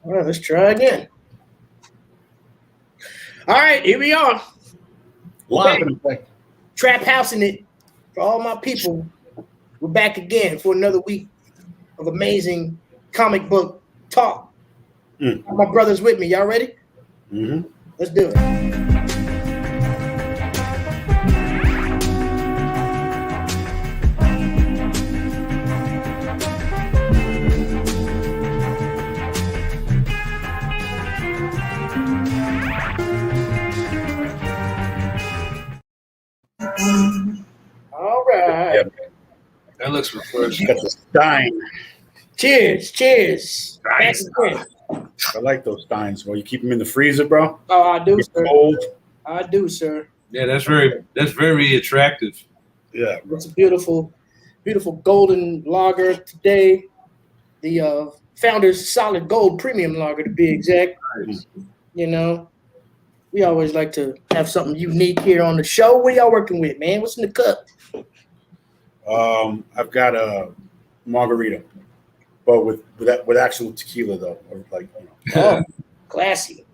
All right, let's try again. All right, here we are. Live in effect. Trap housing it for all my people. We're back again for another week of amazing comic book talk. My brothers with me. Y'all ready? Mm-hmm. Let's do it. All right. Yep. That looks refreshing. Got the Stein. Cheers. Cheers. Nice. I like those Steins. Well, you keep them in the freezer, bro. Oh, I do, Get sir. cold. I do, sir. Yeah, that's very attractive. Yeah. It's a beautiful, beautiful golden lager today. The Founders Solid Gold Premium Lager, to be exact. Nice. You know, we always like to have something unique here on the show. What are y'all working with, man? What's in the cup? I've got a margarita, but with actual tequila though, or like Oh, classy.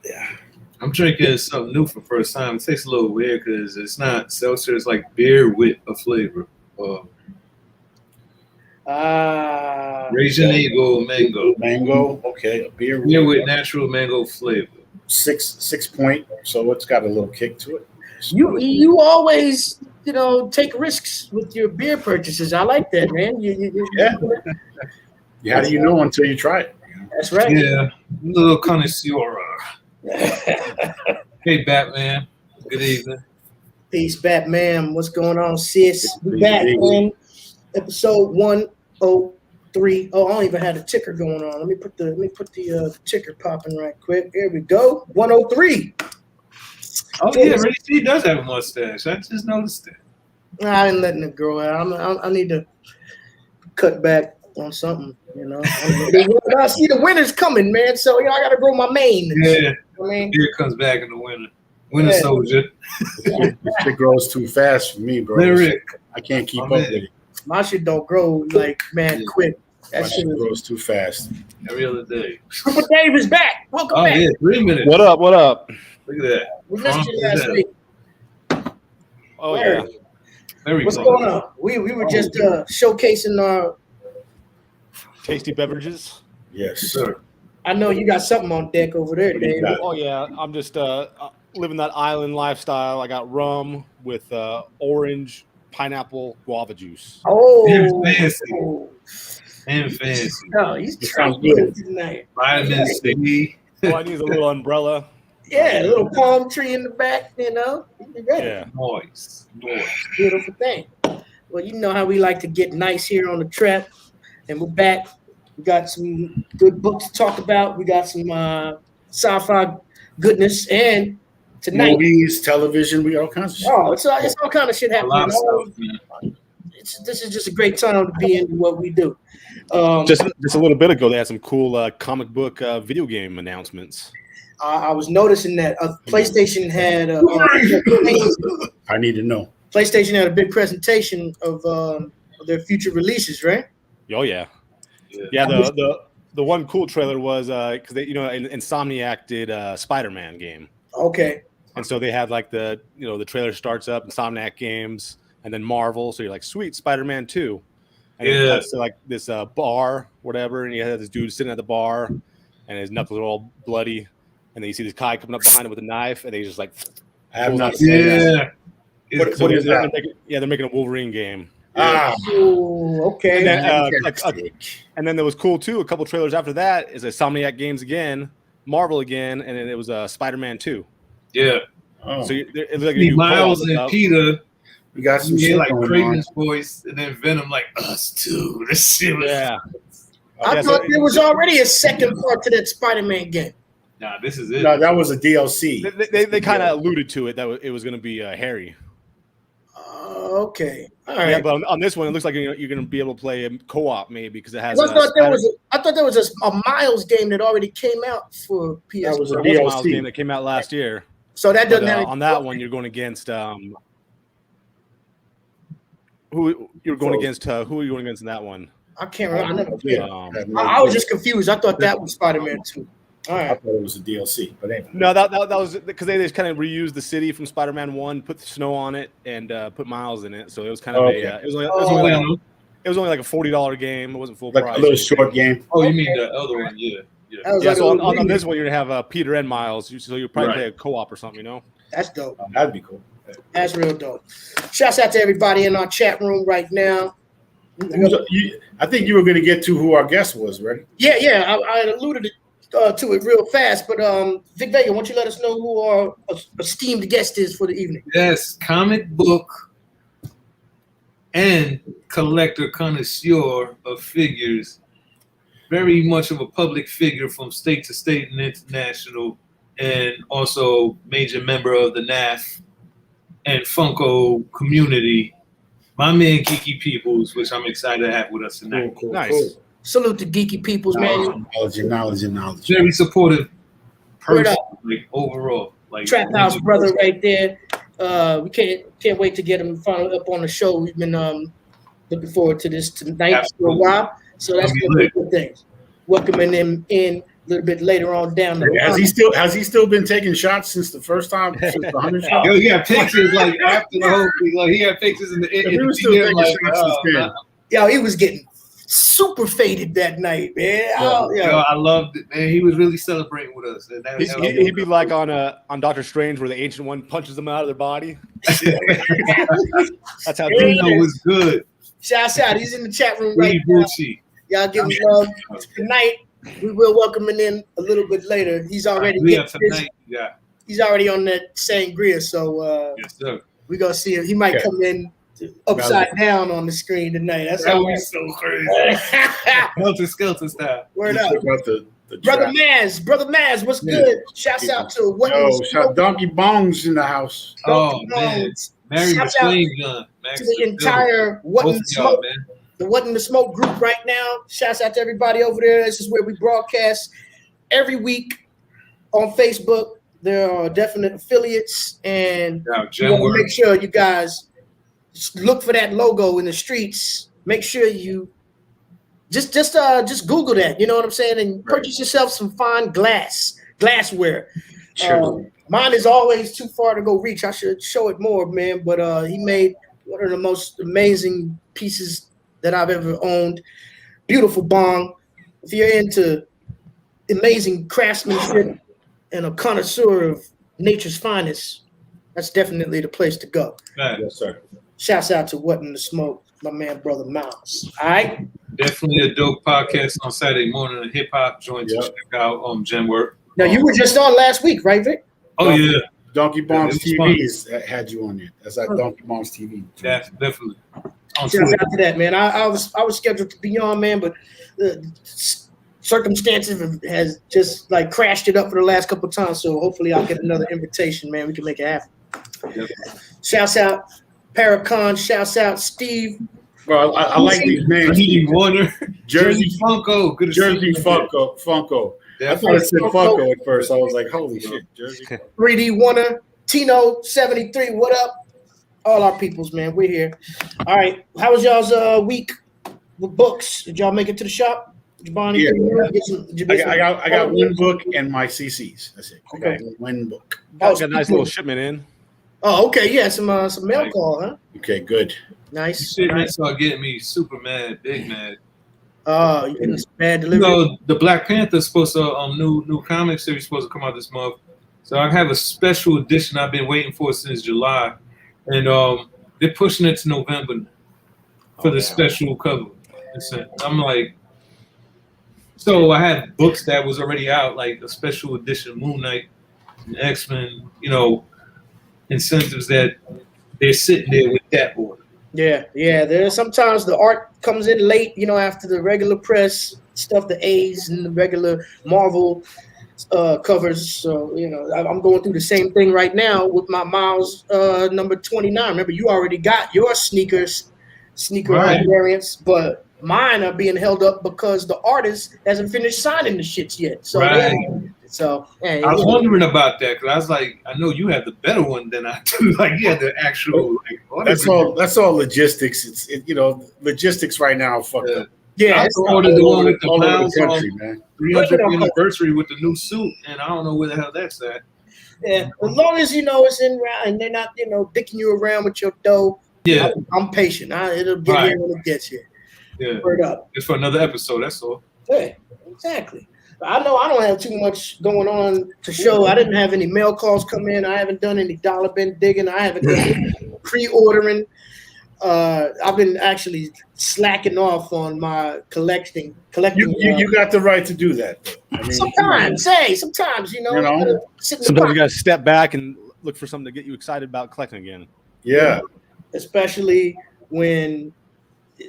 Yeah. I'm drinking something new for the first time. It tastes a little weird because it's not seltzer. It's like beer with a flavor. Raisin Eagle mango. Mango. Okay, a beer with natural mango flavor. 6 point, so it's got a little kick to it. You always, take risks with your beer purchases. I like that, man. Yeah. How do you know until you try it? That's right. Yeah, little connoisseur. Hey, Batman. Good evening. Peace, Batman. What's going on, sis? We back, Peace. man. Episode 103. Oh, I don't even have the ticker going on. Let me put the ticker popping right quick. There we go. 103. Oh yeah, he does have a mustache. I just noticed it. I ain't letting it grow out. I need to cut back on something. I see the winter's coming, man. So I gotta grow my mane. Yeah. I mean, Beer comes back in the winter. Winter soldier. This shit grows too fast for me, bro. Lyric. I can't keep up with it. My shit don't grow quick. That shit grows too fast. Every other day. Super Dave is back. Welcome back. Yeah, 3 minutes. What up? Look at that. We missed you last week. Oh yeah. What's going on? We were just showcasing our Tasty beverages. Yes, sir. I know you got something on deck over there, Dave. Oh yeah, I'm just living that island lifestyle. I got rum with orange, pineapple, guava juice. Oh, fancy. No, he's sounds good tonight. Vitamin C. All I need is a little umbrella. Yeah, a little palm tree in the back. Yeah, Nice. Beautiful thing. Well, you know how we like to get nice here on the trap, and we're back. We got some good books to talk about. We got some sci-fi goodness, and tonight, movies, television, we got all kinds of shit. oh, it's all kind of shit A lot happening. of stuff, man. This is just a great time to be into what we do. just a little bit ago, they had some cool comic book video game announcements. I was noticing that PlayStation had I need to know. PlayStation had a big presentation of their future releases, right? Oh yeah. Yeah, the one cool trailer was because they Insomniac did a Spider-Man game. Okay. And so they had like the trailer starts up Insomniac games and then Marvel, so you're like sweet Spider-Man 2. And it cuts to like this bar, whatever, and you had this dude sitting at the bar and his knuckles are all bloody, and then you see this guy coming up behind him with a knife, and they just like I have not seen that. What is that? They're making a Wolverine game. Ooh, okay. And then there was cool too. A couple trailers after that is Insomniac games again, Marvel again, and then it was Spider-Man 2. Yeah. Oh. So it looked like Miles and Peter. We got some shit like going Craven's on. voice, and then Venom like us too. This shit was. Yeah. I thought there was already a second part to that Spider-Man game. Nah, this is it. No, that was a DLC. They kind of alluded to it that it was going to be Harry. Okay. All right. Yeah, but on this one, it looks like you're going to be able to play co-op maybe because it has. I thought there was a Miles game that already came out for PS. That was a Miles DLC game that came out last year. So that doesn't have on that one. You're going against who you're going against? Who are you going against in that one? I can't remember. I never played. Yeah, I was just confused. I thought that was Spider-Man 2. All I right. thought it was a DLC, but anyway. No, that was because they just kind of reused the city from Spider-Man 1, put the snow on it, and put Miles in it. So it was kind of it was only like a $40 game. It wasn't full Like price. a little short game. Oh, you mean the other one? Yeah. Yeah, so on this one, you're gonna have Peter and Miles, so you'll probably play a co-op or something, you know? That's dope. That'd be cool. That's real dope. Shouts out to everybody in our chat room right now. I think you were going to get to who our guest was, right? Yeah. I alluded to it real fast, but Vic Vega, why don't you let us know who our esteemed guest is for the evening? Yes, comic book and collector connoisseur of figures. Very much of a public figure from state to state and international, and also major member of the NAF and Funko community. My man Geeky Peoples, which I'm excited to have with us tonight. Cool. Nice. Salute to Geeky Peoples, man. Knowledge. Very supportive Word person, up. like overall. Like Trap House brother right there. We can't wait to get him finally up on the show. We've been looking forward to this tonight for a while, so that's gonna be a good thing. Welcoming him in a little bit later on down the line. Has he still been taking shots since the first time? Since the 100 shot? Yo, he had pictures like after the whole thing. Like he had pictures in the He was still DM, taking like, shots since then. Yo, he was getting super faded that night, man. Yo, I loved it, man. He was really celebrating with us. And He'd be like on Doctor Strange, where the Ancient One punches them out of their body. That's how Dino was good. Shouts out. He's in the chat room right now. Gucci. Y'all give him love tonight. We will welcome him in a little bit later. He's already tonight. Yeah. He's already on that sangria, so Yes, sir. we're gonna see him. He might come in upside down on the screen tonight. That's how That was so crazy. Helter Skelter style. Word up. The Brother trap. Maz, what's good? Shouts out to what Shout Donkey Bongs in the house. Oh, man. Mary Shouts out McLean gun. to the entire What in the Smoke, the What in the Smoke group right now. Shouts out to everybody over there. This is where we broadcast every week on Facebook. There are definite affiliates, and we want to make sure you guys look for that logo in the streets. Make sure you just Google that. You know what I'm saying, and purchase yourself some fine glassware. Sure. Mine is always too far to go reach. I should show it more, man. But he made one of the most amazing pieces that I've ever owned. Beautiful bong. If you're into amazing craftsmanship and a connoisseur of nature's finest, that's definitely the place to go. Yes, sir. Shouts out to What in the Smoke, my man, Brother Miles. All right? Definitely a dope podcast on Saturday morning. A hip hop joint to check out Gen Work. Now, you were just on last week, right, Vic? Oh, yeah. Donkey Bombs it was TV had you on there. That's like Donkey Bombs TV. Definitely. Shouts out to that, man. I was scheduled to be on, man, but circumstances has just like crashed it up for the last couple of times. So hopefully I'll get another invitation, man. We can make it happen. Yep. Shouts out Paracon. Shouts out Steve. Bro, I like these names. Jersey Warner. Jersey Funko. Good to Jersey see you. Funko. I thought it said Funko at first. I was like, holy shit, Jersey. 3D Warner. Tino 73. What up? All our peoples, man. We're here. All right. How was y'all's week with books? Did y'all make it to the shop? Bonnie, Yeah. I got Oh, one book and my CCs. That's it. I got Okay. one book. Got a nice little shipment in. Oh, okay. Yeah, some mail call, huh? Okay, good. Nice. Shit, man, Nice. started getting me super mad, big mad. Oh, you getting bad You delivery? know, the Black Panther's supposed to new comic series supposed to come out this month. So I have a special edition I've been waiting for since July, and they're pushing it to November for the special cover. I'm like, so I had books that was already out, like a special edition Moon Knight, and X-Men, you know, incentives that they're sitting there with that order. Yeah. There's sometimes the art comes in late, you know, after the regular press stuff, the A's and the regular Marvel covers. So, you know, I'm going through the same thing right now with my Miles number 29. Remember, you already got your sneaker Right. variants, but mine are being held up because the artist hasn't finished signing the shits yet. So, Right. yeah, I was wondering about that because I was like, I know you have the better one than I do. Like, you had the actual like. That's all logistics. It's logistics right now. Fucked up. Yeah, I it's ordered the one with the all over pounds the on country, man. 300th anniversary with the new suit, and I don't know where the hell that's at. yeah. As long as you know it's in round and they're not, dicking you around with your dough. Yeah, I'm patient. It'll get Right. here when it gets here. yeah. Word up. It's for another episode. That's all. Yeah, exactly. I know I don't have too much going on to show. I didn't have any mail calls come in. I haven't done any dollar bin digging. I haven't done any pre-ordering. I've been actually slacking off on my collecting. You got the right to do that. Though. I mean, Sometimes, sometimes You know? gotta sit in the Sometimes you pocket. got to step back and look for something to get you excited about collecting again. yeah. Especially when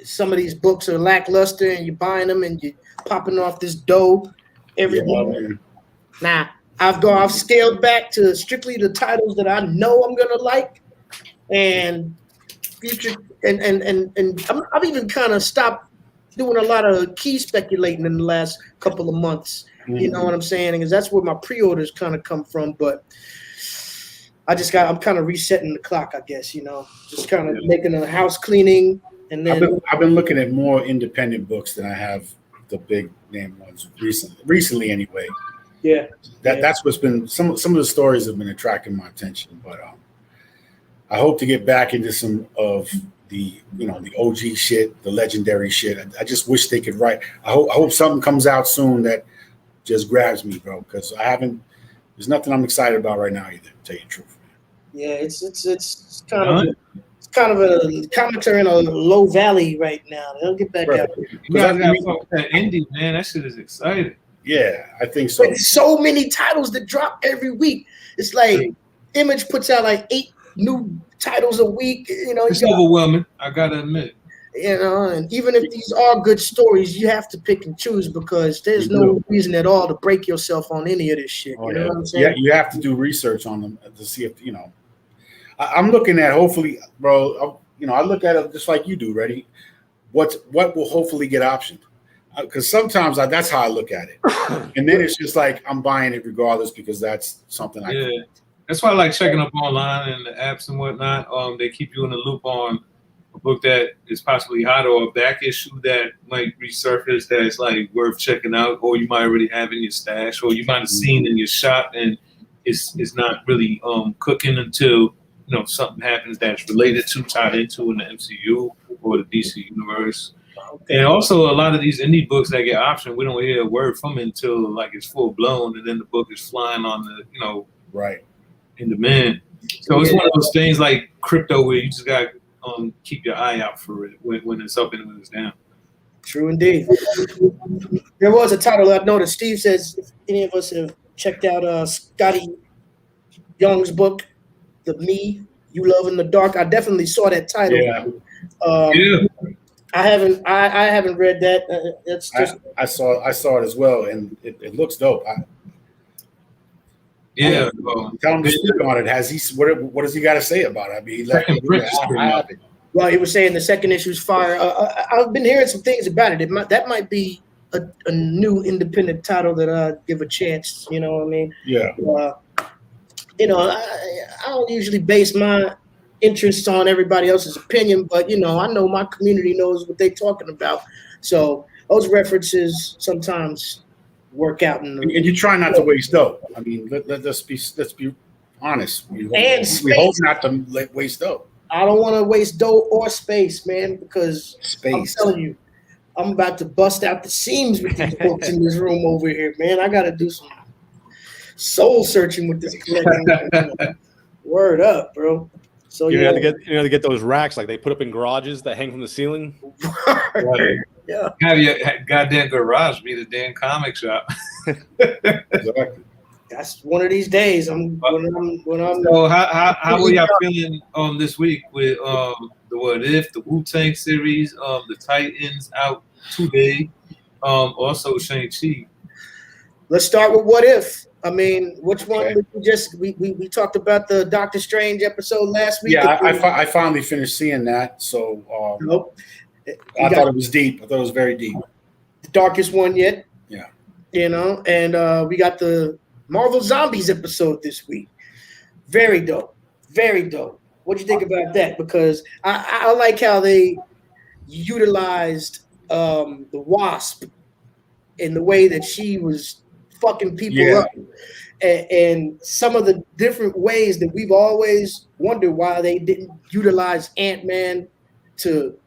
some of these books are lackluster and you're buying them and you're popping off this dough every week. Man. Now, I've scaled back to strictly the titles that I know I'm gonna like, and future and I've even kind of stopped doing a lot of key speculating in the last couple of months. You know what I'm saying? Because that's where my pre-orders kind of come from. But I'm kind of resetting the clock, I guess. Just kind of making a house cleaning, and then I've been looking at more independent books than I have the big name ones recently anyway. yeah. That's what's been some of the stories have been attracting my attention, but I hope to get back into some of the the OG shit, the legendary shit. I just wish they could write. I hope something comes out soon that just grabs me, bro, because there's nothing I'm excited about right now either, to tell you the truth. Yeah, it's kind of a comics are in a low valley right now. They'll get back Right. out. You guys got to fuck with that indie, man. That shit is exciting. Yeah, I think so. With so many titles that drop every week, it's like Image puts out like 8 new titles a week. It's overwhelming. I gotta admit. And even if these are good stories, you have to pick and choose because there's no reason at all to break yourself on any of this shit. You know what I'm saying? Yeah, you have to do research on them to see if I'm looking at hopefully, bro. I look at it just like you do. Ready? What will hopefully get optioned? Because sometimes that's how I look at it, and then it's just like I'm buying it regardless because that's something I. Yeah, that's why I like checking up online and the apps and whatnot. They keep you in the loop on a book that is possibly hot or a back issue that might resurface that's like worth checking out, or you might already have in your stash, or you might have seen in your shop and it's not really cooking until something happens that's related to tied into in the MCU or the DC universe. And also a lot of these indie books that get optioned, we don't hear a word from it until like it's full blown, and then the book is flying on the Right. in demand. So it's one of those things like crypto where you just got keep your eye out for it when it's up and when it's down. True indeed. There was a title I noticed. Steve says if any of us have checked out Scotty Young's book, The Me You Love in the Dark. I definitely saw that title. Yeah. I haven't read that. That's just I saw it as well, and it looks dope. Yeah. Tell him to speak on it. Has he? What does he got to say about it? I mean, I have it. Well, he was saying the second issue is fire. I've been hearing some things about it. That might be a new independent title that I'd give a chance. You know what I mean? Yeah. I don't usually base my interests on everybody else's opinion, but I know my community knows what they're talking about. So those references sometimes work out. And you try not to waste dough. I mean, let's be honest. We hope not to waste dough. I don't want to waste dough or space, man, because I'm telling you, I'm about to bust out the seams with these books in this room over here, man. I got to do some soul searching with this collection. Word up, bro. So you have to get those racks like they put up in garages that hang from the ceiling. Right. Yeah. Have your goddamn garage be the damn comic shop. Exactly. That's one of these days. When I'm. So how were y'all feeling this week with the What If, the Wu-Tang series, the Titans out today, also Shang-Chi? Let's start with What If. I mean, which one did we talked about the Doctor Strange episode last week? Yeah, I finally finished seeing that. So nope. I thought it was deep. I thought it was very deep. The darkest one yet. Yeah. And we got the Marvel Zombies episode this week. Very dope. Very dope. What'd you think about that? Because I like how they utilized the Wasp in the way that she was fucking people up. And some of the different ways that we've always wondered why they didn't utilize Ant-Man to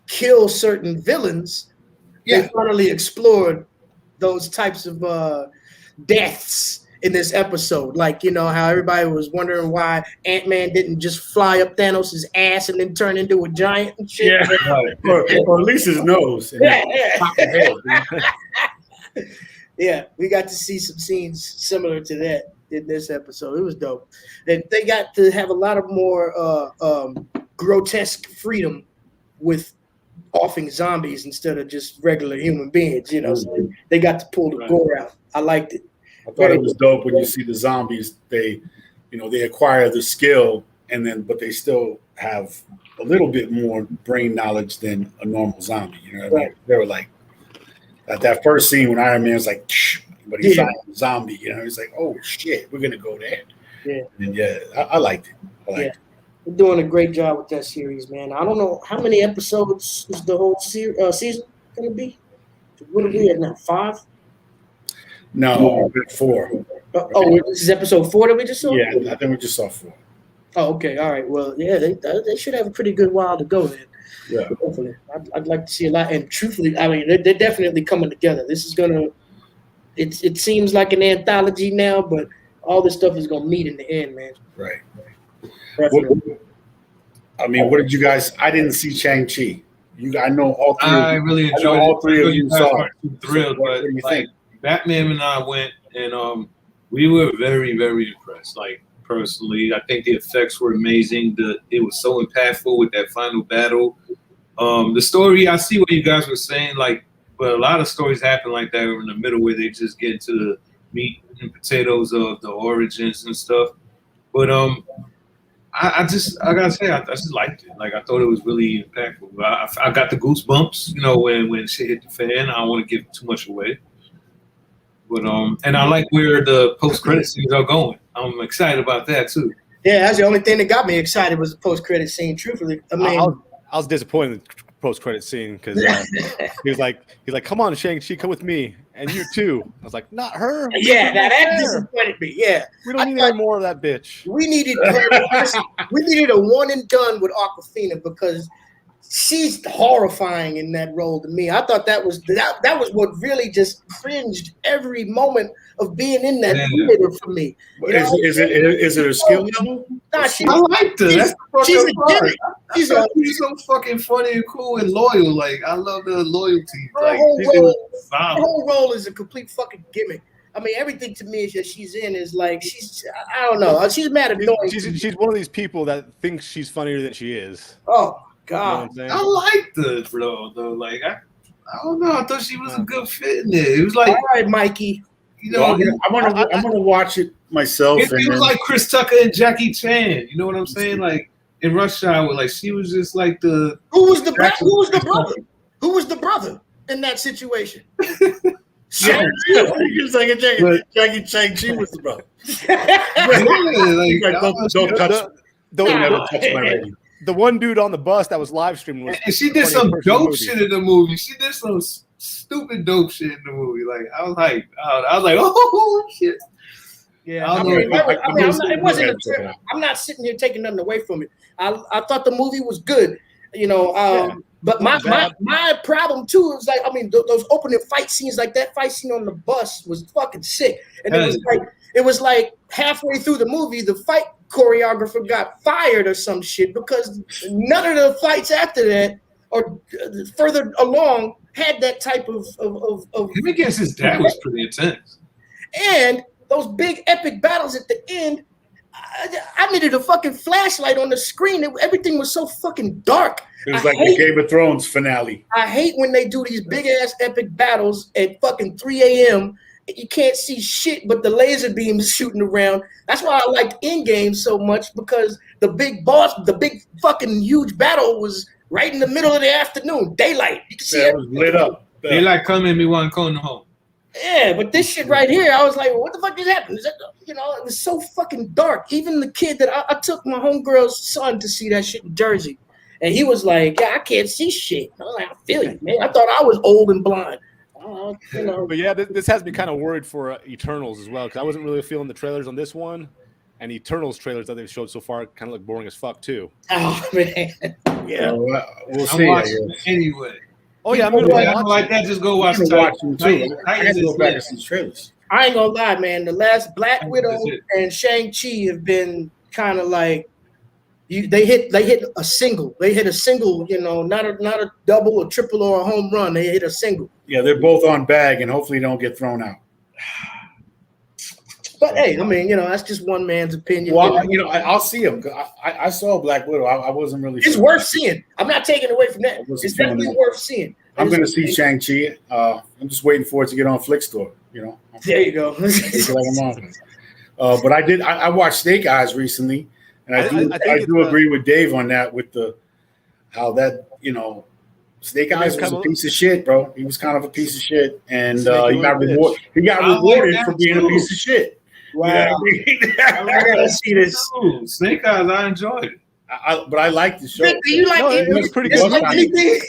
kill certain villains. They finally explored those types of deaths in this episode. Like, you know, how everybody was wondering why Ant-Man didn't just fly up Thanos' ass and then turn into a giant and shit. Yeah, or at least his nose. Yeah, we got to see some scenes similar to that in this episode. It was dope. And they got to have a lot of more grotesque freedom with offing zombies instead of just regular human beings, you know. So they got to pull the gore out. I liked it. I thought it was dope when you see the zombies, they acquire the skill but they still have a little bit more brain knowledge than a normal zombie. You know what I mean? They were like, at that first scene when Iron Man's like, but he's a zombie, you know, he's like, oh shit, we're gonna go there. Yeah. And I liked it. We're doing a great job with that series, man. I don't know how many episodes is the whole season gonna be. What are we at now? 5? No, 4. This is episode 4 that we just saw? Yeah, I think we just saw 4. Oh, okay. All right. Well, yeah, they should have a pretty good while to go then. Yeah. Hopefully. I'd like to see a lot. And truthfully, I mean, they're definitely coming together. This is going to – it seems like an anthology now, but all this stuff is going to meet in the end, man. Right. What did you guys – I didn't see Shang-Chi. I know all 3 I really enjoyed it. All 3 of you saw it. Thrilled, what do you think? Batman and I went, and we were very, very impressed. Like, personally, I think the effects were amazing. It was so impactful with that final battle. The story, I see what you guys were saying, like, but a lot of stories happen like that in the middle where they just get into the meat and potatoes of the origins and stuff. But I gotta say, I just liked it. Like, I thought it was really impactful. I got the goosebumps, you know, when shit hit the fan. I don't want to give too much away. But and I like where the post-credit scenes are going. I'm excited about that too. Yeah, that's the only thing that got me excited was the post-credit scene. Truthfully, I mean, I was disappointed in the post-credit scene because he's like, come on, Shang-Chi, come with me, and you too. I was like, not her. Yeah, that disappointed me. Yeah, we don't need any more of that bitch. We needed a one and done with Awkwafina because she's horrifying in that role to me. I thought that was what really just cringed every moment of being in that theater for me. Is it a skill level? Nah, I liked her. She's a gimmick. She's so fucking funny and cool and loyal. Like, I love the loyalty. Her whole role is a complete fucking gimmick. I mean, everything to me that she's in is like I don't know. She's mad annoying. She's one of these people that thinks she's funnier than she is. Oh God, you know I liked her though. Like I don't know. I thought she was a good fit in it. It was like, all right, Mikey. You know, I want to watch it myself. It was like Chris Tucker and Jackie Chan. You know what I'm saying? Like in Rush Hour, like she was just like the who was the brother? Who was the brother in that situation? He was like Jackie Chan. She was the brother. Don't ever touch my radio. The one dude on the bus that was live streaming was, and she did some dope shit in the movie. She did some stupid dope shit in the movie. Like I was hyped. I was like, oh shit. Yeah, it wasn't. I'm not sitting here taking nothing away from it. I thought the movie was good, you know. But my problem too is like, I mean, those opening fight scenes, like that fight scene on the bus was fucking sick, and it was like halfway through the movie, the fight choreographer got fired or some shit because none of the fights after that or further along had that type of him against his dad was pretty intense. And those big epic battles at the end, I needed a fucking flashlight on the screen. Everything was so fucking dark. It was like the Game of Thrones finale. I hate when they do these big ass epic battles at fucking 3 a.m. You can't see shit but the laser beams shooting around. That's why I liked Endgame so much, because the big boss, the big fucking huge battle was right in the middle of the afternoon, daylight. You can see it was lit up. Daylight come and me one going home. Yeah, but this shit right here, I was like, what the fuck just happened? You know, it was so fucking dark. Even the kid that I took my homegirl's son to see that shit in Jersey. And he was like, "Yeah, I can't see shit." I was like, "I feel you, man. I thought I was old and blind." You know. But yeah, this has me kind of worried for Eternals as well, because I wasn't really feeling the trailers on this one, and Eternals trailers that they've showed so far kind of look boring as fuck too. Oh man. Yeah. We'll I'm see. watching it anyway. Oh yeah, I'm People gonna that don't like that, just go watch I'm watching Titans. too. I have to go back and see trailers. I ain't gonna lie, man. The last Black Widow That's it. and Shang-Chi have been kind of like they hit a single. They hit a single, you know, not a double, a triple, or a home run. They hit a single. Yeah, they're both on bag, and hopefully don't get thrown out. But hey, I mean, you know, that's just one man's opinion. Well, you know, I'll see him. I saw Black Widow. I wasn't really. It's worth seeing. I'm not taking away from that. It's definitely worth seeing. I'm going to see Shang-Chi. I'm just waiting for it to get on Flick Store. You know. There you go. But I watched Snake Eyes recently, and I do agree with Dave on that. With how that, you know, Snake Eyes was a piece of shit, bro. He was kind of a piece of shit, and he got rewarded. He got rewarded for being a piece of shit. Wow. I gotta see this. Snake Eyes, I enjoyed it. But I like the show. Do you like it? It was pretty good. Like anything?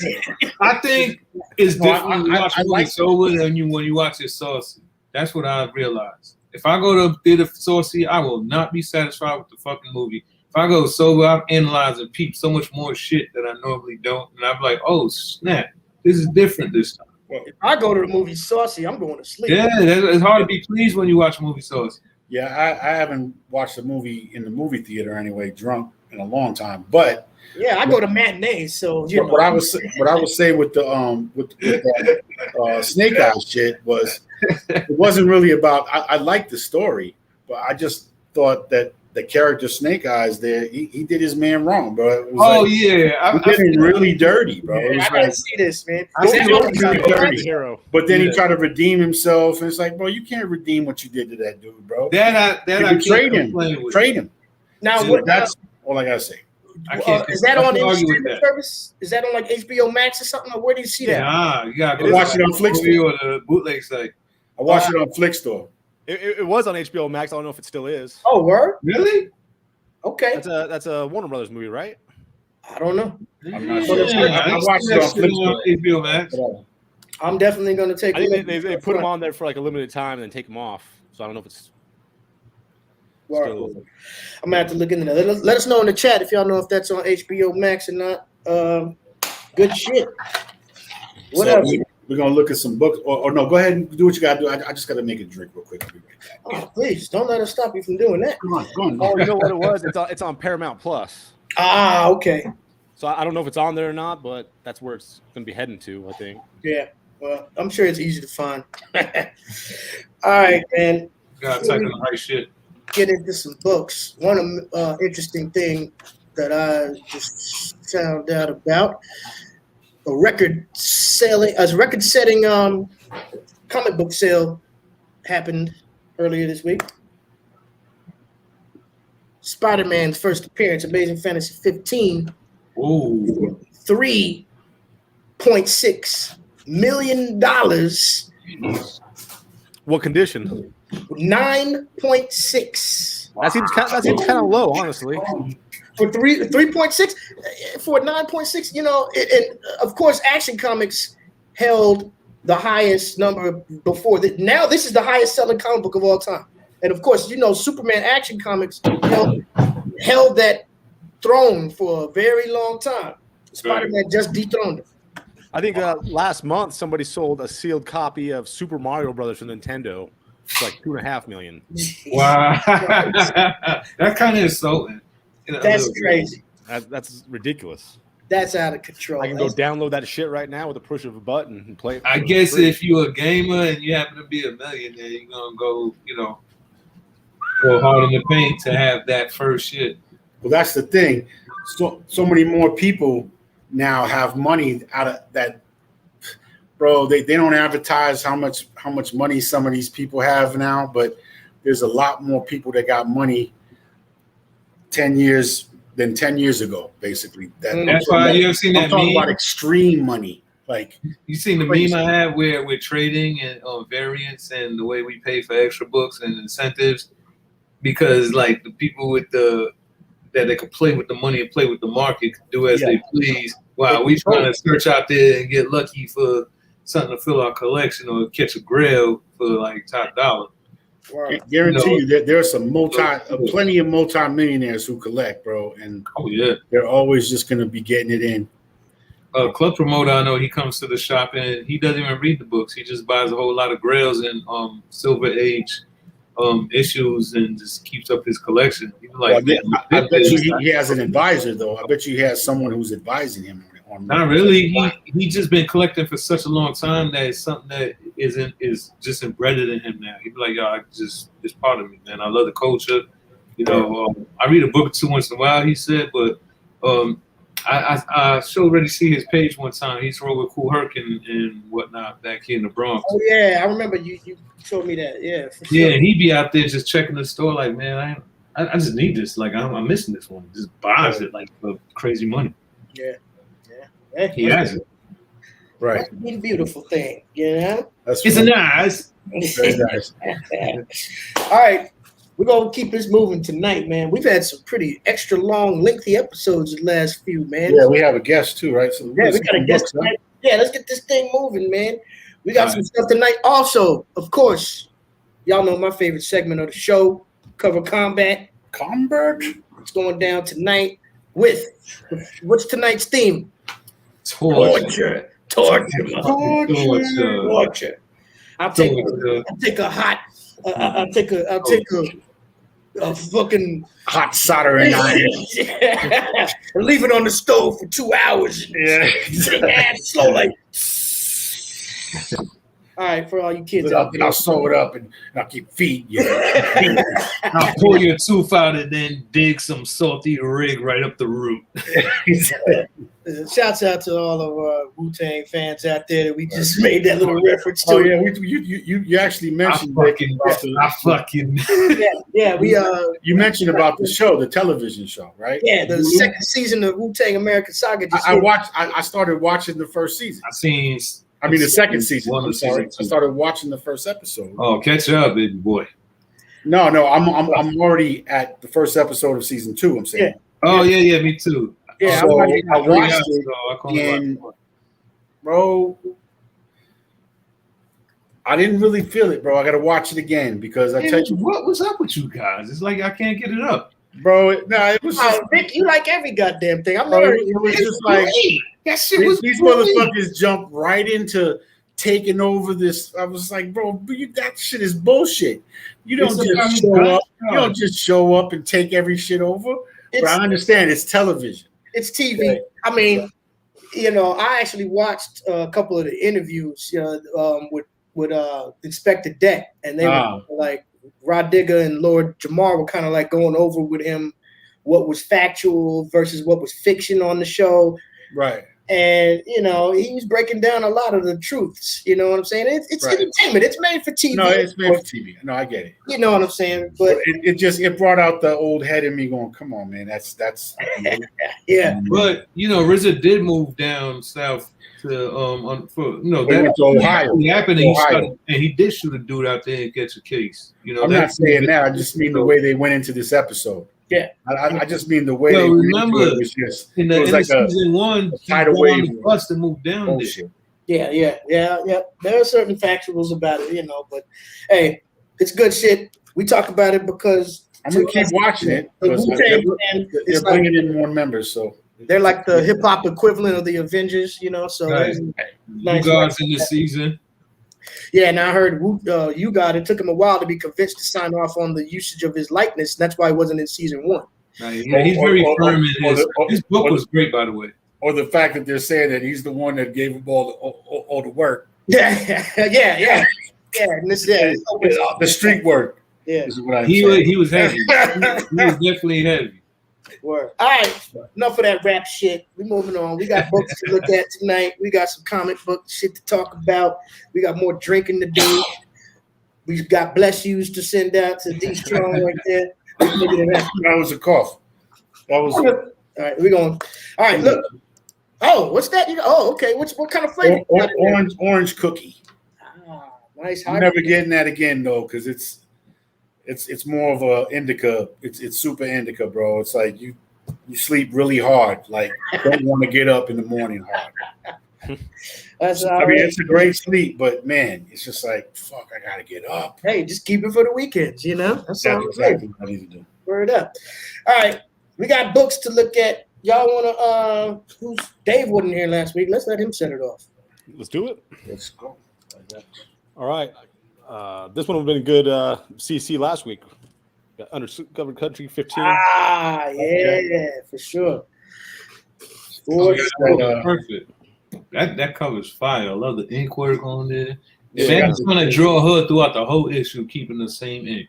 I think it's different when you watch I movie like sober than when you watch it saucy. That's what I realized. If I go to theater saucy, I will not be satisfied with the fucking movie. If I go sober, I'm analyzing peep so much more shit that I normally don't, and I'm like, oh snap, this is different this time. If I go to the movie saucy, I'm going to sleep. Yeah, it's hard to be pleased when you watch a movie saucy. Yeah, I haven't watched a movie in the movie theater anyway, drunk in a long time. But yeah, I go to matinees. So you know. What I would say with the Snake Eyes shit was it wasn't really about. I liked the story, but I just thought that the character Snake Eyes there, he did his man wrong, bro. It was he did him really dirty, bro. I gotta see this, man. Hero. But then he tried to redeem himself, and it's like, bro, you can't redeem what you did to that dude, bro. I betrayed him. Betrayed him. Now, that's all I gotta say. Is that on any streaming service? Is that on like HBO Max or something? Or where do you see that? Nah, you gotta watch it on Flickstore or the bootleg site. I watched it on Flickstore. It was on HBO Max. I don't know if it still is. Oh, word? Really? Okay. That's a Warner Brothers movie, right? I don't know. I'm not sure. I watched it on HBO Max. I'm definitely going to take. I think they put them on there for like a limited time and then take them off. So I don't know if it's. Still... I'm gonna have to look into that. Let us know in the chat if y'all know if that's on HBO Max or not. Good shit. What else? We're gonna look at some books. Or no, go ahead and do what you gotta do. I just gotta make a drink real quick. I'll be right back. Oh, please don't let us stop you from doing that. Go on. Oh, you know what it was? It's on Paramount Plus. Ah, okay. So I don't know if it's on there or not, but that's where it's gonna be heading to, I think. Yeah. Well, I'm sure it's easy to find. All right, man. Gotta type in the right shit. Get into some books. One interesting thing that I just found out about a record-setting comic book sale happened earlier this week. Spider-Man's first appearance, Amazing Fantasy 15. Ooh. $3.6 million. What condition? 9.6. That seems kind of low, honestly. For 3.6, for 9.6, you know, and of course, Action Comics held the highest number before. Now this is the highest selling comic book of all time. And of course, you know, Superman Action Comics held that throne for a very long time. Spider-Man just dethroned it. I think last month somebody sold a sealed copy of Super Mario Brothers from Nintendo. It's like $2.5 million. Wow, that kind of insulting. That's crazy. That's ridiculous. That's out of control. I can go download that shit right now with a push of a button and play it. I guess if you're a gamer and you happen to be a millionaire, you're gonna go, go hard in the paint to have that first shit. Well, that's the thing. So many more people now have money out of that. Bro, they don't advertise how much money some of these people have now, but there's a lot more people that got money 10 years than 10 years ago, basically. That's why you ever seen that meme? I'm talking about extreme money. Like, you seen the meme I have where we're trading and variants and the way we pay for extra books and incentives, because like the people with the that they could play with the money and play with the market, do as they please. While we control trying to search out there and get lucky for something to fill our collection or catch a grail for like top dollar. I guarantee you that there are some plenty of multi-millionaires who collect, bro, and they're always just gonna be getting it in. Club promoter, I know he comes to the shop and he doesn't even read the books. He just buys a whole lot of grails and Silver Age issues and just keeps up his collection. He's like, I bet you he has an advisor though. I bet you he has someone who's advising him on not really. He just been collecting for such a long time that it's something that is just embedded in him now. He'd be like, yo, it's part of me, man. I love the culture. You know, I read a book or two once in a while, he said, but I should already see his page one time. He's rode with Kool Herc and whatnot back here in the Bronx. Oh yeah, I remember you showed me that. Yeah, for sure. Yeah, and he'd be out there just checking the store like, man, I just need this. Like I'm missing this one. Just buys it like for crazy money. Yeah. He has it. Right. That's a beautiful thing, you know? It's nice. Very nice. All right. We're going to keep this moving tonight, man. We've had some pretty extra long, lengthy episodes the last few, man. Yeah, we have a guest too, right? So yeah, we got a guest tonight. Yeah, let's get this thing moving, man. We got some stuff tonight. Also, of course, y'all know my favorite segment of the show, Cover Combat. It's going down tonight with, what's tonight's theme? Torture. I'll take a fucking hot soldering iron and leave it on the stove for 2 hours. Yeah, slow like. All right, for all you kids out there, I'll sew it up and I'll keep feeding you. I'll pull your tooth out and then dig some salty rig right up the root. Shouts out to all of our Wu-Tang fans out there that we just made that little reference to. Oh yeah, you actually mentioned you mentioned about the show, the television show, right? Yeah, the second season of Wu-Tang American Saga. I started watching the first season. The second season. I'm sorry. I started watching the first episode. Oh, catch up, baby boy. No, I'm already at the first episode of season 2. I'm saying. Yeah. Oh yeah, me too. Yeah, so I watched it, and bro, I didn't really feel it, bro. I got to watch it again because I tell you, what's up with you guys? It's like I can't get it up, bro. It was. Vic, you like every goddamn thing. It was just like that shit was. These motherfuckers jumped right into taking over this. I was like, bro, that shit is bullshit. You don't just show up. You don't just show up and take every shit over. But I understand it's television. It's TV. Right. I mean, I actually watched a couple of the interviews with Inspector Deck, and they were like Rod Digger and Lord Jamar were kind of like going over with him what was factual versus what was fiction on the show. Right. And he was breaking down a lot of the truths. You know what I'm saying? It's entertainment. It's made for TV. No, it's made for TV. No, I get it. You know what I'm saying? But it brought out the old head in me going, "Come on, man, that's." Yeah. But RZA did move down south to that Ohio. Happened, and he did shoot a dude out there and catch a case. I'm not saying that. I just mean the way they went into this episode. Yeah, I just mean the way. Remember, it was just in season 1, he tidal wave the bus to move down bullshit. there. Yeah. There are certain factuals about it, but hey, it's good shit. We talk about it because I'm gonna keep watching it. They're bringing in more members, so they're like the hip hop equivalent of the Avengers, So nice. You guys in this season. Yeah, and I heard you got it took him a while to be convinced to sign off on the usage of his likeness. That's why he wasn't in season 1. Yeah, he's very firm in his book was great, by the way. Or the fact that they're saying that he's the one that gave him all the work. Yeah. And the street work. Yeah, is what he was heavy. He was definitely heavy. Word. All right, enough of that rap shit. We're moving on. We got books to look at tonight. We got some comic book shit to talk about. We got more drinking to do. We've got bless yous to send out to D Strong right there. That was a cough. That was. All right, we're going. All right, look. Oh, what's that? Okay. What kind of flavor? Orange cookie. Nice. I'm never getting that again though, because it's It's more of a indica. It's super indica, bro. It's like you sleep really hard, like don't want to get up in the morning hard. That's I mean, it's a great sleep, but man, it's just like fuck. I gotta get up. Hey, just keep it for the weekends, you know. That's That's all exactly what I need to do. Word up. All right, we got books to look at. Y'all wanna? Who's Dave wasn't here last week? Let's let him set it off. Let's do it. Let's go. All right. This one would have been good CC last week. Got Undercover Country 15. Ah, yeah, for sure. Oh, yeah, perfect. That cover's fire. I love the ink work on there. Yeah, Man's gonna draw her throughout the whole issue, keeping the same ink.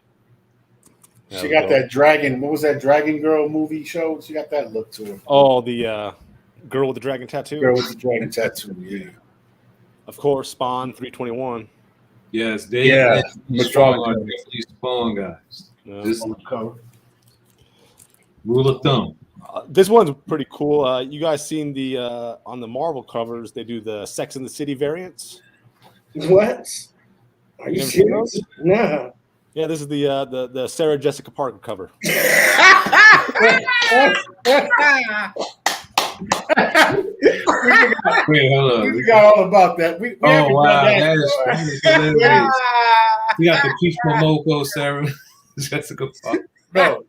She got that dragon. What was that Dragon Girl movie show? She got that look to her. Oh, the girl with the dragon tattoo. Girl with the dragon tattoo. Yeah. Of course, Spawn 321. Yes, they Spawn guys. Just rule of thumb. This one's pretty cool. You guys seen the on the Marvel covers? They do the Sex and the City variants. What? Are you serious? Nah. Yeah, this is the Sarah Jessica Parker cover. Wait, hold on. We got all about that. We haven't wow, done that. We got the Peach Momoko, Sarah Jessica Parker. No,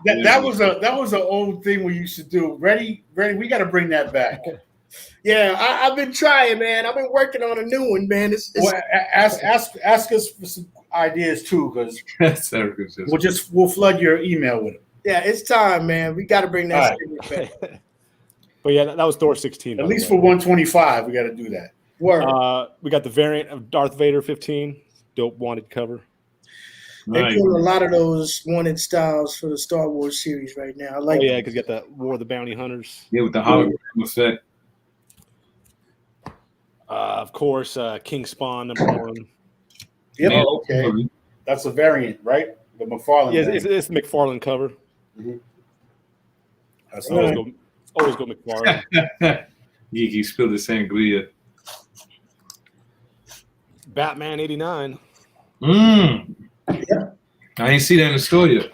that was an old thing we used to do. Ready? We got to bring that back. Yeah, I've been trying, man. I've been working on a new one, man. Well, ask us for some ideas too, because we'll flood your email with it. Yeah, it's time, man. We got to bring that back. But yeah, that was Thor 16. At least for 125, we got to do that. Word. We got the variant of Darth Vader 15, dope wanted cover. They're doing a lot of those wanted styles for the Star Wars series right now. I like. Oh yeah, because you got the War of the Bounty Hunters. Yeah, with the hologram effect. Of course, King Spawn #1. Yep. Oh, okay. That's a variant, right? The McFarlane. Yeah, it's the McFarlane cover. Mm-hmm. That's always go McFarlane. Geeky spilled the sangria. Batman 89. Yeah. I ain't see that in the store yet.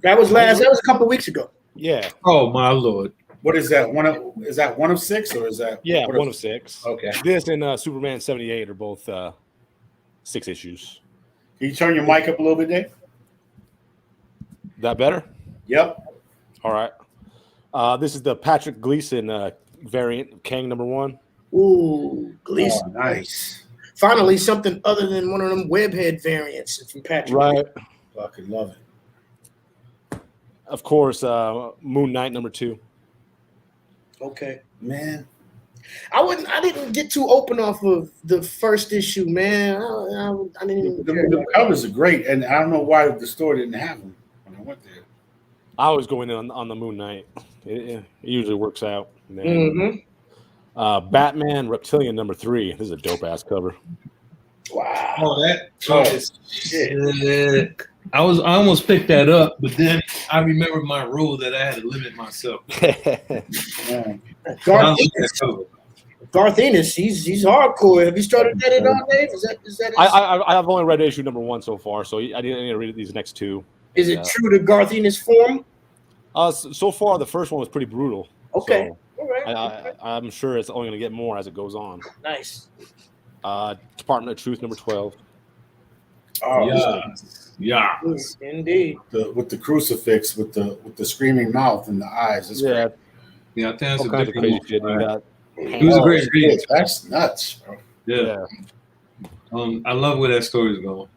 That was a couple weeks ago. Yeah. Oh my lord. What is that? Is that one of 6 or is that? Yeah, one of 6. Okay. This and Superman 78 are both 6 issues. Can you turn your mic up a little bit, Dave? That better? Yep. All right. This is the Patrick Gleason variant, Kang #1. Ooh, Gleason. Oh, nice. Finally, something other than one of them webhead variants from Patrick. Right. Fucking love it. Of course, Moon Knight #2. Okay. Man. I didn't get too open off of the first issue, man. I didn't even care. The covers are great, and I don't know why the store didn't have them when I went there. I always go in on the Moon Knight. It usually works out. Mm-hmm. Batman Reptilian #3. This is a dope ass cover. Wow. Oh, that is shit. I almost picked that up, but then I remembered my rule that I had to limit myself. Garth Ennis, he's hardcore. Have you started that at all, Dave? Is that I've only read issue #1 so far, so I didn't need to read these next 2. Is it true to Garth Ennis form? So far, the first one was pretty brutal. Okay. So all right. I'm sure it's only going to get more as it goes on. Nice. Department of Truth #12. Oh, yeah. Indeed. With the crucifix, with the screaming mouth and the eyes. It's great. Yeah, I think that's all kinds of crazy shit. He was a great reader. That's nuts, bro. Yeah. I love where that story is going.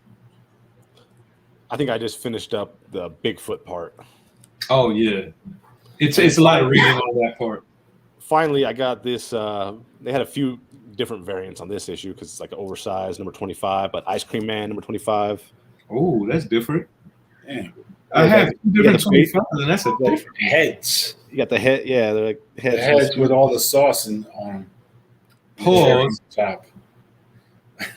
I think I just finished up the Bigfoot part. Oh yeah, it's a lot of reading on that part. Finally, I got this. They had a few different variants on this issue because it's like an oversized #25, but Ice Cream Man #25. Oh, that's different. Damn. I have 2 different 25s, and that's a different heads. You got the head, yeah, they're like heads. The heads with all the sauce on them. Pause. Top.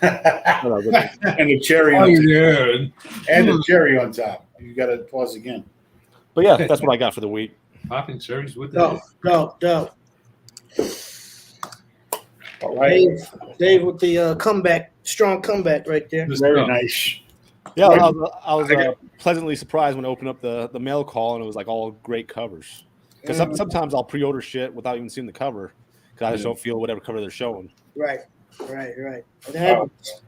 And the cherry on top. And the cherry on top. You got to pause again. But yeah, that's what I got for the week. Popping cherries with that. Go. All right. Dave with the strong comeback right there. Very nice. Yeah, I was pleasantly surprised when I opened up the mail call and it was like all great covers. Because sometimes I'll pre-order shit without even seeing the cover because I just don't feel whatever cover they're showing. Right. It happens.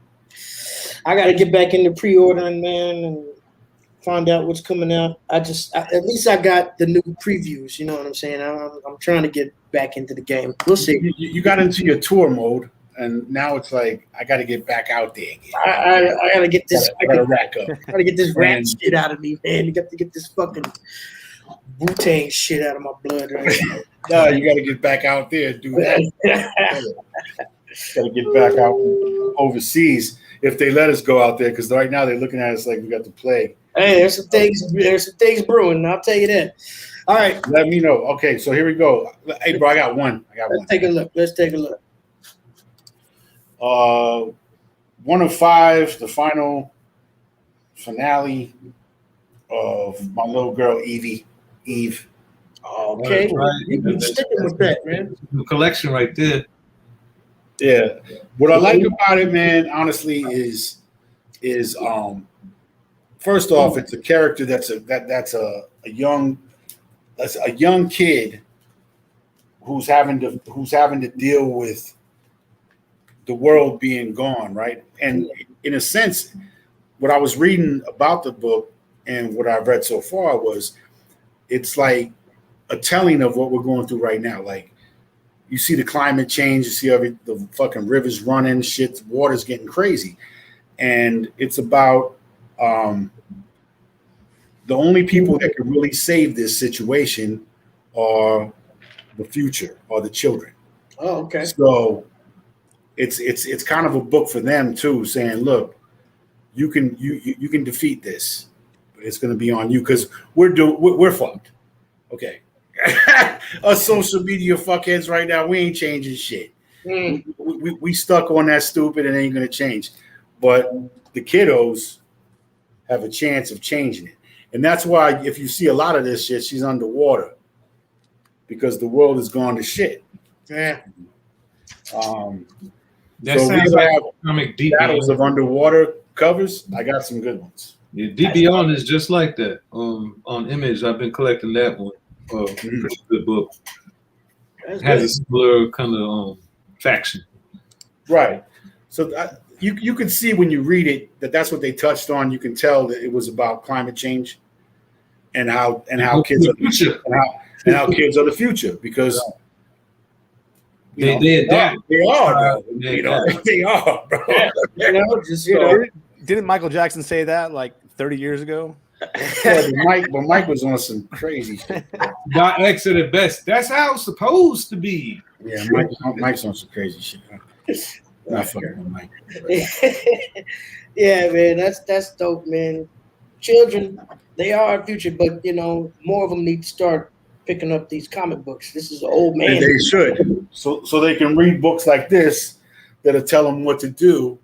I got to get back into pre-ordering, man, and find out what's coming out. At least I got the new previews. You know what I'm saying? I'm trying to get back into the game. We'll see. You got into your tour mode, and now it's like I got to get back out there again. I got to get this. I got to rack up. I got to get this rat shit out of me, man. You got to get this fucking Wu-Tang shit out of my blood right now. No, you got to get back out there and do that. Got to get back out overseas if they let us go out there, because right now they're looking at us like we got the plague. Hey, there's some things brewing. I'll tell you that. All right, let me know. Okay, so here we go. Hey, bro, I got one. Let's take a look. 1 of 5, the final finale of my little girl Eve. Okay, right. You're sticking with that, man. The collection right there. Yeah. What I like about it, man, honestly, is first off, it's a character that's a young kid who's having to deal with the world being gone, right? And in a sense, what I was reading about the book and what I've read so far was it's like a telling of what we're going through right now. Like, you see the climate change, you see the fucking rivers running, shit, water's getting crazy. And it's about the only people that can really save this situation are the future, or the children. Oh, okay. So it's kind of a book for them too, saying, look, you can defeat this, but it's going to be on you, because we're fucked. Okay. Us social media fuckheads right now, we ain't changing shit. We stuck on that stupid and ain't gonna change. But the kiddos have a chance of changing it. And that's why if you see a lot of this shit, she's underwater, because the world has gone to shit. Yeah. That so sounds like comic deep battles of underwater covers. I got some good ones. Yeah, Deep Beyond is just like that. On Image, I've been collecting that one. Pretty good book. It has a similar kind of faction. Right. So you can see when you read it that's what they touched on. You can tell that it was about climate change and how kids are the future, and how kids are the future, because they adapt. They are, bro. They are, bro. Didn't Michael Jackson say that like 30 years ago? Yeah, but Mike was on some crazy shit. Dot X at the best. That's how it's supposed to be. Yeah, Mike's on some crazy shit. Not fucking with Mike. Yeah, man, that's dope, man. Children, they are our future, but more of them need to start picking up these comic books. This is an old man. And they should, so they can read books like this that'll tell them what to do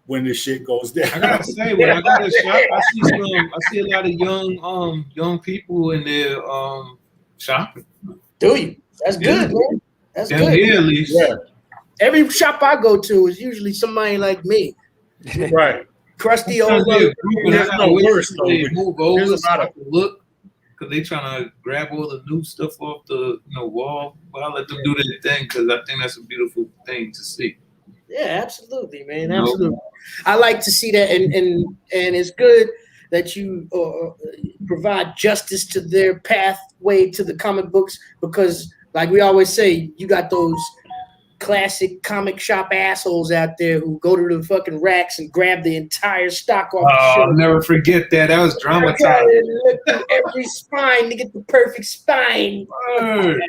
when this shit goes down. I gotta say, when I go to shop, I see a lot of young people in there shopping. Do you? That's good, man. That's Down good. here, at least. Yeah. Every shop I go to is usually somebody like me. Right. Crusty old. There's no worse though. They move over There's a so lot I of can look, because they trying to grab all the new stuff off the wall. But I let them do their thing, because I think that's a beautiful thing to see. Yeah, absolutely, man. Absolutely. I like to see that, and it's good that you provide justice to their pathway to the comic books, because, like we always say, you got those classic comic shop assholes out there who go to the fucking racks and grab the entire stock off the shelf. I'll never forget that. That was dramatized. Look through every spine to get the perfect spine. Fucking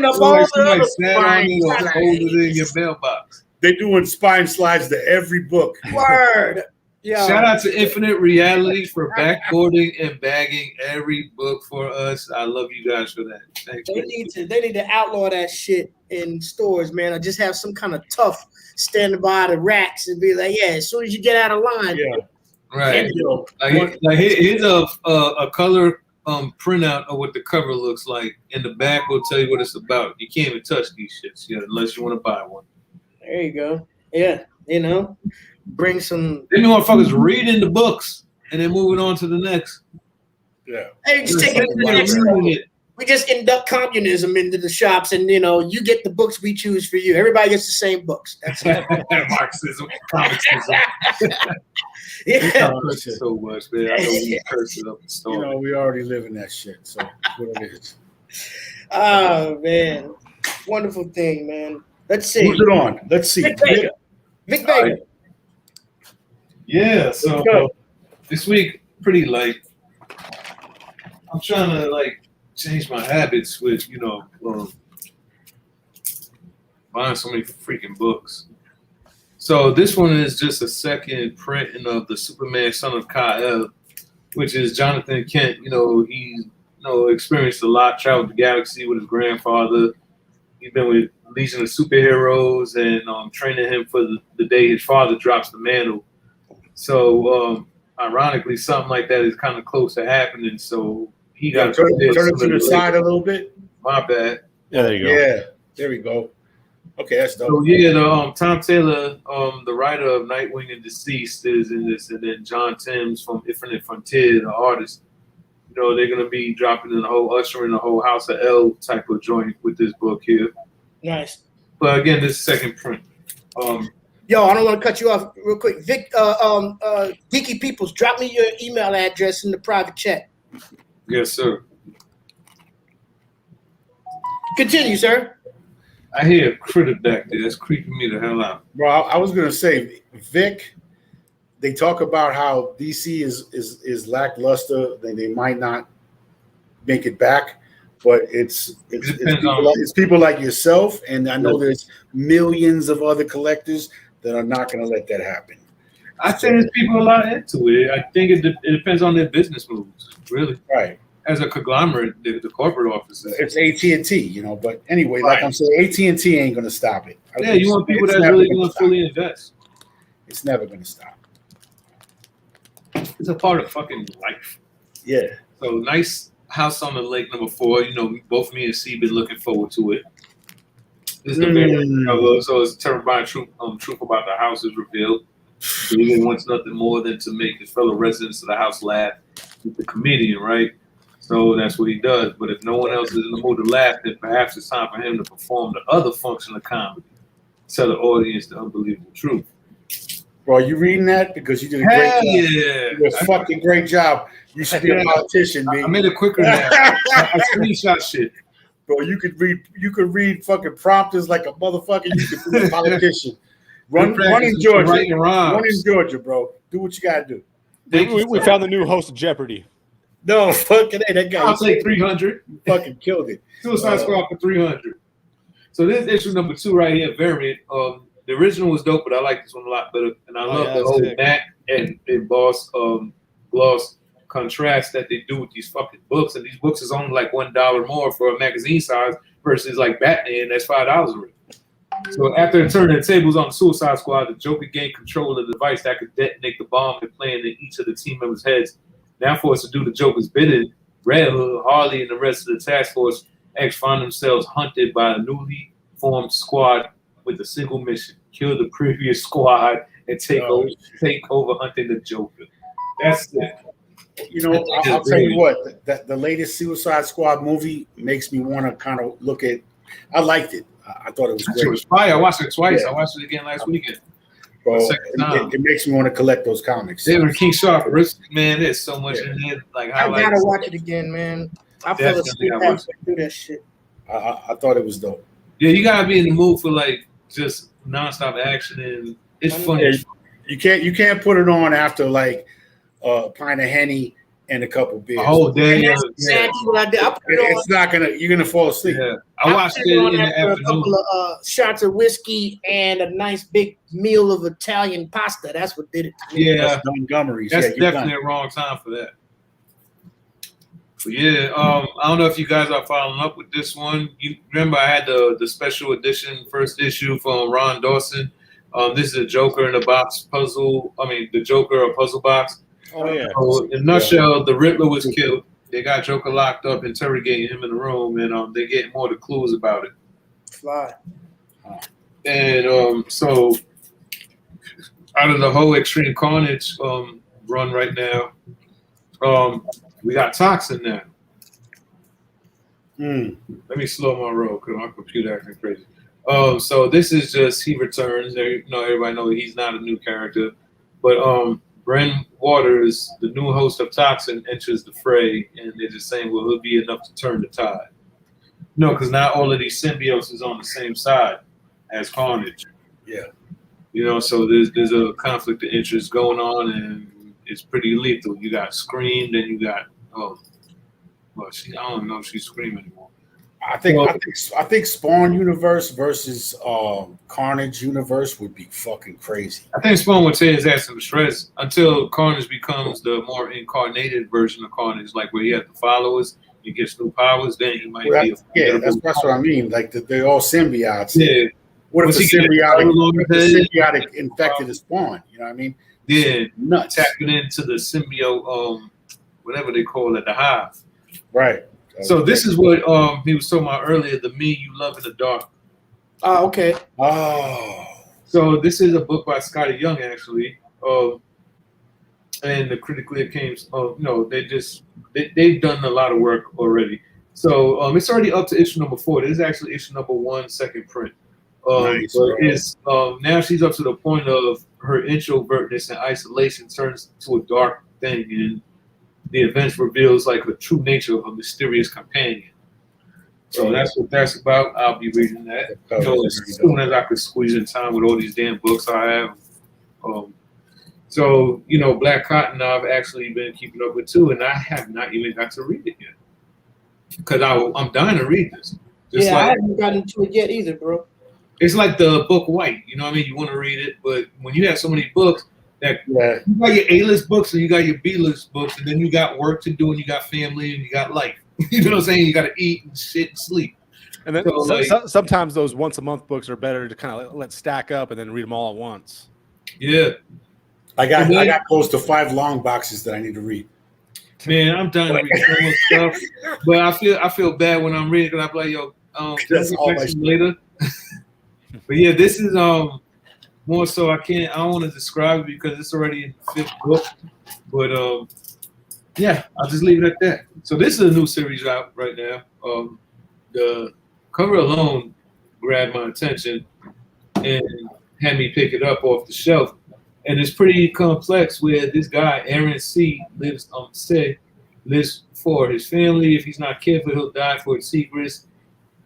up all the other spines. In your mailbox. They're doing spine slides to every book. Word. Yeah. Shout out to Infinite Reality for backboarding and bagging every book for us. I love you guys for that. Thanks. They need to outlaw that shit in stores, man. Or just have some kind of tough standing by the racks and be like, yeah, as soon as you get out of line. Yeah. Right. Like here's a color printout of what the cover looks like. In the back will tell you what it's about. You can't even touch these shits yet unless you want to buy one. There you go. Yeah, bring some. Them motherfuckers reading the books and then moving on to the next. Yeah. Hey, just take it to the next level. We just induct communism into the shops, and you get the books we choose for you. Everybody gets the same books. That's it. Marxism, Communism. Yeah. So much, man. I know we curse it up the story. We already live in that shit. So what it is. Oh man, wonderful thing, man. Let's see. Who's it on? Let's see. Vic Vega. Vic Vega. Yeah. So this week, pretty light. I'm trying to change my habits with buying so many freaking books. So this one is just a second printing of the Superman Son of Kal-El, which is Jonathan Kent. He experienced a lot, traveled the galaxy with his grandfather. He's been with Legion of Superheroes and training him for the day his father drops the mantle. So ironically, something like that is kind of close to happening. So he got turn it to the side a little bit. My bad. Yeah, there you go. Yeah, there we go. Okay, that's dope. So yeah, Tom Taylor, the writer of Nightwing and Deceased, is in this, and then John Timms from Infinite Frontier, the artist. They're gonna be dropping in ushering the whole House of L type of joint with this book here. Nice. But again, this is second print. Yo, I don't want to cut you off real quick. Vic, Geeky Peoples, drop me your email address in the private chat. Yes, sir. Continue, sir. I hear a critter back there. That's creeping me the hell out. Bro, I was gonna say, Vic. They talk about how DC is lackluster. They might not make it back, but it's people like yourself, and I know there's millions of other collectors that are not going to let that happen. I think there's people a lot into it. I think it depends on their business moves, really. Right. As a conglomerate, the corporate offices. It's AT&T, But anyway, like I'm saying, AT&T ain't going to stop it. Yeah, you want people that really going to fully invest. It's never going to stop. It's a part of fucking life. Yeah. So nice house on the lake #4. Both me and C been looking forward to it. This is the very cover, so it's terrifying truth about the house is revealed. So he wants nothing more than to make his fellow residents of the house laugh with the comedian, right? So that's what he does. But if no one else is in the mood to laugh, then perhaps it's time for him to perform the other function of comedy, tell the audience the unbelievable truth. Bro, you reading that? Because you did a great job. Yeah. You did a fucking great job. You should be a politician, man. I made it quicker now. I screenshot shit. Bro, you could read fucking prompters like a motherfucker. You could be a politician. Run in Georgia. Run in Georgia, bro. Do what you gotta do. We found the new host of Jeopardy. No, fucking that guy. I'll take 300. You fucking killed it. Suicide Squad for 300. So this is issue #2 right here, variant. The original was dope, but I like this one a lot better. And I love the whole matte and gloss contrast that they do with these fucking books. And these books is only like $1 more for a magazine size versus like Batman, that's $5 already. So after turning the tables on the Suicide Squad, the Joker gained control of the device that could detonate the bomb and plant in each of the team members' heads. Now forced to do the Joker's bidding, Red Hood, Harley, and the rest of the task force X find themselves hunted by a newly formed squad with a single mission: kill the previous squad and take over hunting the Joker. That's it. I'll tell you what, the latest Suicide Squad movie makes me want to kind of look at. I liked it. I thought it was great. It was fire. I watched it twice. Yeah. I watched it again last weekend. Bro, it makes me want to collect those comics. David King Sharp, man, there's so much in there. Like I gotta watch it again, man. I fell asleep halfway through that shit. I thought it was dope. Yeah, you gotta be in the mood for like just nonstop action, and it's funny. Yeah, you can't put it on after like a pint of Henny and a couple beers. Oh, damn! That's exactly what I did. It's not gonna. You're gonna fall asleep. Yeah, I watched it in the afternoon. A couple of shots of whiskey and a nice big meal of Italian pasta. That's what did it to me. Yeah, Montgomery's. That's definitely a wrong time for that. But yeah, I don't know if you guys are following up with this one. You remember I had the special edition first issue from Ron Dawson. This is a Joker in a box puzzle. I mean, the Joker a puzzle box. Oh yeah. So in a nutshell, the Riddler was killed. They got Joker locked up, interrogating him in the room, and they get more of the clues about it. Fly. And so out of the whole Extreme Carnage run right now, we got Toxin now. Let me slow my roll because my computer acting crazy. So this is just he returns. Everybody knows he's not a new character, but Bren Waters, the new host of Toxin, enters the fray, and they're just saying, well, he'll be enough to turn the tide. No, because not all of these symbiotes is on the same side as Carnage. Yeah. So there's a conflict of interest going on, and it's pretty lethal. You got Scream, then you got I don't know if she's Scream anymore. I think Spawn universe versus Carnage universe would be fucking crazy. I think Spawn would tear his ass to the shreds until Carnage becomes the more incarnated version of Carnage, like where he has the followers, he gets new powers, then he might be that's what I mean. Like they're all symbiotes. Yeah. What if the symbiotic infected a Spawn? You know what I mean? Yeah. Nuts. Tapping into the symbiote, whatever they call it, the hive. Right. So this is what he was talking about earlier, the Me You Love in the Dark. Oh, okay. Oh. So this is a book by Scotty Young, actually. And the critically acclaimed, they've done a lot of work already. So it's already up to issue number 4. This is actually issue number 1, second print. Nice, but it's now she's up to the point of her introvertness and isolation turns to a dark thing, and the events reveals like the true nature of a mysterious companion. So that's what that's about. I'll be reading that. As soon as I could squeeze in time with all these damn books I have. Black Cotton I've actually been keeping up with too, and I have not even got to read it yet. Because I'm dying to read this. I haven't gotten to it yet either, bro. It's like the book White. You know what I mean? You want to read it, but when you have so many books, you got your A-list books and you got your B-list books, and then you got work to do and you got family and you got life. You know what I'm saying? You got to eat and shit and sleep. And then sometimes those once a month books are better to kind of let stack up and then read them all at once. Yeah. I got close to 5 long boxes that I need to read. Man, I'm done to read so much stuff, but I feel bad when I'm reading because I'm like, yo, that's all my later. But yeah, this is more so I don't want to describe it because it's already in the 5th book. But I'll just leave it at that. So this is a new series out right now. The cover alone grabbed my attention and had me pick it up off the shelf. And it's pretty complex where this guy, Aaron C., lives for his family. If he's not careful, he'll die for his secrets.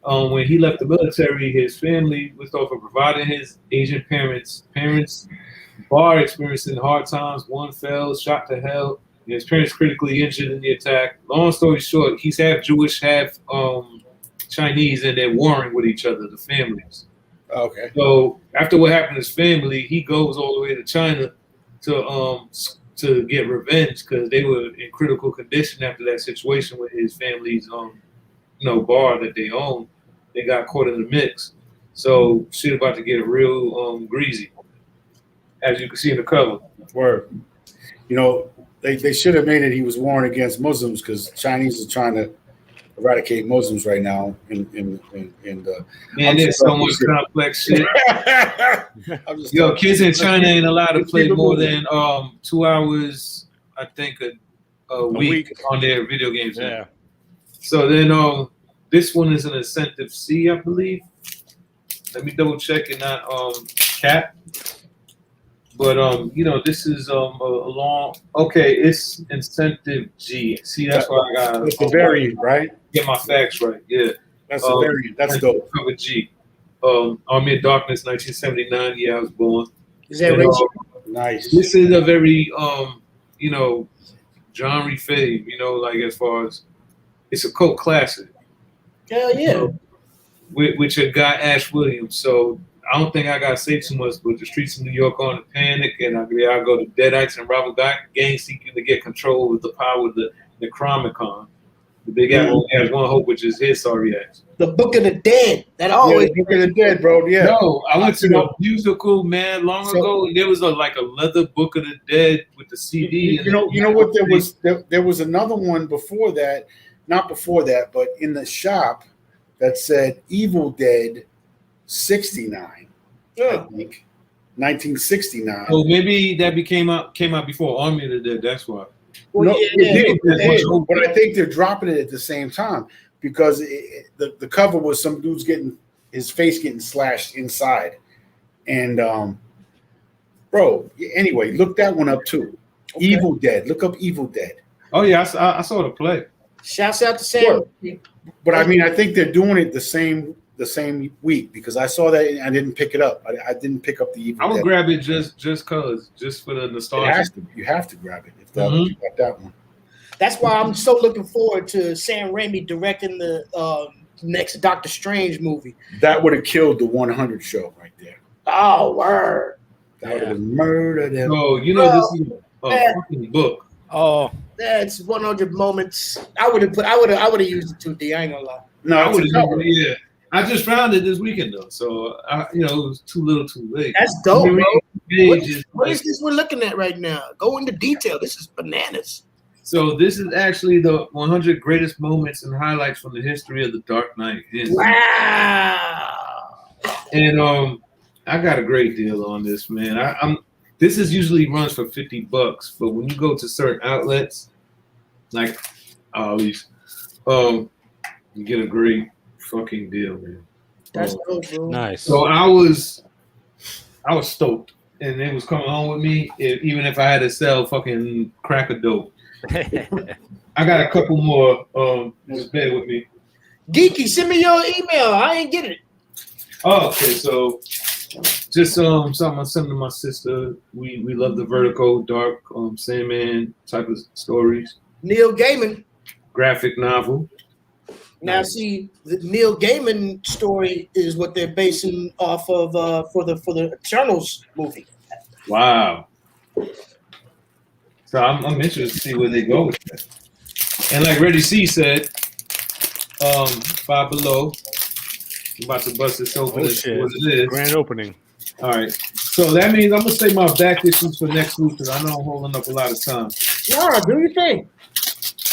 When he left the military, his family was for providing his Asian parents bar experiencing hard times. One fell, shot to hell, and his parents critically injured in the attack. Long story short, he's half Jewish, half Chinese, and they're warring with each other, the families. Okay. So after what happened to his family, he goes all the way to China to get revenge because they were in critical condition after that situation with his family's bar that they own. They got caught in the mix. So shit about to get real greasy, as you can see in the cover. Word. They should have made it he was warring against Muslims because Chinese are trying to eradicate Muslims right now in the man, there's so much complex shit. Kids in China ain't allowed to play more than 2 hours, I think, a week on their video games. Yeah. So then this one is an incentive C, I believe. Let me double check and not cap. But this is a long. Okay, it's incentive G. See, that's why I got. It's a variant, right? Get my facts right. Yeah, that's a variant. That's dope. Cover G. Army of Darkness, 1979. Yeah, I was born. Is that right? Nice. This is a very genre fave. Like as far as it's a cult classic. Hell yeah. With your guy Ash Williams. So I don't think I got to say too much, but the streets of New York are in a panic, and I go to Deadites and rival gangs seeking to get control of the power of the Necronomicon. The Big Apple has one hope, which is his sorry ass. The Book of the Dead. That always Book of the Dead, bro. Yeah. No, I went to the musical, man, long ago. There was a leather Book of the Dead with the CD. You know what? There was another one before that, not before that, but in the shop that said Evil Dead 69. I think. 1969. Oh, maybe that came out before Army of the Dead. That's why. Well, No, yeah, it did, yeah. but I think they're dropping it at the same time because the cover was some dude's getting his face getting slashed inside, and bro. Anyway, look that one up too. Okay. Evil Dead. Look up Evil Dead. Oh yeah, I saw the play. Shouts out to Sam. But I mean, I think they're doing it the same week because I saw that and I didn't pick it up. I didn't pick up the Evil I would Dead. grab it just for the nostalgia. You have to grab it if that, Mhm. you got that one. That's why I'm so looking forward to Sam Raimi directing the next Doctor Strange movie. That would have killed the 100 show right there. Oh, word. That would have murdered him. So you know this is a fucking book. Oh, That's 100 moments. I would have used it 2D. I ain't gonna lie. No, I it's a would cover. yeah. I just found it this weekend though, so it was too little, too late. That's dope, bro. Pages, What is this we're looking at right now? Go into detail. This is bananas. So this is actually the 100 greatest moments and highlights from the history of the Dark Knight. Wow. And I got a great deal on this, man. This is usually runs for $50, but when you go to certain outlets, like Ollie's, you get a great fucking deal, man. That's dope, bro. nice. So I was stoked, and it was coming home with me, even if I had to sell fucking crack of dope. I got a couple more. Just bear with me. Geeky, send me your email. I ain't get it. Oh, okay. So just something I sent to my sister. We love the Vertigo, dark Sandman type of stories. Neil Gaiman. Graphic novel. Now, see, the Neil Gaiman story is what they're basing off of for the Eternals movie. Wow. So I'm interested to see where they go with that. And like Reddy C said, Five Below. I'm about to bust this open. Oh, and see shit. what it is. Grand opening. All right. So that means I'm gonna save my back issues for next week because I know I'm holding up a lot of time. Yeah, do your thing.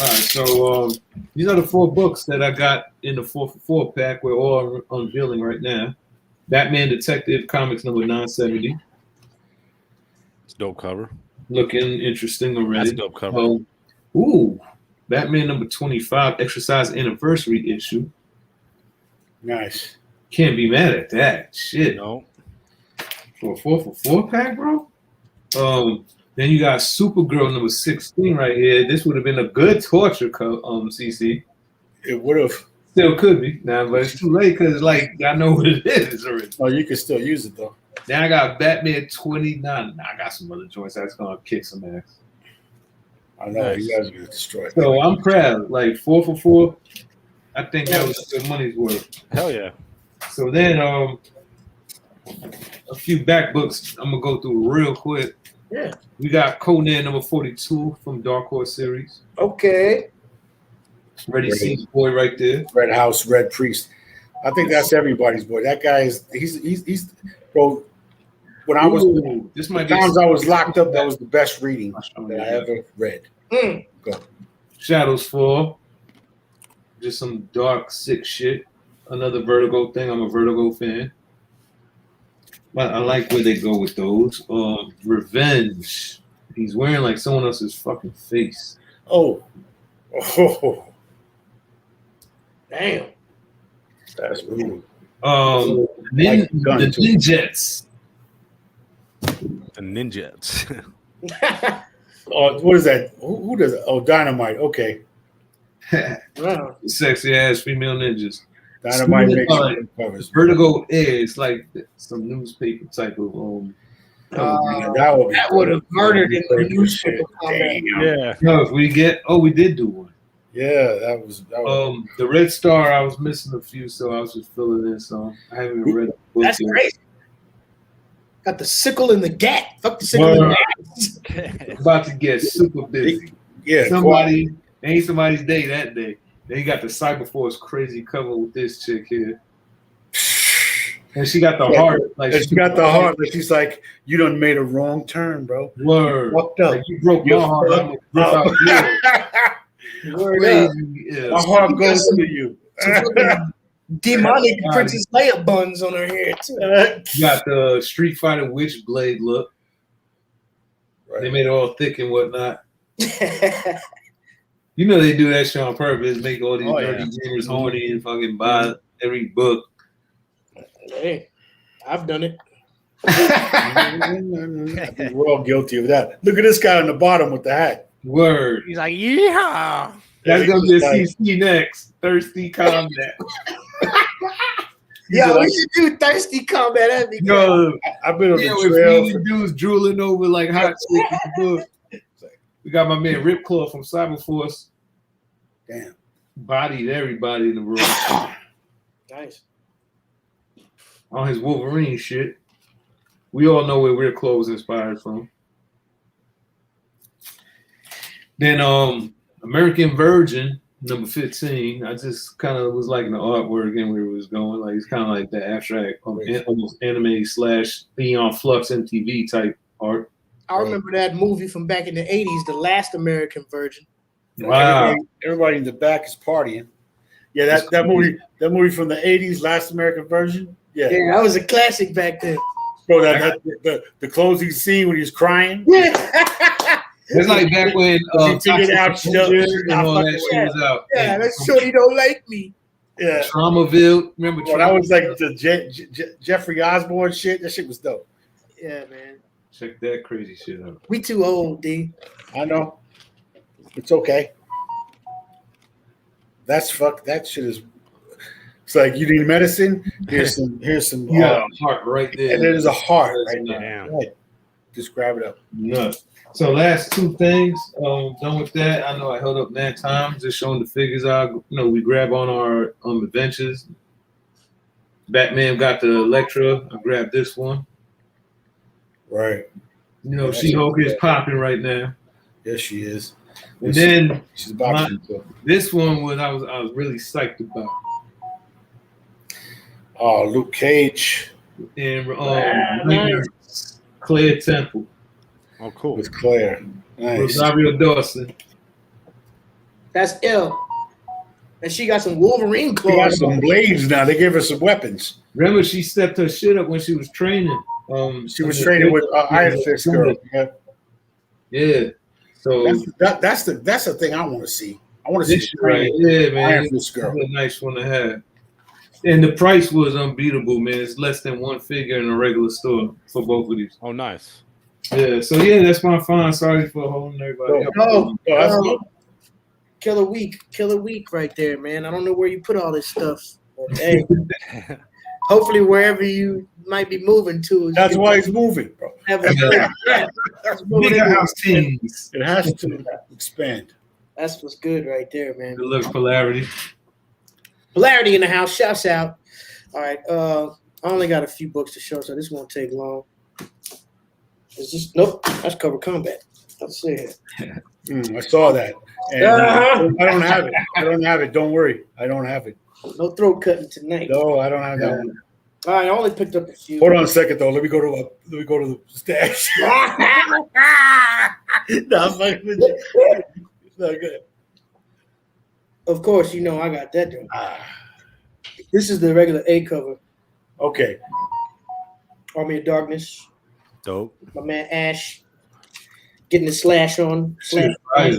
All right. So these are the 4 books that I got in the 4 pack. We're all unveiling right now. Batman Detective Comics number 970. It's a dope cover. Looking interesting already. That's a dope cover. Ooh, Batman number 25, Exercise Anniversary issue. Nice. Can't be mad at that. Shit. No. For a 4 pack, bro. Then you got Supergirl number 16 right here. This would have been a good torture CC. It would have. Still could be now, but it's too late because like I know what it is already. Oh, you can still use it though. Then I got Batman 29. Now I got some other joints that's gonna kick some ass. I know Nice. you guys are gonna destroy it. So I'm proud. Like 4 for 4. I think that was good money's worth. Hell yeah. So then a few back books I'm gonna go through real quick. Yeah. We got Conan number 42 from Dark Horse series. Okay. Ready C's boy right there. Red House, Red Priest. I think that's everybody's boy. That guy is he's bro. When I was Ooh, this might be times I was locked up, that was the best reading that I ever read. Go. Shadows Fall. Just some dark, sick shit. Another Vertigo thing. I'm a Vertigo fan. But I like where they go with those. Revenge. He's wearing like someone else's fucking face. Oh. Damn. That's rude. The Ninjets. The Ninjets. Oh, what is that? Who does it? Oh, Dynamite. Okay. Wow. Sexy ass female ninjas. Dynamite makes Speaking covers. Vertigo is like some newspaper type of That would have murdered in the newspaper Damn. comment. Yeah. No, if we did do one. Yeah, that was The Red Star, I was missing a few, so I was just filling in. So I haven't even read the book That's yet. crazy. Got the sickle in the gat. Fuck the sickle in the gat. About to get super busy. yeah. Ain't somebody's day that day. Then you got the Cyberforce crazy cover with this chick here. And she got the heart. Like She got the heart, but she's like, you done made a wrong turn, bro. Word. Fucked up. Like you broke my heart. I'm gonna rip out yours. Word up. Crazy. Yeah. My heart goes to you. Some demonic Princess Leia buns on her hair too. You got the Street Fighter Witchblade look. Right. They made it all thick and whatnot. You know they do that shit on purpose, make all these dirty gamers horny and fucking buy every book. Hey, I've done it. We're all guilty of that. Look at this guy on the bottom with the hat. Word. He's like, yeah. That's gonna be a CC next. Thirsty Combat. Yo, we should do Thirsty Combat. That'd be Yo, I've been on yeah, the with trail. feeding dudes drooling over like hot shit in the book. We got my man Ripclaw from Cyberforce. Damn. Bodied everybody in the room nice. on his Wolverine shit. We all know where Ripclaw was inspired from. Then American Virgin, number 15. I just kind of was liking the artwork and where it was going. Like it's kind of like the abstract, almost anime / Beyond Flux MTV type art. I remember that movie from back in the 80s, The Last American Virgin. Wow. Everybody in the back is partying. Yeah, that movie from the 80s, Last American Virgin. Yeah, Yeah, that was a classic back then. bro. The closing scene when he was crying. It's like back when He took it out, and all that shit was out. Yeah, that shorty don't like me. Yeah, Traumaville. Remember well, that was like the Jeffrey Osborne shit. That shit was dope. Yeah, man. Check that crazy shit out. We too old, D. I know. It's okay. That shit is. It's like you need medicine. Here's some. Heart right there. And there's a heart right there. Damn. Right. Just grab it up. Nuts. So last two things. Done with that. I know I held up that time, just showing the figures out. We grab on our adventures. Batman got the Elektra. I grabbed this one. Right. She-Hulk is popping right now. Yes, she is. And then she's boxing too. this one was I was really psyched about. Oh, Luke Cage And nice. Claire Temple. Oh, cool. with Claire. Nice. Rosario Dawson. That's ill. And she got some Wolverine She got claws. some blades now. They gave her some weapons. Remember, she stepped her shit up when she was training. She was training with Iron Fist girl. Yeah. Yeah. So That's the thing I want to see. I want to see this shit right. training Yeah, man. Iron Fist girl. It's a nice one to have. And the price was unbeatable, man. It's less than one figure in a regular store for both of these. Oh, nice. Yeah. So yeah, that's my find. Sorry for holding everybody up. Oh, that's good. Killer week right there, man. I don't know where you put all this stuff. But, hey, hopefully wherever you might be moving to. That's why it's moving, bro. Have a Bigger house teams. It has to expand. That's what's good right there, man. Good luck, polarity. Polarity in the house. Shouts out. All right. I only got a few books to show, so this won't take long. It's just nope. That's Cover Combat. Let's see it. I saw that. And I don't have it. Don't worry. I don't have it. No throat cutting tonight. No, I don't have that one. All right. I only picked up a few. Hold on a second though. Let me go to the stash. No, I'm fucking with you. It's not good. Of course, I got that though. This is the regular A cover. Okay. Army of Darkness. Dope. My man Ash getting the slash on. Shit, right.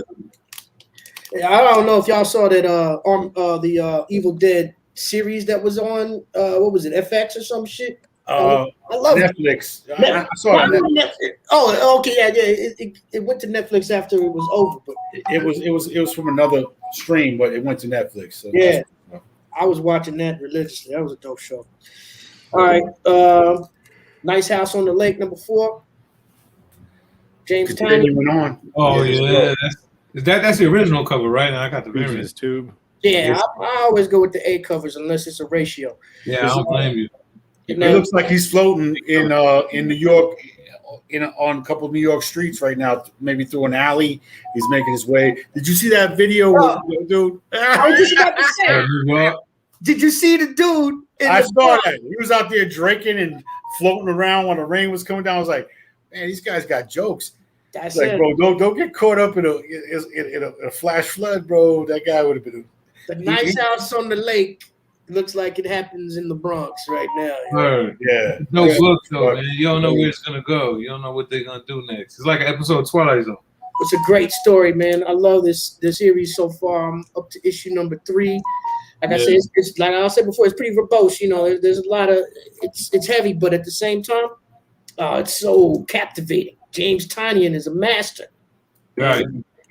I don't know if y'all saw that the Evil Dead series that was on what was it, FX or some shit? I love Netflix. I saw it. Oh, okay, yeah. It went to Netflix after it was over, but It was from another stream, but it went to Netflix. So yeah, I was watching that religiously. That was a dope show. All right, Nice House on the Lake, number 4. James Tiny. Went on. Oh yeah, that's the original cover, right? And I got the variant. His tube. Yeah, I always go with the A covers unless it's a ratio. Yeah, I don't blame you. It looks like he's floating in New York, on a couple of New York streets right now. Maybe through an alley, he's making his way. Did you see that video, dude? I was just about to say. Did you see the dude? I saw that. He was out there drinking and floating around when the rain was coming down. I was like, man, these guys got jokes. That's like, it. bro, don't get caught up in a flash flood, bro. That guy would have been. The Nice House on the Lake looks like it happens in the Bronx right now. Word. Yeah. No Yeah. book though, man. You don't know where it's gonna go. You don't know what they're gonna do next. It's like an episode of Twilight Zone. It's a great story, man. I love this series so far. I'm up to issue number 3. Like I said, it's like I said before, it's pretty verbose. You know, there's a lot of it's heavy, but at the same time, it's so captivating. James Tynion is a master. Right.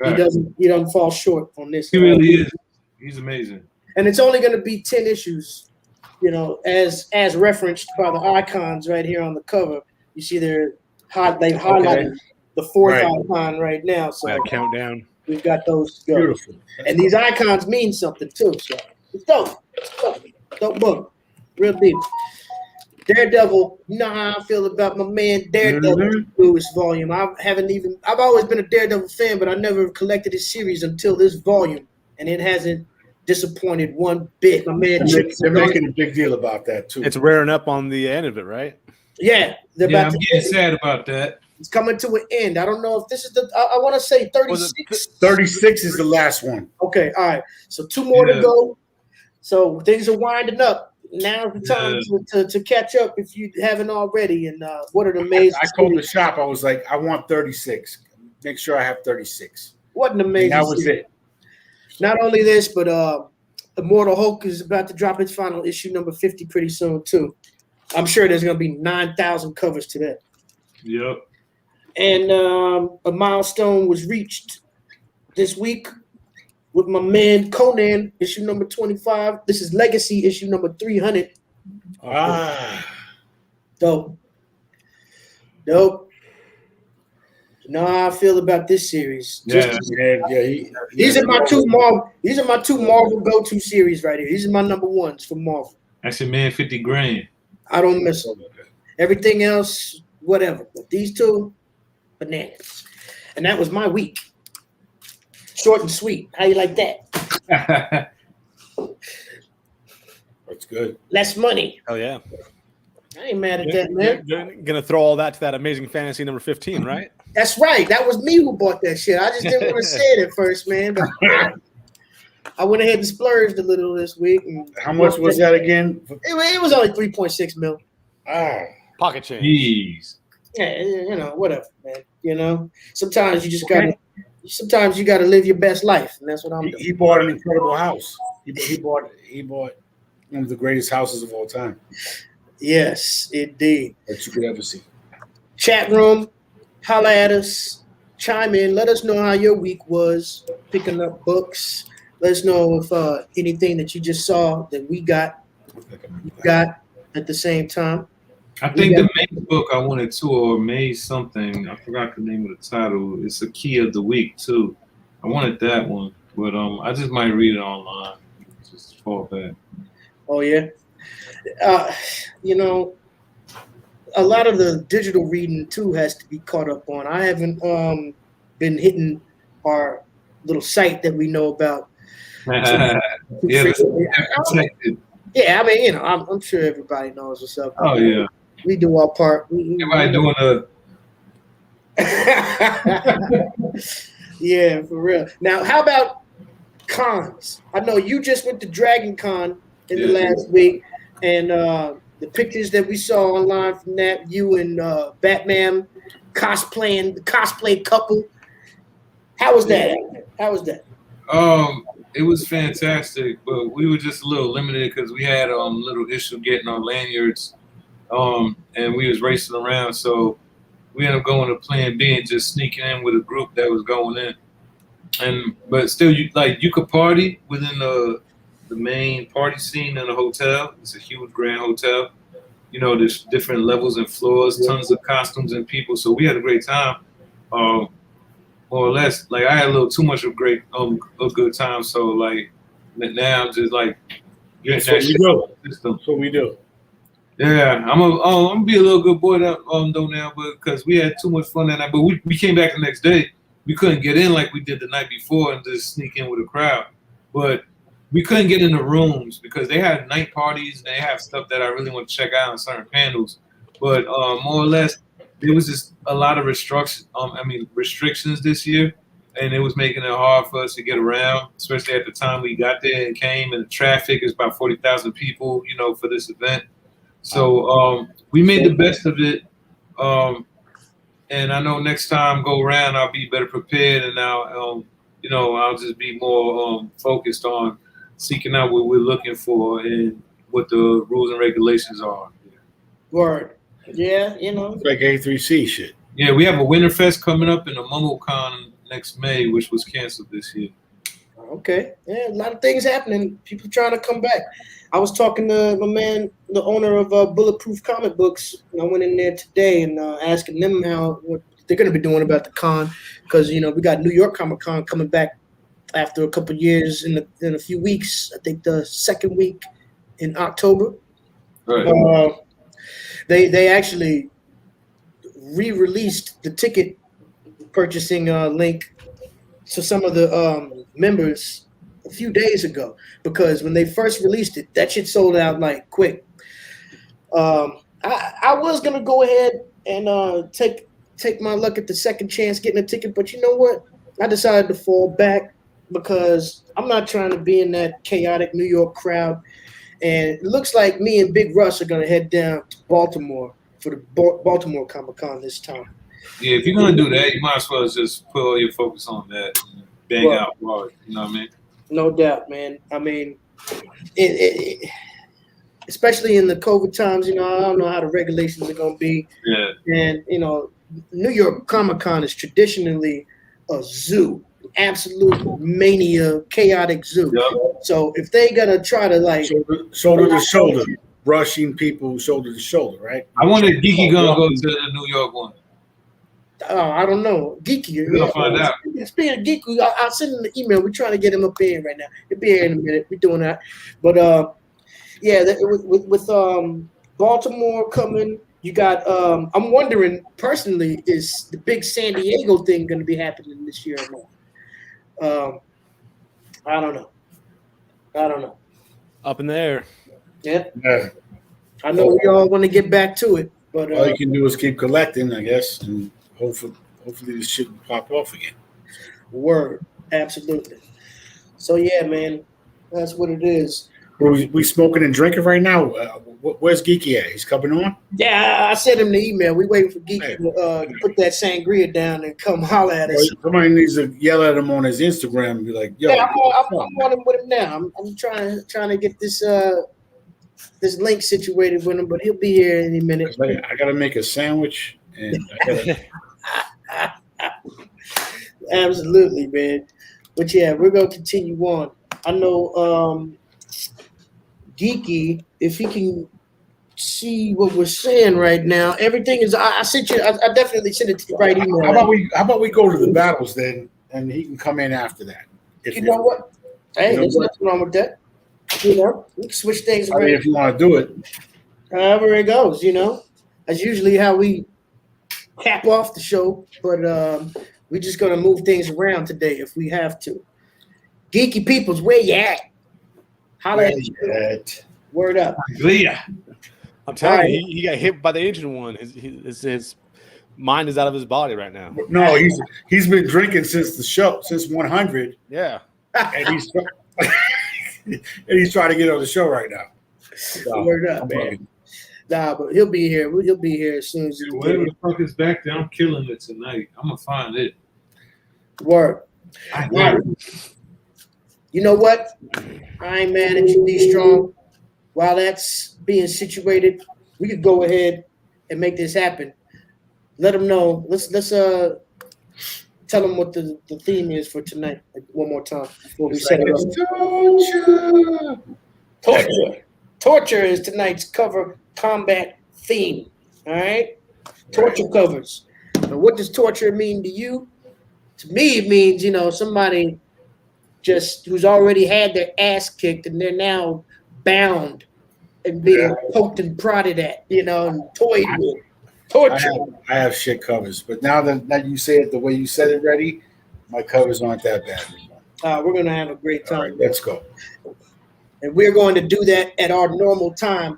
He doesn't fall short on this. He really is. He's amazing. And it's only going to be 10 issues, you know, as referenced by the icons right here on the cover. You see they've highlighted the 4th icon right now. So countdown. We've got those to go. Beautiful. And these icons mean something too. So it's dope. Dope book. Real deep. Daredevil, you know how I feel about my man Daredevil newest volume. I've always been a Daredevil fan, but I never collected his series until this volume, and it hasn't disappointed one bit. My man, they're making a big deal about that too. It's rearing up on the end of it, right? Yeah, I'm getting sad about that. It's coming to an end. I don't know if this is I want to say 36. 36 is the last one. Okay, all right. So 2 more to go. So things are winding up. Now's the time to catch up if you haven't already. And what an amazing! I told the shop, I was like, I want 36. Make sure I have 36. What an amazing! And that was it. Not only this, but Immortal Hulk is about to drop its final issue number 50 pretty soon too. I'm sure there's going to be 9,000 covers to that. Yep. And a milestone was reached this week with my man Conan, issue number 25. This is Legacy, issue number 300. Dope. You know how I feel about this series. These are my two Marvel go-to series right here. These are my number ones for Marvel. That's your man, 50 grand. I don't miss them. Everything else, whatever. But these two, bananas. And that was my week. Short and sweet. How you like that? That's good. Less money. Oh yeah. I ain't mad at that, man. You're gonna throw all that to that Amazing Fantasy number 15, right? That's right. That was me who bought that shit. I just didn't want to say it at first, man. But I went ahead and splurged a little this week. And how much was that again? It was only 3.6 mil. Pocket change. Jeez. Yeah, you know, whatever, man. You know, sometimes you just gotta. Sometimes you gotta live your best life, and that's what I'm doing. He bought an incredible house. He bought one of the greatest houses of all time. Yes, indeed. That you could ever see. Chat room, holla at us, chime in. Let us know how your week was picking up books. Let us know if anything that you just saw that we got at the same time. I think the main book I wanted to, or made something, I forgot the name of the title. It's a key of the week too. I wanted that one, but I just might read it online. Just fall back. Oh yeah. You know, a lot of the digital reading too has to be caught up on. I haven't been hitting our little site that we know about. Yeah, I mean, you know, I'm sure everybody knows what's up. Oh yeah. We do our part. Everybody doing Yeah, for real. Now, how about cons? I know you just went to Dragon Con in the last week, and the pictures that we saw online from that, you and Batman cosplaying, the cosplay couple. How was that? It was fantastic, but we were just a little limited because we had a little issue getting our lanyards. And we was racing around, so we ended up going to Plan B and just sneaking in with a group that was going in. But still, you could party within the main party scene in a hotel. It's a huge grand hotel. You know, there's different levels and floors, tons of costumes and people. So we had a great time. More or less, like I had a little too much of a good time. So like now I'm just like getting that shit out of the system. That's what we do. Yeah, I'm gonna be a little good boy though now, but because we had too much fun that night. But we came back the next day. We couldn't get in like we did the night before and just sneak in with a crowd. But we couldn't get in the rooms because they had night parties and they have stuff that I really want to check out on certain panels. But more or less, there was just a lot of restrictions this year, and it was making it hard for us to get around, especially at the time we got there and came, and the traffic is about 40,000 people, for this event. So we made the best of it. And I know next time go around, I'll be better prepared, and I'll just be more focused on seeking out what we're looking for and what the rules and regulations are. Word. Yeah, It's like A3C shit. Yeah, we have a Winterfest coming up and a MuggleCon next May, which was canceled this year. Okay. Yeah, a lot of things happening. People trying to come back. I was talking to my man, the owner of Bulletproof Comic Books, and I went in there today and asking them what they're going to be doing about the con, because we got New York Comic Con coming back after a couple of years in a few weeks. I think the second week in October. Right. They actually re-released the ticket purchasing link to some of the members a few days ago, because when they first released it, that shit sold out like quick. I was gonna go ahead and take my luck at the second chance getting a ticket, but you know what? I decided to fall back because I'm not trying to be in that chaotic New York crowd. And it looks like me and Big Russ are gonna head down to Baltimore for the Baltimore Comic Con this time. Yeah, if you're gonna do that, you might as well just put all your focus on that. And bang out hard. You know what I mean? No doubt, man. I mean, especially in the COVID times, I don't know how the regulations are going to be. Yeah. And, New York Comic Con is traditionally a zoo, absolute mania, chaotic zoo. Yep. So if they got to try to shoulder to shoulder, rushing people shoulder to shoulder, right? I wonder if Geeky gonna go to the New York one. I don't know. Geeky. We're gonna find out. Speaking of Geeky, I'll send him the email. We're trying to get him up in right now. He'll be here in a minute. We're doing that. But with Baltimore coming, you got. I'm wondering personally, is the big San Diego thing going to be happening this year or not? I don't know. Up in there. Yeah. Yeah. I know we all want to get back to it, but All you can do is keep collecting, I guess, and hopefully this shit will pop off again. Word, absolutely. So yeah, man, that's what it is. We smoking and drinking right now. Where's Geeky at? He's coming on? Yeah, I sent him the email. We waiting for Geeky to put that sangria down and come holler at us. Somebody needs to yell at him on his Instagram and be like, "Yo, yeah, I'm on him with him now. I'm trying to get this this link situated with him, but he'll be here any minute. I gotta make a sandwich and Absolutely, man. But yeah, we're gonna continue on. I know Geeky, if he can see what we're saying right now, everything is. I sent you. I definitely sent it to the right email. How about we go to the battles then, and he can come in after that. You know what? Hey, there's nothing wrong with that. We can switch things around. If you want to do it, however it goes, that's usually how we cap off the show. But we're just gonna move things around today if we have to. Geeky peoples, where you at? Holla at you. Word up. Yeah. I'm telling you, he got hit by the ancient one. His mind is out of his body right now. No, he's been drinking since the show, since 100. Yeah. And he's trying to get on the show right now. So, word up, man. Nah, but he'll be here. He'll be here as soon as he whatever the fuck is back there, I'm killing it tonight. I'm gonna find it. Word. You know what? I ain't mad at you, D Strong. While that's being situated, we could go ahead and make this happen. Let them know. Let's tell them what the theme is for tonight one more time before we set it up. Torture is tonight's cover combat theme. All right? Torture covers. Now, what does torture mean to you? To me, it means, somebody just who's already had their ass kicked and they're now bound and being poked and prodded at, and toyed with. Torture. I have shit covers, but now that you say it the way you said it, ready, my covers aren't that bad anymore. We're gonna have a great time. All right, let's go. And we're going to do that at our normal time,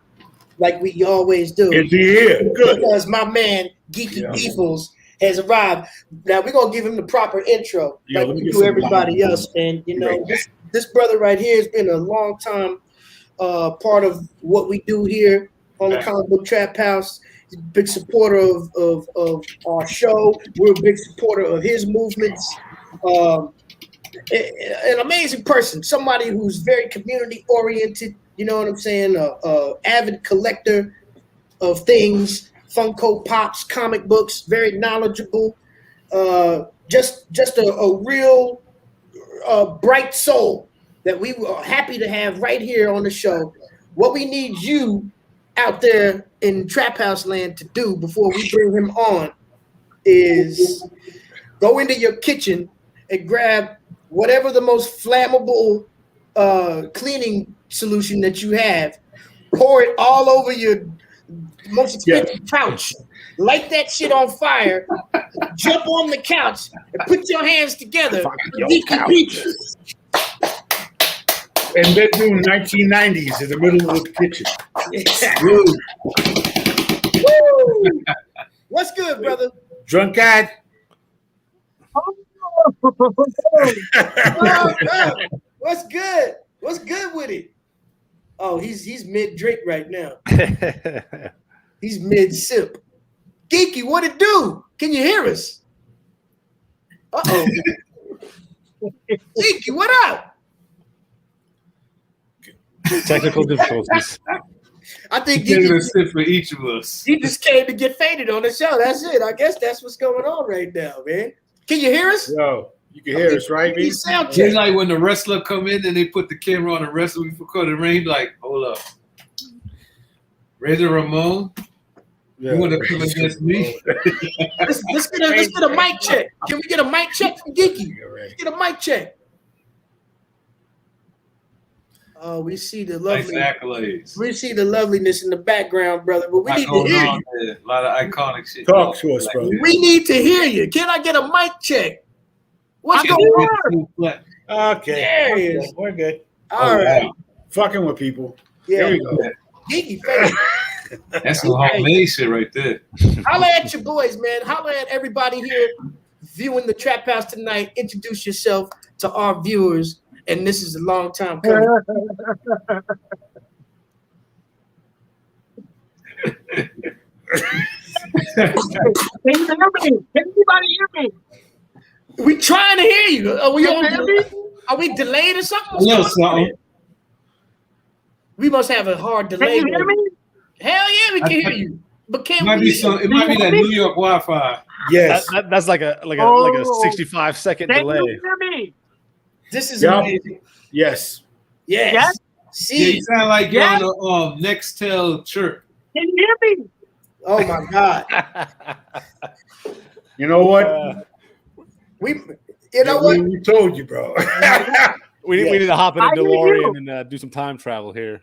like we always do. Good. Because my man Geeky Peoples has arrived. Now we're gonna give him the proper intro, Yo, let like me we get do some everybody wine. else. And you know, Right. this brother right here has been a long time part of what we do here on the Comic Book Trap House. He's a big supporter of our show. We're a big supporter of his movements. An amazing person, somebody who's very community oriented. You know what I'm saying? Avid collector of things, Funko Pops, comic books, very knowledgeable. Just a real bright soul that we were happy to have right here on the show. What we need you out there in Trap House Land to do before we bring him on is go into your kitchen and grab whatever the most flammable cleaning solution that you have. Pour it all over your most expensive couch. Light that shit on fire. Jump on the couch and put your hands together. And they're doing 1990s in the middle of the kitchen. Woo! What's good, brother? Drunk guy. What's good? What's good with it? Oh, he's mid drink right now. He's mid sip. Geeky, what it do? Can you hear us? Uh-oh. Geeky, what up? Technical difficulties. I think Taking a Geeky, sip for each of us. he just came to get faded on the show. That's it. I guess that's what's going on right now, man. Can you hear us? Yo, you can hear us, right? He sound It's check. like when the wrestler come in and they put the camera on the wrestler before the ring, like, hold up. Razor Ramon, Yeah. you want to come against me? Let's get a mic check. Can we get a mic check from Geeky? Yeah, right. Let's get a mic check. Oh, we see the Nice lovely. accolades. We see the loveliness in the background, brother. But we Lot need to going hear on you. there. A lot of iconic shit. Talk to us, Like, brother. We need to hear you. Can I get a mic check? What's going on? Okay. There he is. We're good. All right. Fucking with people. Yeah. There we go. Geeky face. That's some homemade shit right there. Holla at your boys, man. Holla at everybody here viewing the Trap House tonight. Introduce yourself to our viewers. And this is a long time coming. Can you hear me? Can anybody hear me? We trying to hear you. Are we Can you hear me? Are we delayed or something? What's Hello, going on? something. We must have a hard Can delay. you hear me? Hell yeah, we can hear you. But It can't might we? be some. It might be that New York Wi-Fi. Yes. That's like a Oh. 65-second Can delay. you hear me? This is Yeah. amazing. Yes. Yes. Yes? Yeah, See. you sound like you're Yeah. on the Nextel chirp. Can you hear me? Oh my God. You know what? You know what? We told you, bro. We need to hop in a I hear DeLorean and do some time travel here.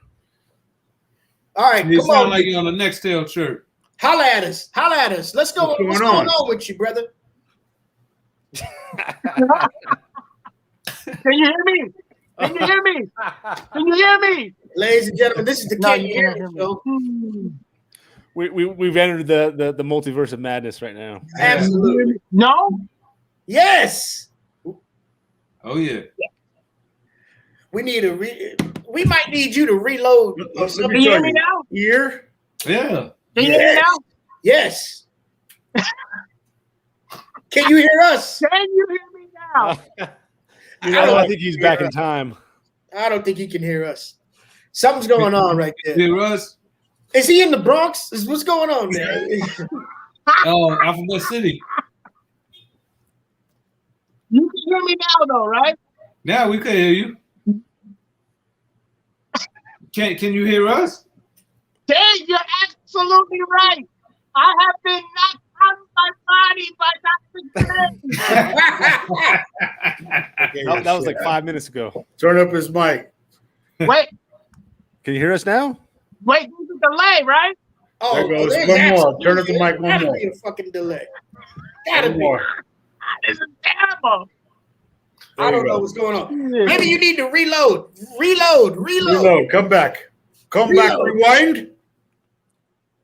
All right, You come sound on. like you're on the Nextel chirp. Holla at us. Holla at us. Let's go. What's What's going going on? on with you, brother? Can you hear me? Can you hear me? Can you hear me? Ladies and gentlemen, this is the No, Can you You can't Hear hear Me me. show. We've entered the multiverse of madness right now. Absolutely. No? Yes. Oh yeah. We need we might need you to reload. Let Can me you hear tell me you. now? Here. Yeah. Can you hear me now? Yes. Can you hear us? Can you hear me now? I think he's back in time. I don't think he can hear us. Something's going on right there. Hear us? Is he in the Bronx? What's going on there? Oh, Alphabet City. You can hear me now, though, right? Now we can hear you. Can you hear us? Dave, you're absolutely right. I have been knocked out of my body by Dr. J. That was like 5 minutes ago. Turn up his mic. Wait, Can you hear us now? there's a delay, right? Oh, There goes. there's One more. absolutely- Turn up the mic one gotta more. be a fucking delay. Gotta One be. more. This is terrible. I There don't you know go. what's going on. Maybe you need to reload. Reload. Reload. Come back. Come back. Reload. Rewind.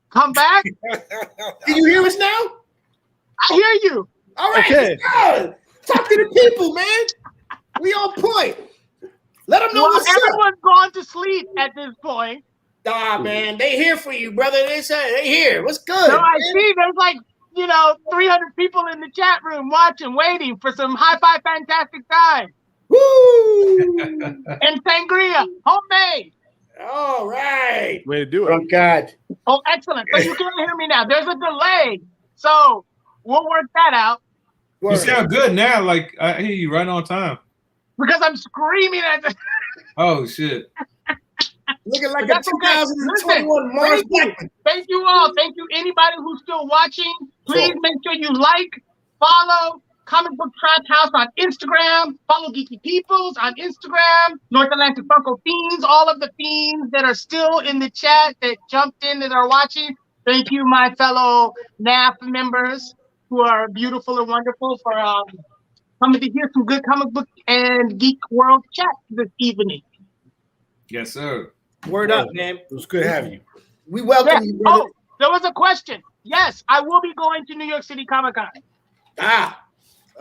Come back. Can you hear us now? I hear you. All right, Okay. good. Talk to the people, man. We on point. Let them know Well, what's up. everyone's gone to sleep at this point. Ah, man, they here for you, brother. They here. What's good? So I man? see there's like, 300 people in the chat room watching, waiting for some Hi-Fi Fantastic Time. Woo! And sangria, homemade. All right. Way to do it. Oh God. Oh, excellent. So you can hear me now. There's a delay. So we'll work that out. You Word. sound good now. Like I hear you right on time. Because I'm screaming at the... Oh shit. Looking like a That's okay. 2021 Mars Thank you. Blackman. Thank you all. Thank you, anybody who's still watching. Please Sure. make sure you like, follow Comic Book Trash House on Instagram. Follow Geeky Peoples on Instagram. North Atlantic Funko Fiends. All of the fiends that are still in the chat that jumped in that are watching. Thank you, my fellow NAF members who are beautiful and wonderful for coming to hear some good comic book and geek world chat this evening. Yes, sir. Word up, man. It was good having you. We welcome Yeah. you, brother. Oh, there was a question. Yes, I will be going to New York City Comic Con. Ah,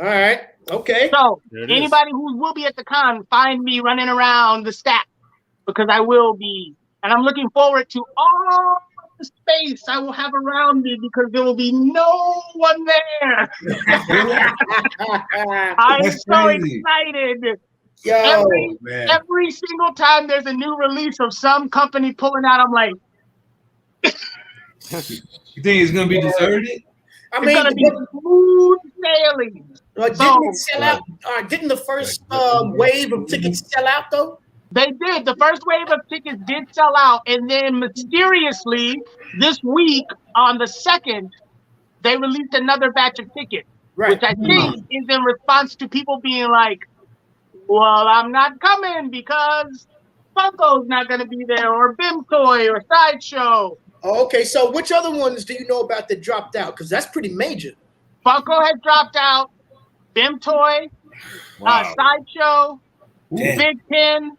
all right. Okay. So There it is. anybody who will be at the con, find me running around the stack because I will be. And I'm looking forward to all the space I will have around me because there will be no one there. I'm That's so crazy. Yo, excited. Man. Every single time there's a new release of some company pulling out, I'm like, You think it's gonna be deserted? I it's mean, gonna be smooth sailing. didn't it sell out? Didn't the first wave of tickets sell out though? They did. The first wave of tickets did sell out, and then mysteriously this week on the 2nd, they released another batch of tickets, Right. which I think is in response to people being like, "Well, I'm not coming because Funko's not going to be there, or BIM Toy, or Sideshow." Oh, okay. So which other ones do you know about that dropped out? Because that's pretty major. Funko has dropped out. BIM Toy, Wow. Sideshow, Damn. Big Ten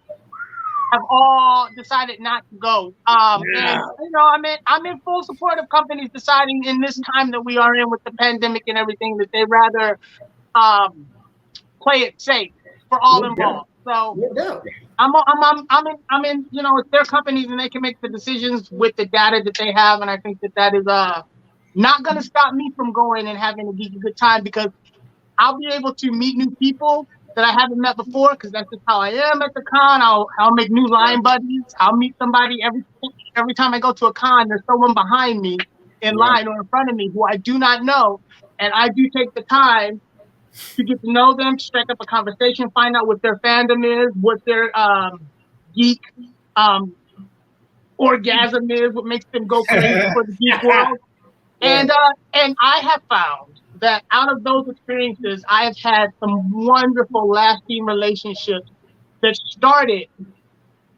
have all decided not to go. And I'm in full support of companies deciding in this time that we are in with the pandemic and everything that they rather play it safe for all No involved. So No doubt. I'm in. It's their companies and they can make the decisions with the data that they have, and I think that is not going to stop me from going and having a geeky good time because I'll be able to meet new people that I haven't met before because that's just how I am at the con. I'll make new line buddies. I'll meet somebody every time I go to a con. There's someone behind me in line or in front of me who I do not know, and I do take the time to get to know them, to strike up a conversation, find out what their fandom is, what their geek orgasm is, what makes them go crazy for the geek world. And I have found that out of those experiences, I have had some wonderful lasting relationships that started,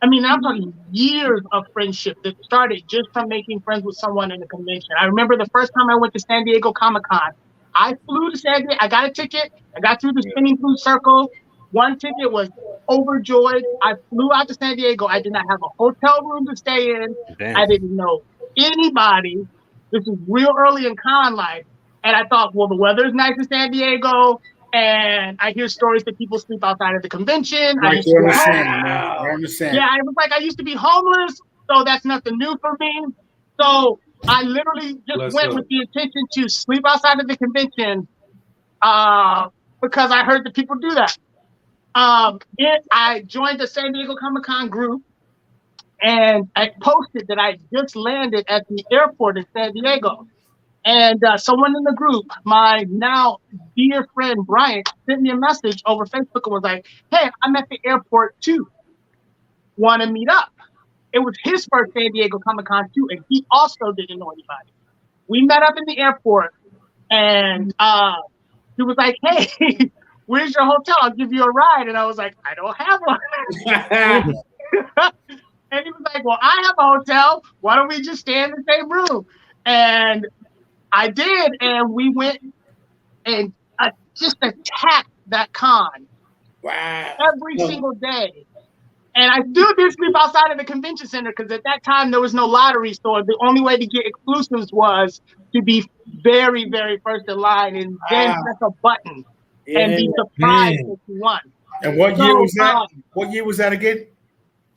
I'm talking years of friendship that started just from making friends with someone in a convention. I remember the first time I went to San Diego Comic-Con, I flew to San Diego, I got a ticket, I got through the spinning blue circle. One ticket was overjoyed. I flew out to San Diego. I did not have a hotel room to stay in. Damn. I didn't know anybody. This is real early in con life. And I thought, well, the weather is nice in San Diego. And I hear stories that people sleep outside of the convention. Right there on the sand, man. Right on the sand. Yeah, I was like, I used to be homeless, so that's nothing new for me. So I literally just went with the intention to sleep outside of the convention because I heard that people do that. I joined the San Diego Comic-Con group, and I posted that I just landed at the airport in San Diego. And someone in the group, my now dear friend Brian, sent me a message over Facebook and was like, "Hey, I'm at the airport too. Want to meet up?" It was his first San Diego Comic-Con too, and he also didn't know anybody. We met up in the airport, and he was like, "Hey, where's your hotel? I'll give you a ride." And I was like, "I don't have one." And he was like, "Well, I have a hotel. Why don't we just stay in the same room?" And I did, and we went and just attacked that con. Wow. Every single day. And I still did sleep outside of the convention center because at that time there was no lottery, so the only way to get exclusives was to be very, very first in line and then press a button and be surprised that you won. And what year was that? What year was that again?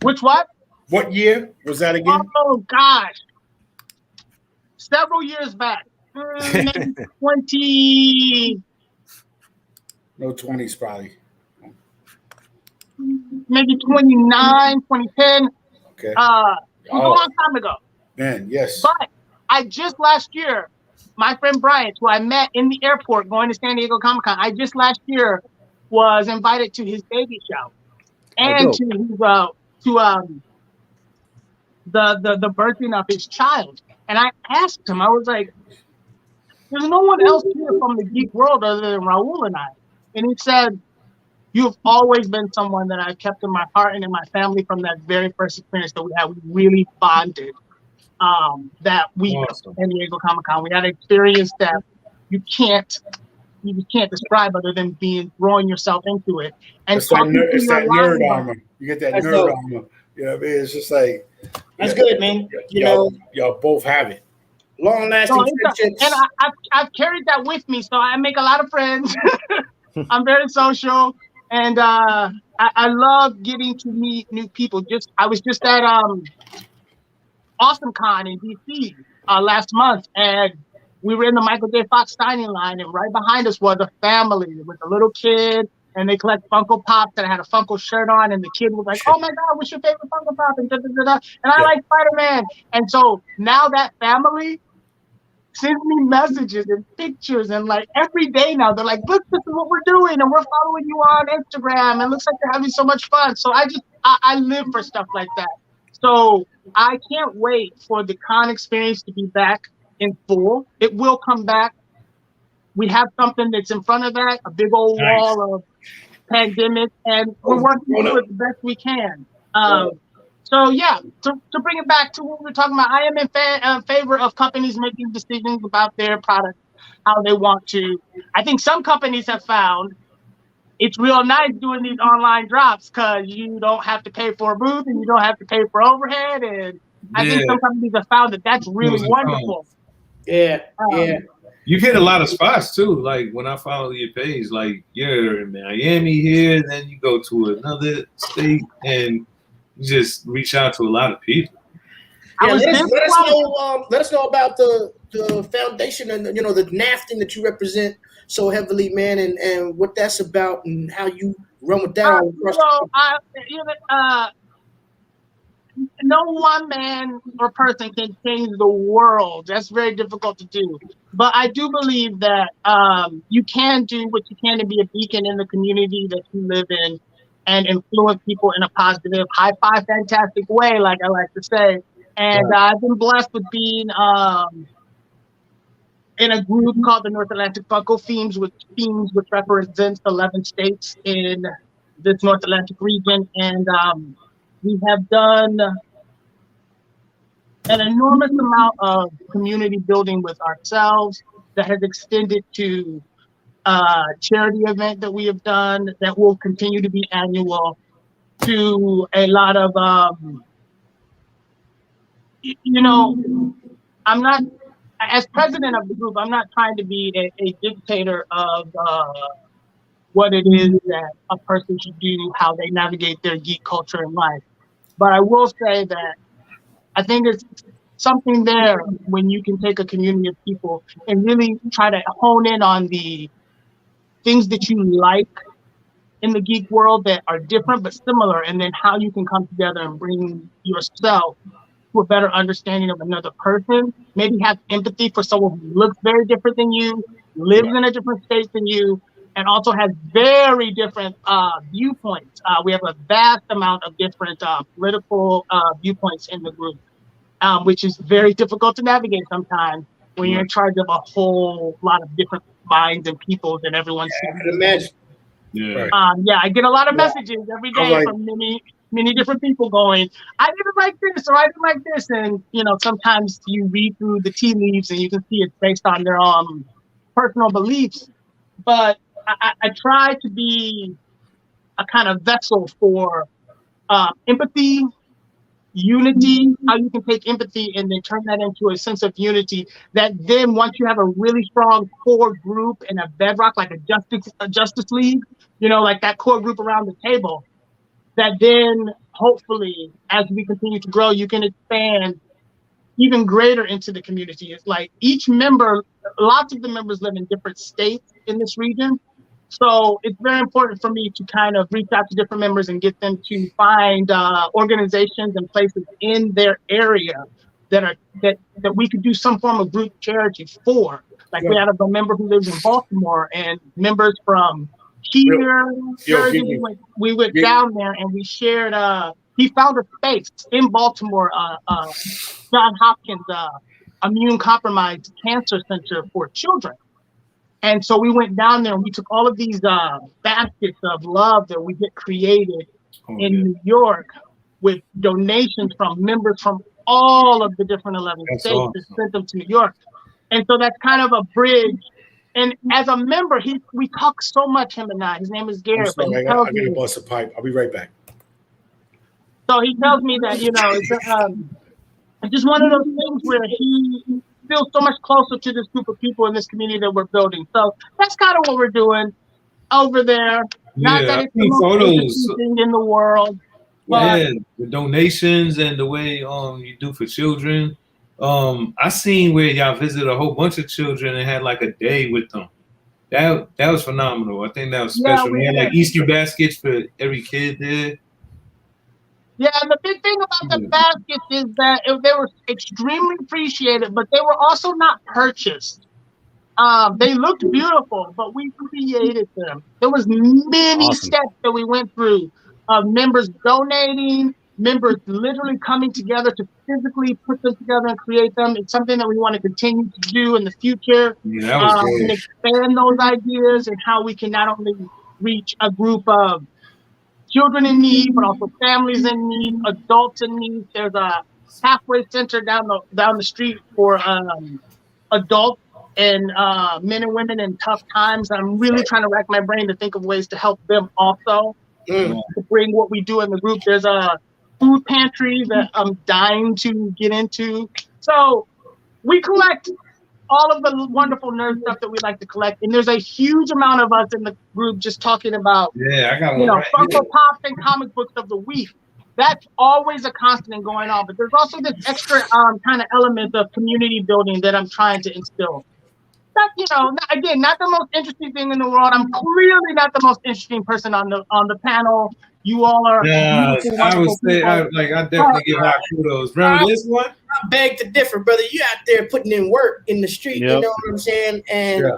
Which what? What year was that again? Oh gosh, several years back, maybe 20. No 20s probably. Maybe 29, 2010. Okay. It was a long time ago. Man, yes. But I just last year, my friend Bryant, who I met in the airport going to San Diego Comic-Con, I just last year was invited to his baby shower and to the birthing of his child. And I asked him, I was like, there's no one else here from the geek world other than Raul and I. And he said, you've always been someone that I've kept in my heart and in my family from that very first experience that we had. We really bonded that week at San Diego Comic-Con. We had an experience that you can't describe other than throwing yourself into it. And it's that nerd armor. You get that nerd armor. You know what I mean? It's just like that's good, man. Y'all both have it. Long-lasting friendships. And I've carried that with me, so I make a lot of friends. I'm very social, and I love getting to meet new people. I was just at AwesomeCon in DC last month, and we were in the Michael J. Fox signing line, and right behind us was a family with a little kid, and they collect Funko Pops, and I had a Funko shirt on, and the kid was like, "Oh my God, what's your favorite Funko Pop?" And I like Spider-Man. And so now that family sends me messages and pictures, and like every day now they're like, "Look, this is what we're doing, and we're following you on Instagram, and it looks like you're having so much fun." So I live for stuff like that. So I can't wait for the con experience to be back in full. It will come back. We have something that's in front of that, a big old wall of pandemic, and we're working through it the best we can. So yeah, to bring it back to what we were talking about, I am in favor of companies making decisions about their product, how they want to. I think some companies have found it's real nice doing these online drops because you don't have to pay for a booth and you don't have to pay for overhead. And I think some companies have found that that's really wonderful. Yeah. You hit a lot of spots too. Like when I follow your page, like you're in Miami here, then you go to another state and you just reach out to a lot of people. Yeah, let us know about the foundation and the NAFTA that you represent so heavily, man, and what that's about and how you run with that. No one man or person can change the world. That's very difficult to do. But I do believe that you can do what you can to be a beacon in the community that you live in and influence people in a positive, high-five, fantastic way, like I like to say. And I've been blessed with being in a group called the North Atlantic Funko Themes, which represents 11 states in this North Atlantic region. And we have done an enormous amount of community building with ourselves that has extended to a charity event that we have done that will continue to be annual, to a lot of, I'm not, as president of the group, I'm not trying to be a dictator of what it is that a person should do, how they navigate their geek culture in life. But I will say that I think there's something there when you can take a community of people and really try to hone in on the things that you like in the geek world that are different but similar, and then how you can come together and bring yourself to a better understanding of another person, maybe have empathy for someone who looks very different than you, lives in a different state than you, and also has very different viewpoints. We have a vast amount of different political viewpoints in the group, which is very difficult to navigate sometimes when you're in charge of a whole lot of different minds and peoples and everyone's. I can imagine. Yeah. I get a lot of messages every day from many different people going, I didn't like this or I didn't like this. And, sometimes you read through the tea leaves and you can see it's based on their personal beliefs. But I try to be a kind of vessel for empathy, unity, how you can take empathy and then turn that into a sense of unity. That then once you have a really strong core group and a bedrock, like a Justice League, like that core group around the table, that then hopefully as we continue to grow, you can expand even greater into the community. It's like each member, lots of the members live in different states in this region. So it's very important for me to kind of reach out to different members and get them to find organizations and places in their area that we could do some form of group charity for. Like we have a member who lives in Baltimore and members from here, Jersey. We went down there and we shared. He found a space in Baltimore, John Hopkins Immune Compromised Cancer Center for Children. And so we went down there and we took all of these baskets of love that we get created in New York with donations from members from all of the different 11 states that sent them to New York. And so that's kind of a bridge. And as a member, we talk so much, him and I. His name is Garrett. I'm sorry, I got to bust a pipe. I'll be right back. So he tells me that, it's just one of those things where he feels so much closer to this group of people in this community that we're building. So that's kind of what we're doing over there. Not that it's the most interesting thing in the world. Yeah, the donations and the way you do for children. I seen where y'all visited a whole bunch of children and had like a day with them. That was phenomenal. I think that was special. We had like Easter baskets for every kid there. Yeah, and the big thing about the baskets is that they were extremely appreciated, but they were also not purchased. They looked beautiful, but we created them. There was many steps that we went through of members donating, members literally coming together to physically put them together and create them. It's something that we want to continue to do in the future. Yeah, and expand those ideas and how we can not only reach a group of children in need, but also families in need, adults in need. There's a halfway center down the street for adults and men and women in tough times. I'm really trying to rack my brain to think of ways to help them also. To bring what we do in the group. There's a food pantry that I'm dying to get into. So we collect all of the wonderful nerd stuff that we like to collect. And there's a huge amount of us in the group just talking about, I got one Funko Pops and comic books of the week. That's always a constant going on. But there's also this extra kind of element of community building that I'm trying to instill. Again, not the most interesting thing in the world. I'm clearly not the most interesting person on the panel. You all are. Yeah, I would say, I definitely give out kudos. Remember this one? I beg to differ, brother. You out there putting in work in the street. You know what I'm saying? And,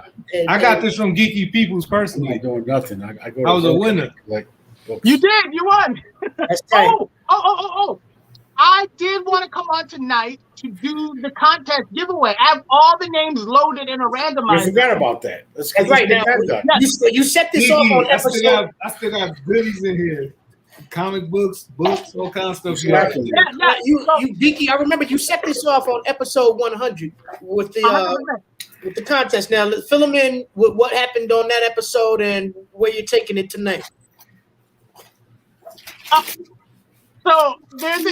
I got this from Geeky Peoples personally. I'm not doing nothing. I was a winner. You did. You won. That's right. Oh. I did want to come on tonight to do the contest giveaway. I have all the names loaded in a randomizer. I forgot about that. That's right. Now, you set this off on episode. I still got goodies in here. Comic books, all kinds of stuff. Exactly. You Geeky, I remember you set this off on episode 100 with the contest. Now, fill them in with what happened on that episode and where you're taking it tonight. So there's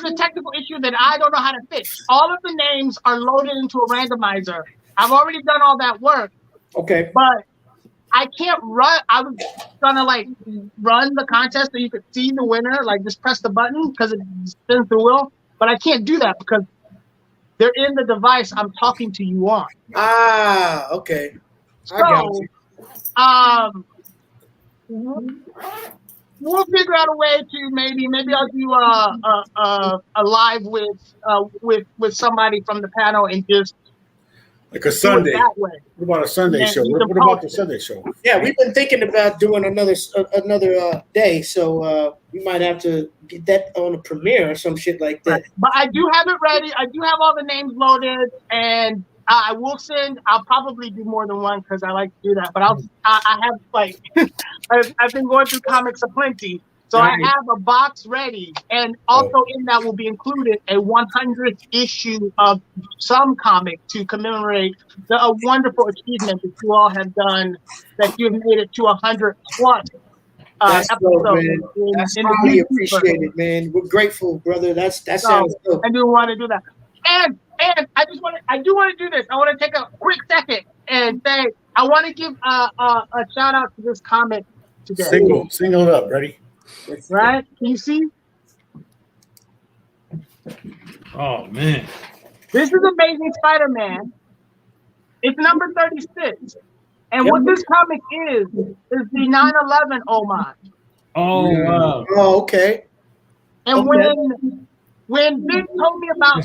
a technical issue that I don't know how to fix. All of the names are loaded into a randomizer. I've already done all that work. Okay. But I can't run. I was gonna run the contest so you could see the winner, just press the button because it spins the wheel. But I can't do that because they're in the device I'm talking to you on. Ah, okay. I got you. We'll figure out a way to maybe I'll do a live with somebody from the panel and just like a Sunday. That way. What about a Sunday show? What about the Sunday show? Yeah, we've been thinking about doing another day, so we might have to get that on a premiere or some shit like that. But I do have it ready. I do have all the names loaded, and I will send. I'll probably do more than one because I like to do that. But I have I've been going through comics aplenty, so I have a box ready, and also in that will be included a 100th issue of some comic to commemorate a wonderful achievement that you all have done. That you've made it to 100 plus That's dope, episode. man. That's in highly the appreciated, man. We're grateful, brother. That sounds dope. I do want to do that. And I do want to do this. I want to take a quick second and say I want to give a shout out to this comment today. Single it up. Ready? Right? Can you see? Oh man. This is Amazing Spider-Man. It's number 36. And what this comic is the 9/11 homage. Oh wow. Oh, okay. And when Vic told me about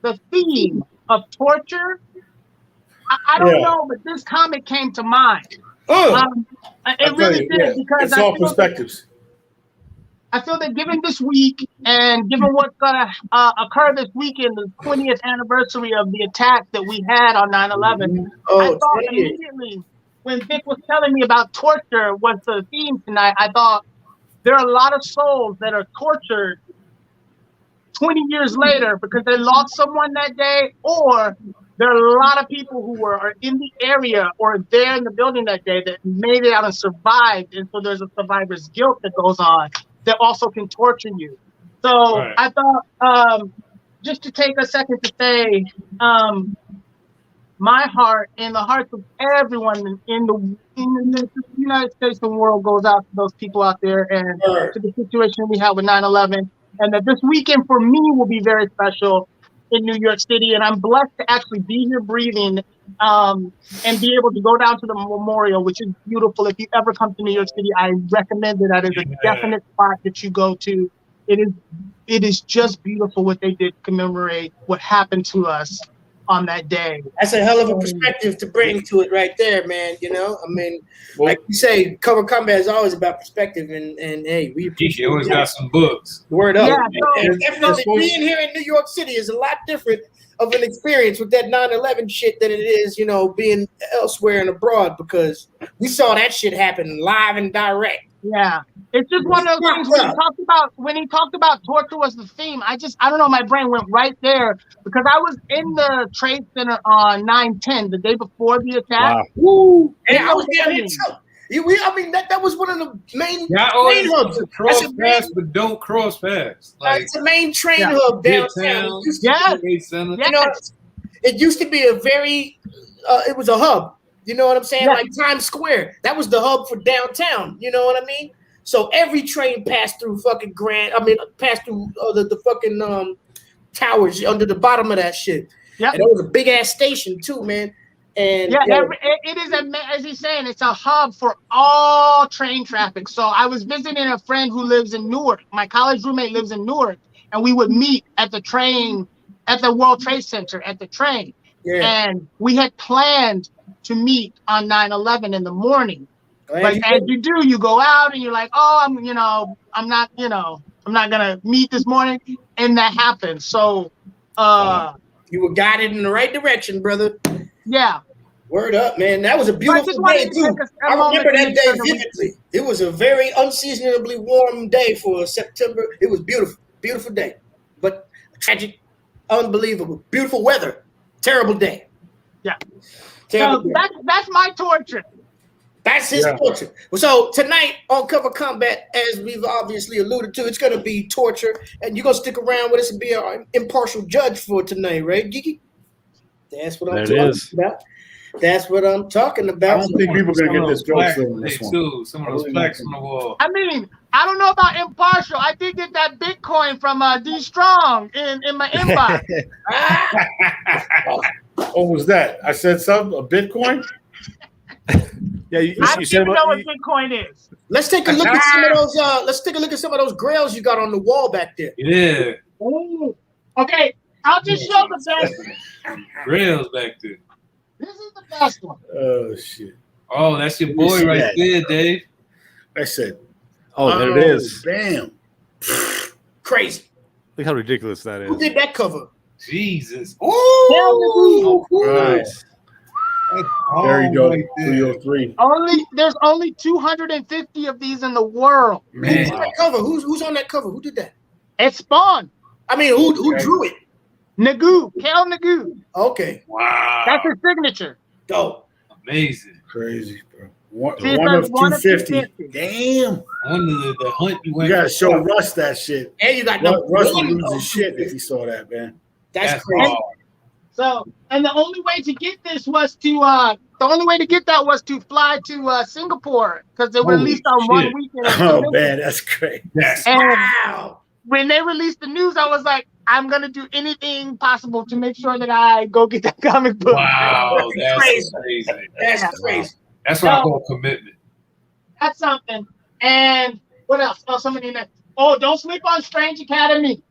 the theme of torture, I don't know, but this comic came to mind. It really did, because it's all perspectives. I feel that given this week and given what's going to occur this weekend, the 20th anniversary of the attack that we had on 9/11, I thought immediately when Vic was telling me about torture was the theme tonight, I thought there are a lot of souls that are tortured 20 years later because they lost someone that day, or there are a lot of people who are in the area or there in the building that day that made it out and survived, and so there's a survivor's guilt that goes on that also can torture you. So I thought just to take a second to say my heart and the hearts of everyone in the United States and the world goes out to those people out there and to the situation we have with 9/11, and that this weekend for me will be very special in New York City, and I'm blessed to actually be here breathing and be able to go down to the memorial, which is beautiful. If you ever come to New York City, I recommend it. That is a definite spot that you go to. It is just beautiful what they did to commemorate what happened to us on that day. That's a hell of a perspective to bring to it right there, man. You know, I mean, like you say, Cover Combat is always about perspective, and hey, we appreciate GEEKY always got some books. Word up. Yeah, and definitely being here in New York City is a lot different of an experience with that 9/11 shit than it is, you know, being elsewhere and abroad, because we saw that shit happen live and direct. Yeah, it's just one of those things when he talked about torture was the theme. I don't know, my brain went right there because I was in the Trade Center on 9/10, the day before the attack. Wow. Woo! Yeah, I was down there too. I mean, that was one of the main train hubs. Cross paths, but don't cross paths. Like, it's the main train hub downtown. You know, it used to be a very, it was a hub. You know what I'm saying? Like Times Square. That was the hub for downtown. You know what I mean? So every train passed through fucking passed through the fucking towers under the bottom of that shit. Yeah. And it was a big ass station too, man. And it is, as he's saying, it's a hub for all train traffic. So I was visiting a friend who lives in Newark. My college roommate lives in Newark, and we would meet at the train, at the World Trade Center, at the train. Yeah. And we had planned to meet on 9/11 in the morning. Like as you do, you go out and you're like, oh, I'm not gonna meet this morning, and that happened. So you were guided in the right direction, brother. Yeah. Word up, man. That was a beautiful day too. I remember that day vividly. It was a very unseasonably warm day for September. It was beautiful, beautiful day, but tragic, unbelievable, beautiful weather. Terrible day. Yeah. So that's my torture. That's his torture. So tonight on Cover Combat, as we've obviously alluded to, it's going to be torture, and you're going to stick around with us and be our impartial judge for tonight, right, GEEKY? That's what I'm talking about. That's what I'm talking about. I don't think people are going to get this joke from this one. Some of those plaques on the wall. I mean, I don't know about impartial. I did get that Bitcoin from D Strong in my inbox. What was that? I said something? A Bitcoin? Yeah, I don't even know what Bitcoin is. Let's take a look at some of those. Let's take a look at some of those grails you got on the wall back there. Yeah. Ooh. Okay, I'll just show the best. Grails back there. This is the best one. Oh shit! Oh, that's your boy right there, Dave. I said, oh, there it is. Bam! Crazy. Look how ridiculous that is. Who did that cover? Jesus. Ooh, nice. There you go. 303. There's only 250 of these in the world. Man, who's on that cover? Who's on that cover? Who did that? It's Spawn. I mean, who drew it? Nagu, Kel Nagu. Okay. Wow. That's his signature. Dope. Amazing. Crazy, bro. One See, it of says one of 250. Damn. Under the hunt, you went. You gotta show Russ that shit. And you got no Russ would one lose of his shit if 250. he saw that, man. That's crazy. hard. So, and the only way to get this was to was to fly to Singapore because they Holy released on one shit. weekend. Of the Oh convention. man, that's great. Yes. And Wow. when they released the news, I was like, I'm gonna do anything possible to make sure that I go get that comic book. Wow, that's Crazy. crazy. That's Yeah. crazy. That's what I call commitment. That's something. And what else? Oh, somebody next. Oh, don't sleep on Strange Academy.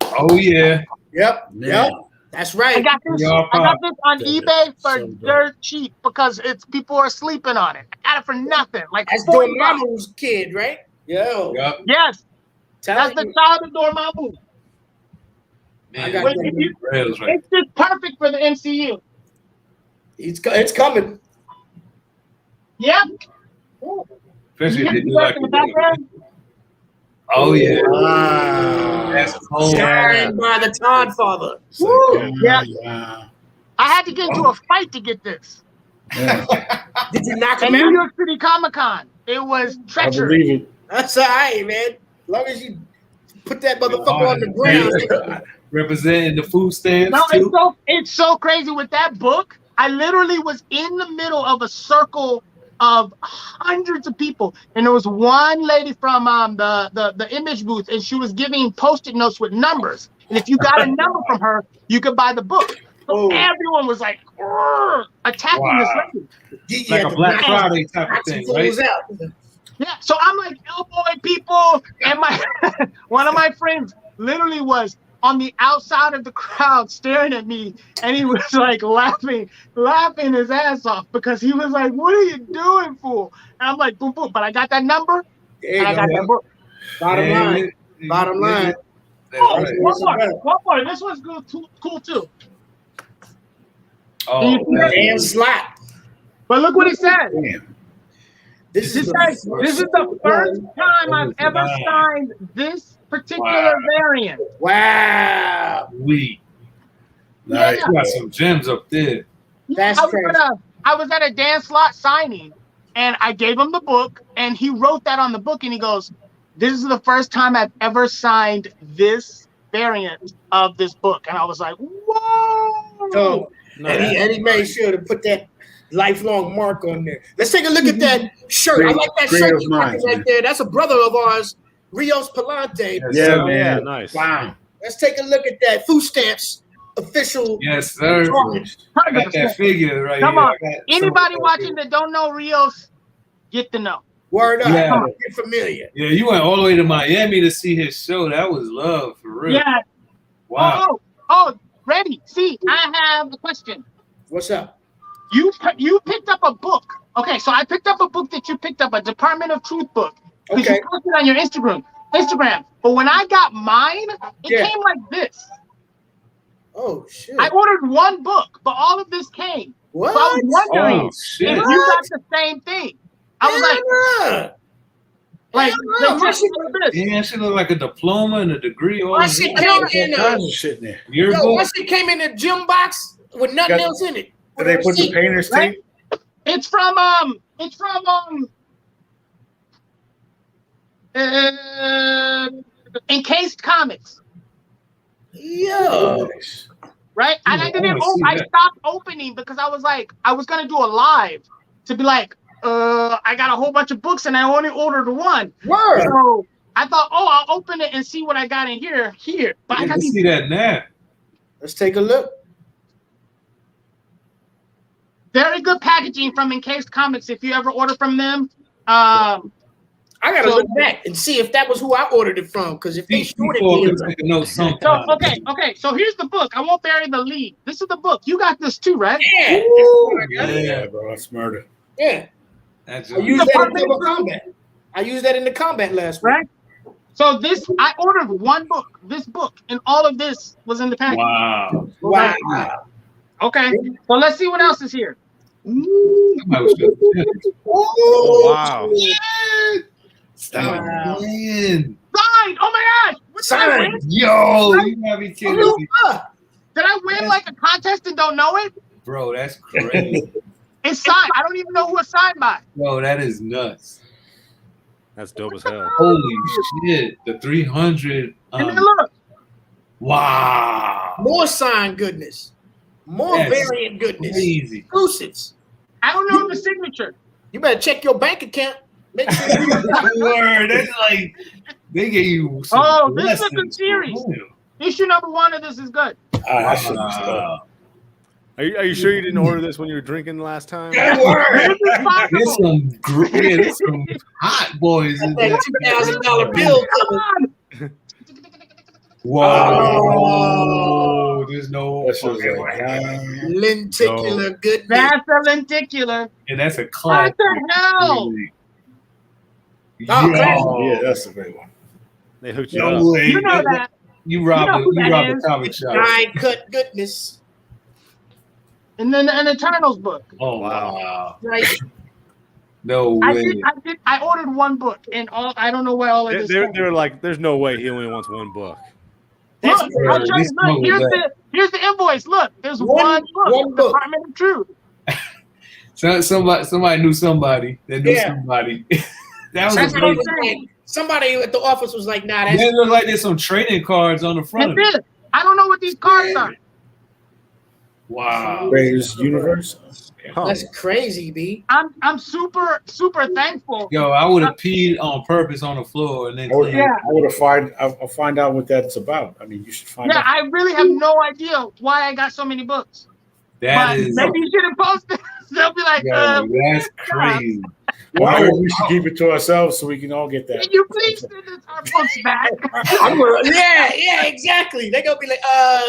Oh yeah. Yep. Man. Yep. That's I right. got this. Y'all I got this on Yeah, eBay for so dope. dirt cheap because people are sleeping on it. I got it for nothing, like That's $40. Dormammu's kid, right? Yo. Yep. Yes, Tell that's the you. child of Dormammu. Man, I got Wait, that. if you- rails right. It's just perfect for the MCU. It's coming. Yep. Especially if they do You like in the background? Oh yeah. Wow. That's cold. Signed by the Todd father. It's like, Yeah. yeah. I had to get into a fight to get this. Yeah. Did you knock In him New out? York City Comic Con, it was I treachery. believe it. That's all right, man. As long as you put that motherfucker on the ground. Representing the food stamps No, too. it's so crazy with that book. I literally was in the middle of a circle of hundreds of people, and there was one lady from the image booth, and she was giving Post-it notes with numbers. And if you got a number from her, you could buy the book. So Oh. everyone was like attacking Wow. this lady. Like a Black Friday type of Knock some thing, right? fools out. Yeah, so I'm like elbowing people, and my one of my friends literally was on the outside of the crowd staring at me, and he was like laughing his ass off because he was like, "What are you doing, fool?" And I'm like, "Boom, boom!" But I got that number, There you and I got go. that book. Bottom line. Bottom line. That's Oh, right. one more. This one's cool too. Oh, Damn slap. But look what it says. Damn. This This is is the first time I've ever signed this particular variant. Wow. we Nice. got some gems up there. That's crazy. I was at a Dan Slott signing, and I gave him the book, and he wrote that on the book, and he goes, "This is the first time I've ever signed this variant of this book." And I was like, "Whoa!" So, and he made sure to put that lifelong mark on there. Let's take a look at that shirt. I like that shirt Creative you got minds, right man. there. That's a brother of ours, Rios Palante. Yes, Yeah, sir. man. Nice. Wow. Let's take a look at that food stamps official. Yes, sir. I got that figure right Come here. on. I got Anybody some- watching that don't know Rios, get to know. Word up. Yeah. Get familiar. Yeah, you went all the way to Miami to see his show. That was love for real. Yeah. Wow. Oh, ready. See, I have a question. What's up? You picked up a book. Okay, so I picked up a book that you picked up, a Department of Truth book. Because Okay. you posted on your Instagram. But when I got mine, it Yeah. came like this. Oh shit. I ordered one book, but all of this came. What? So I was wondering Oh, if shit. you got the same thing. I was like, my just shit, look at this. Yeah, she look like a diploma and a degree. All my this. shit I came don't- in All kinds of shit in there. Your yo, book? my shit came in a gym box with nothing Got- else in it. Did they put the painter's Right? tape? It's from Encased Comics, Yo. Nice. right? And I I didn't. wanna see I that. stopped opening because I was like, I was gonna do a live to be like, I got a whole bunch of books and I only ordered one. Word. So I thought, I'll open it and see what I got in here. But I You got can these. see that now. Let's take a look. Very good packaging from Encased Comics. If you ever order from them, I gotta So- look back and see if that was who I ordered it from. Because if they shorted People me, can take a note so sometime. okay. So here's the book. I won't bury the lead. This is the book. You got this too, right? yeah, Yeah, bro. That's murder. yeah. That's I used that in double combat. I used that in the combat last week. Right. So I ordered one book, this book, and all of this was in the package. Wow. Wow. Okay. So let's see what else is here. Somebody was good. Oh, wow. Stop Wow. playing. Signed! Oh my gosh! What did I Signed. win? Yo, you gotta be kidding me. Did I win like a contest and don't know it? Bro, that's crazy. It's signed. I don't even know who it's signed by. Yo, that is nuts. That's dope as hell. Holy shit. The 300. And then look. Wow. More sign goodness. More That's variant goodness. Crazy. Exclusives. I don't know the signature. You better check your bank account. Make sure Word. That's like they gave you some Oh, this is a good blessings. series. Issue number 1 of this is good. I should have Wow. Are you sure you didn't order this when you were drinking last time? that word. This is possible. There's some there's some hot boys in there. That $2,000 bill coming. Whoa. There's no That shit was fucking like, way. Lenticular goodness. That's a lenticular. And that's a What classic. the hell? Oh, Yo. yeah, that's a great one. They hooked you No up. way. You know that. You robbed You know who the that is. comic shop. Nine cut goodness. And then an Eternals book. Oh wow. Right. No I way. did. I ordered 1 book, and all I don't know where all of this. They're like, there's no way he only wants 1 book. That's Look, good. I'll show you. Look, here's the invoice. Look, there's one book. one book. Department of Truth. So somebody knew somebody that knew Yeah. somebody. That was That's a what I great. was like. Somebody at the office was like, nah, that's They look like there's some trading cards on the front of That's it. it. I don't know what these cards are. Wow. Greatest universe. that's crazy, B. I'm super thankful. Yo, I would have peed on purpose on the floor and then I would, cleaned. I'll find out what that's about. I mean, you should find Yeah, out. I really have no idea why I got so many books. That But is, maybe you should have posted. They'll be like, yo, that's crazy. Why we should keep it to ourselves so we can all get that. can you please send us our books back? Yeah, exactly. They're gonna be like,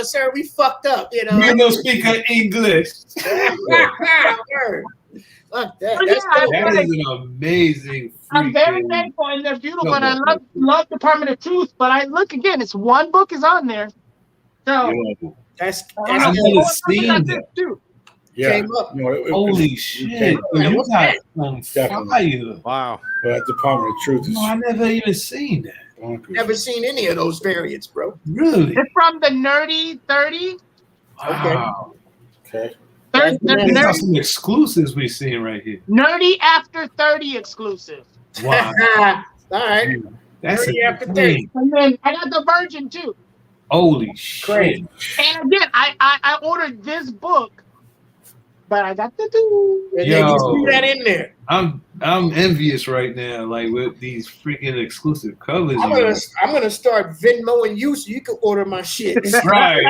sir, we fucked up, you know. We don't speak English. Word. Fuck that. But That's yeah, dope. That is an amazing. I'm very freaking- thankful and they're beautiful, No, and I no, love Department of Truth. But I look again, it's 1 book is on there, so Yo, That's I that's never dope. seen that. too. Yeah. Came up. You know, Holy shit! Yo, you what's got that? some fire. Wow. but that Department of Truth is No, I never even seen that. bonkers. Never seen any of those variants, bro. Really? It's from the Nerdy 30. Wow. Okay. The We got Nerdy, some exclusives we seeing right here. Nerdy After 30 exclusive. Wow. All right. That's 30 a after thing. 30. And then I got the Virgin too. Holy shit. Crazy. And again, I ordered this book, but I got the two. And they Yo. just threw that in there. I'm envious right now, like with these freaking exclusive covers. I'm gonna start Venmoing you so you can order my shit. Right.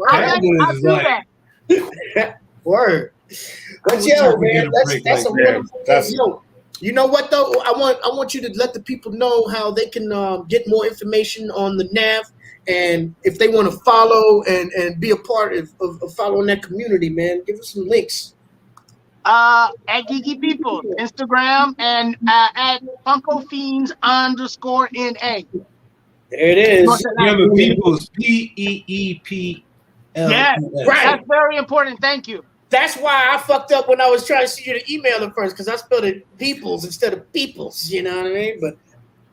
I'll is do like- that. Word. But wish I yo, could get man, a that's break a like that. wonderful That's- thing. Yo, you know what though? I want you to let the people know how they can get more information on the NAV, and if they want to follow and be a part of following that community, man. Give us some links. At Geeky People, Instagram, and at Funko Fiends _NA. There it is. Remember, people's PEEPL. Yes, Right. that's very important. Thank you. That's why I fucked up when I was trying to see you to email it first, because I spelled it peoples instead of peoples. You know what I mean? But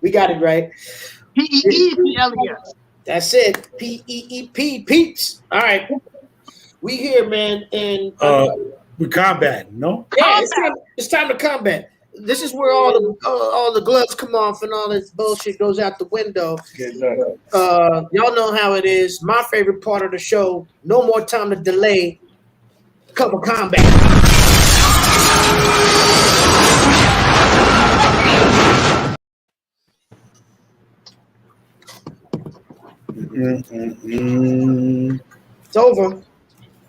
we got it right. PEEPLES. That's it. PEEP peeps. All right. We here, man, and We combat, no? yeah, it's time to combat. This is where all the gloves come off and all this bullshit goes out the window. Y'all know how it is. My favorite part of the show. No more time to delay. Cover combat. It's over.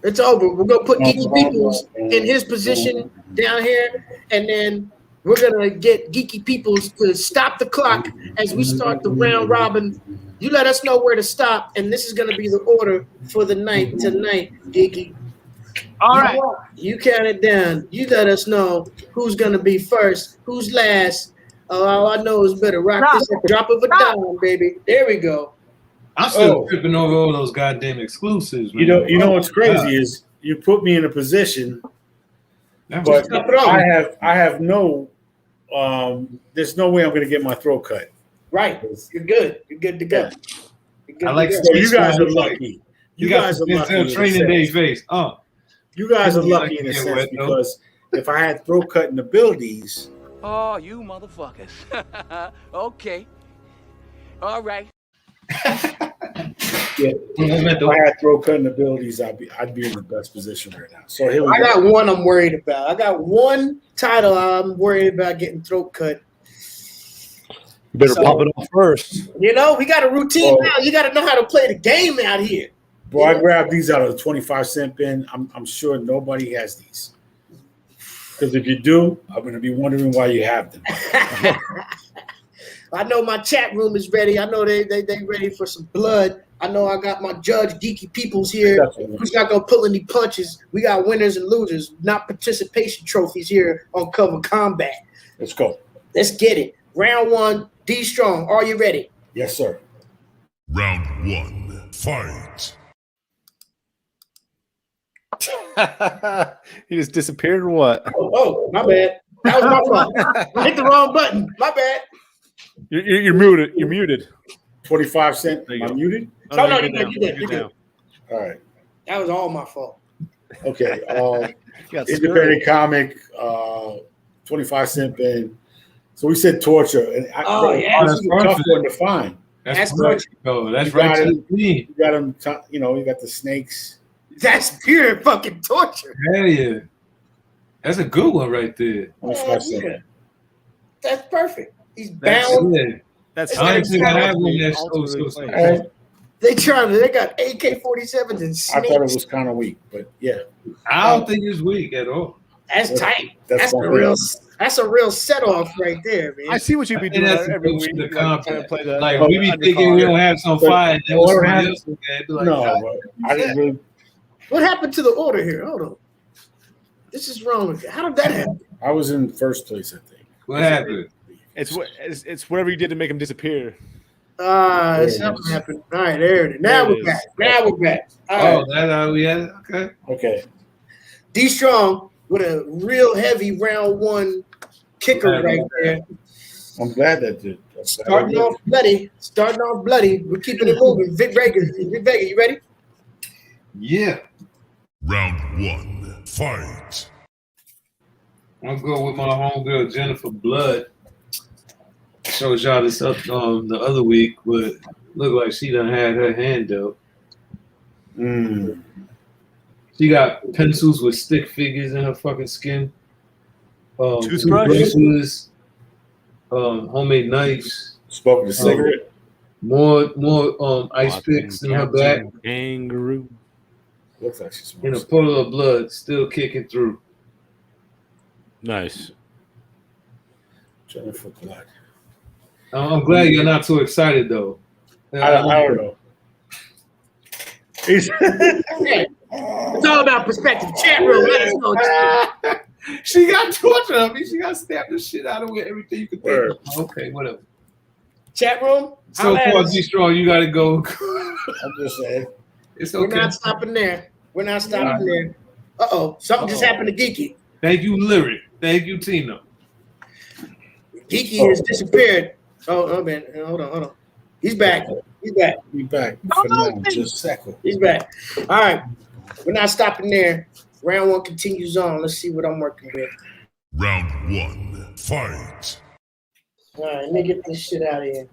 It's over. We're gonna put Geeky Peoples in his position down here, and then we're gonna get Geeky Peoples to stop the clock as we start the round robin. You let us know where to stop, and this is gonna be the order for the night tonight, Geeky. All right. You count it down. You let us know who's gonna be first, who's last. All I know is better rock this at the drop of a dime, baby. There we go. I'm still tripping over all those goddamn exclusives, man. You know what's crazy is you put me in a position, That was but I have no there's no way I'm gonna get my throat cut. Right. You're good. You're good to go. You're good I like to go. So you guys are lucky. You guys are lucky. training day face. You guys are Yeah, lucky in a yeah, sense wet, though. because if I had throat cutting abilities, Oh, you motherfuckers. Okay. All right. if I had throat cutting abilities, I'd be in the best position right now. So here we I go. got one I'm worried about. I got one title I'm worried about getting throat cut. You better So- pop it off first. You know, we got a routine Oh. now. You got to know how to play the game out here. Bro, I grabbed these out of the 25-cent bin. I'm sure nobody has these. Because if you do, I'm going to be wondering why you have them. I know my chat room is ready. I know they ready for some blood. I know I got my judge geeky peoples here. Definitely. Who's not gonna pull any punches? We got winners and losers, not participation trophies here on Cover Combat. Let's go. Let's get it. Round one, D Strong. Are you ready? Yes, sir. Round 1, fight. He just disappeared or what? Oh, my bad. That was my fault. I hit the wrong button. My bad. You're muted. You're muted. 25-cent. There you Am I go. muted? No, you're you good good, you now. good. All right. That was all my fault. Okay. You got Independent comic, 25-cent bin. So we said torture. And Oh, yeah. This is a tough one to find. That's right. Oh, that's You right. got To it. the team. You got them, you got the snakes. That's pure fucking torture. Hell yeah. That's a good one right there. 25-cent. Yeah. That's perfect. He's That's bound. it. That's I don't think I have one ultimately that's so played. All right. They got AK-47s and I snakes. thought it was kind of weak, but yeah. I don't think it's weak at all. That's tight. That's That's a real set off right there, man. I see what you be And doing that's every the week. the Like, comp. trying to play the Like we be thinking we don't have some But fire, and then order somebody has- else look at it, be like, No, "Ah, but I didn't really. What happened to the order here? Hold on. This is wrong. How did that happen? I was in first place, I think. what happened? It's whatever you did to make him disappear. Something happened. All right, there it is. Now There it we're is. back. Now we're back. All Oh, right. that's how we had it? Okay. Okay. D Strong with a real heavy round one kicker right there. I'm glad that did. Starting off bloody. We're keeping it moving. Vic Vega, you ready? Yeah. Round 1, fight. I'll go with my homegirl Jennifer Blood. Showed y'all this up the other week, but look like she done had her hand up. Mm. She got pencils with stick figures in her fucking skin. Toothbrush? Toothbrushes, homemade knives, Smoking a cigarette. more ice picks in her back, Kangaroo. Looks like she's and a smoking. puddle of blood still kicking through. Nice. Jennifer Blood. I'm glad you're not too excited though. I don't know. He's Hey, it's all about perspective. Chat room, let us know. She got tortured on me. She got stabbed the shit out of her. Everything you could think Word. of. Okay, whatever. Chat room. So holla at far, us. G Strong, you gotta go. I'm just saying. It's We're okay. not stopping there. There. Something just happened to Geeky. Thank you, Lyric. Thank you, Tina. Geeky has disappeared. Oh man, hold on. He's back. Be back for now. Just a second. He's back. All right. We're not stopping there. Round one continues on. Let's see what I'm working with. Round 1, fight. All right, let me get this shit out of here.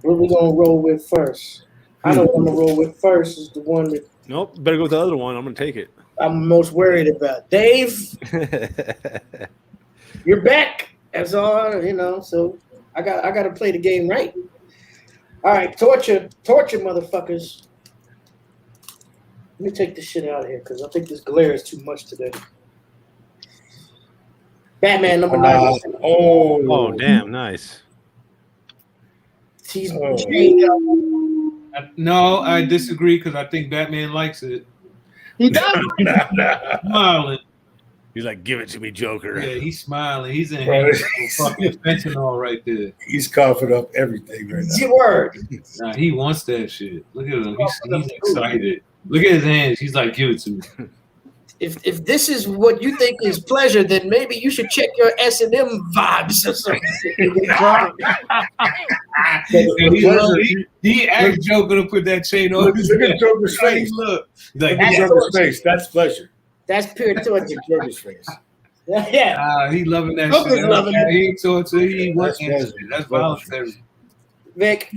What we gonna roll with first? I know what I'm gonna roll with first is the one that Nope. Better go with the other one. I'm gonna take it. I'm most worried about. Dave, you're back. That's all, so I gotta play the game right. All right, torture motherfuckers. Let me take this shit out of here because I think this glare is too much today. Batman number 9. Oh, damn. Nice. He's Oh. chained up. No, I disagree because I think Batman likes it. He does. Smiling. He's like, give it to me, Joker. Yeah, he's smiling. He's in Bro. here fucking fentanyl right there. He's coughing up everything right now. Your word. Nah, he wants that shit. Look at him. He's excited. Look at his hands. He's like, give it to me. if this is what you think is pleasure, then maybe you should check your S&M vibes or something. He asked Joker to put that chain on. Look at Joker's face. Look, Look at Joker's face. That's pleasure. That's pure torture. Joker's face. Yeah. He loving that Joker's shit. loving it. He ain't torture. He wants That's that pleasure. shit. That's voluntary. Vic,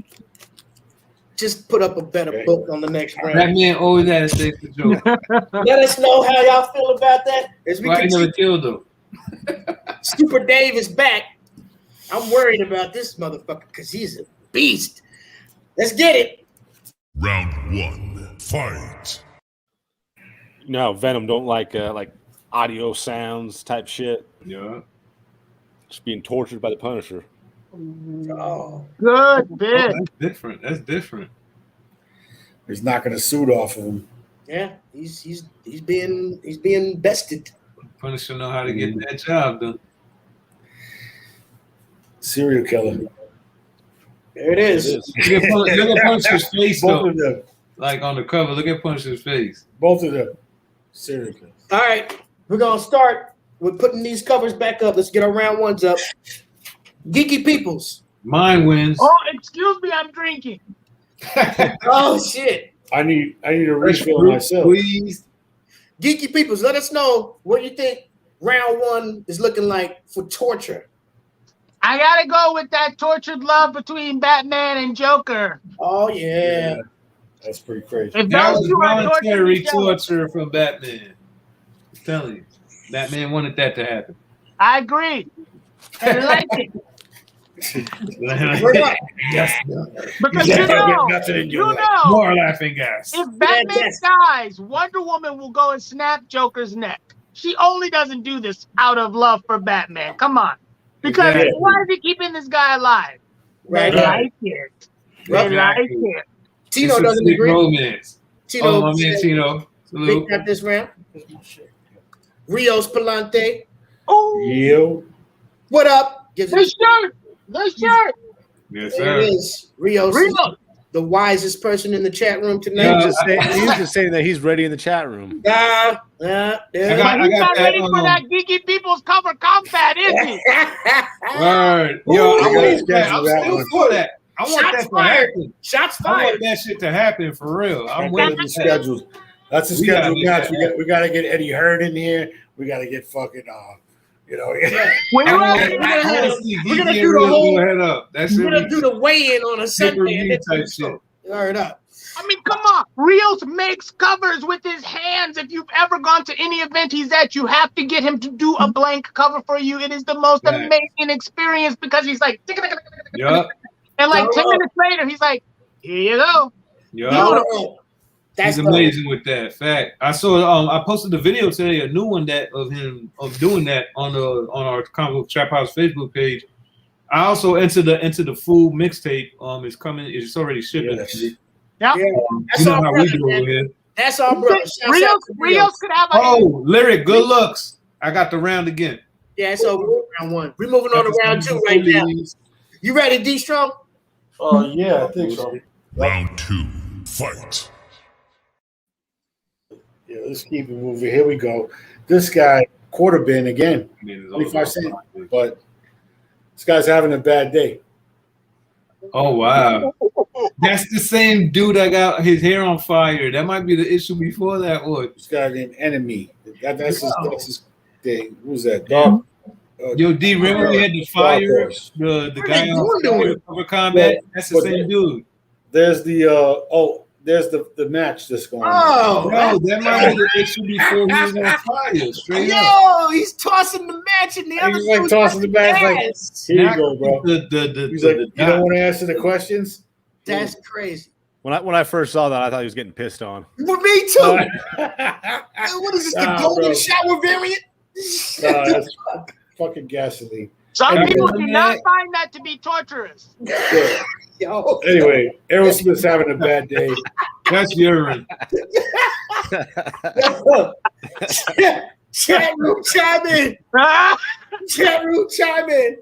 just put up a better book on the next round. That man always had to say for Joker. Let us know how y'all feel about that. As we Why he never continue. killed him? Super Dave is back. I'm worried about this motherfucker because he's a beast. Let's get it. Round 1. Fight. No, Venom don't like audio sounds type shit. Yeah. Just being tortured by the Punisher. Oh, Good bit. That's different. That's different. He's knocking a suit off of him. yeah, he's being bested. Punisher know how to get that job done. Serial killer. There it is. Look at Punisher's face Both though. of them. Like on the cover, look at Punisher's face. Both of them. Serial killers. All right, we're gonna start with putting these covers back up. Let's get our round ones up. Geeky Peoples. Mine wins. Oh, excuse me, I'm drinking. Oh shit. I need a refill myself. Please. Geeky Peoples, let us know what you think round one is looking like for torture. I gotta go with that tortured love between Batman and Joker. Oh yeah. That's pretty crazy. If That those was two are voluntary tortured, torture from Batman. I'm telling you. Batman wanted that to happen. I agree. I like it. Yes. Because You you can't get know, nothing in your you life. know, More laughing gas. if Batman dies, Wonder Woman will go and snap Joker's neck. She only doesn't do this out of love for Batman. Come on. Because Exactly. why is he keeping this guy alive? Right. They like it. They like it. Tino It's a doesn't big agree. romance. Tino Oh, my man said Tino. Vic Salute. got this round. Rios Palante. Oh, Yo. What up? Gives the it. shirt. The shirt. Yes, There it sir. is. Rios, Rios. the wisest person in the chat room He tonight. was just saying that he's ready in the chat room. Yeah. I But he's not that, ready for that Geeky People's cover combat, is he? Word. Ooh, Yo, I I'm, gotta that. schedule I'm that still one. for that. I want Shots that to fired. happen. Shots I want fired. that shit to happen for real. I'm waiting That's for that. scheduled. That's a We gotta scheduled make match. that We got to get Eddie Hearn in here. We got to get fucking We're I ready. want to see We're gonna Geeky do the and Real whole- go head up. That's We're it. gonna do the weigh-in on a Sunday. Pay-per-view And then type shit. Word up. I mean, come on. Rios makes covers with his hands. If you've ever gone to any event he's at, you have to get him to do a blank cover for you. It is the most Right. amazing experience because he's like, Yup. and like 10 Oh. minutes later, he's like, here you go. Yup. Beautiful. That's He's dope. amazing with that. Fact. I saw. I posted the video today, a new one of him doing that on our Comic Book Trap House Facebook page. I also entered the full mixtape. It's coming. It's already shipping. Yes. Yeah. Yeah. You That's know our how we brother, do man. over here. That's our brother. Shouts out Rios, to Rios could have a Oh, lyric. Good looks. I got the round again. Yeah, so round one. We're moving on to round two right now. You ready, D Strong? Oh yeah, I think so. Round 2. Fight. Yeah, let's keep it moving. Here we go. This guy, quarter bin again, 25 cents. But this guy's having a bad day. Oh wow, that's the same dude that got his hair on fire. That might be the issue before that one. This guy named Enemy. That's his thing. Who's that? Dog. Yo, D, remember we had the fire, the What guy they on doing fire cover combat? That's the but same dude. There's there's the match that's going on. Oh, No, that might be the issue before he was on fire. Straight up. yo, he's tossing the match in the other He's like dude's tossing the match like, ass. here you go, bro. He's like, you don't want to answer the questions? That's crazy. When I first saw that, I thought he was getting pissed on. Well, me too. What is this, the Nah, golden bro. shower variant? That's fucking gasoline. Some Hey, people man. do not find that to be torturous. Yeah. Yo. Anyway, Aerosmith's having a bad day. That's urine. Chat room chime in. Chat room chime in.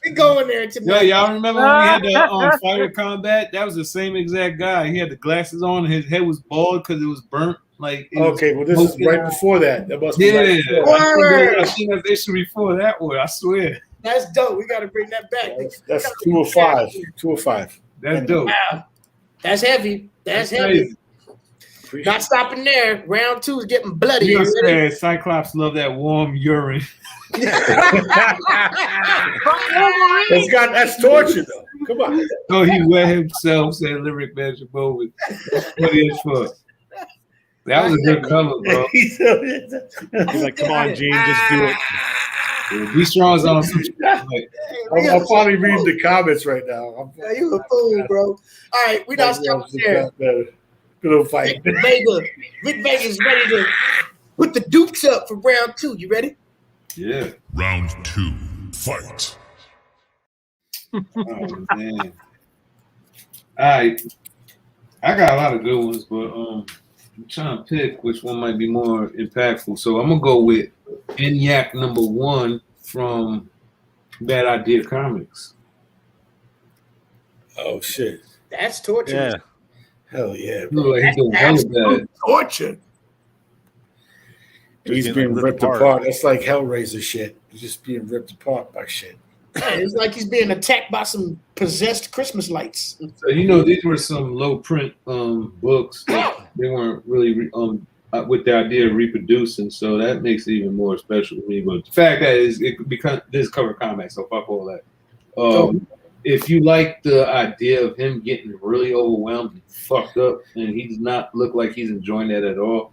We going there Yo, tonight. y'all remember when we had the fire combat? That was the same exact guy. He had the glasses on. His head was bald because it was burnt. Like, it was Okay, well, this is smoking right out. before that. That must be Yeah, right before. Word. I think that's the issue before that one. I swear, That's dope. We got to bring that back. That's 205. 205. that's dope. Wow. That's heavy. That's heavy. crazy. Not stopping there. Round 2 is getting bloody. You know You what I'm ready? saying? Cyclops love that warm urine. That's torture though. Come on. So he wet himself, saying lyric magic moment. Funny as fuck. That was a good cover, bro. He's like, come on, Gene, just do it. Be Strong's on some shit. Like, I'm probably reading the comments right now. Yeah, you a fool, bro. All right, we not stopping there. Good fight. Vic Vega's ready to put the dukes up for round 2. You ready? yeah. Round 2. Fight. Oh, man. All right. I got a lot of good ones, but I'm trying to pick which one might be more impactful. So I'm going to go with ENIAC #1 from Bad Idea Comics. Oh shit. That's torture. Yeah. Hell yeah. Look like he's doing hella bad. Torture. He's being ripped apart. That's like Hellraiser shit. He's just being ripped apart by shit. Man, it's like he's being attacked by some possessed Christmas lights. So, these were some low print books. They weren't really with the idea of reproducing, so that makes it even more special to me. But the fact that this cover comic, so fuck all that. If you like the idea of him getting really overwhelmed and fucked up, and he does not look like he's enjoying that at all,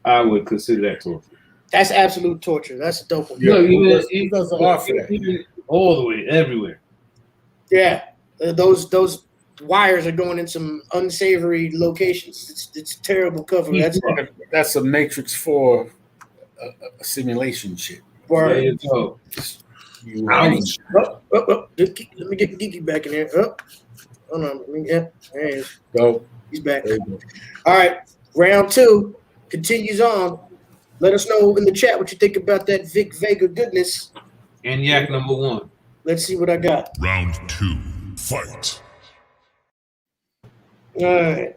I would consider that torture. That's absolute torture. That's a dope one. Yeah, he does a lot for that. even all the way, everywhere. Yeah, those wires are going in some unsavory locations. It's a terrible cover. That's a Matrix 4 a simulation shit. There you go. Ouch. Let me get Geeky back in here. Hold on. There he is. Go. He's back. All right. Round 2 continues on. Let us know in the chat what you think about that Vic Vega goodness. ENIAC #1. Let's see what I got. Round 2. Fight. All right.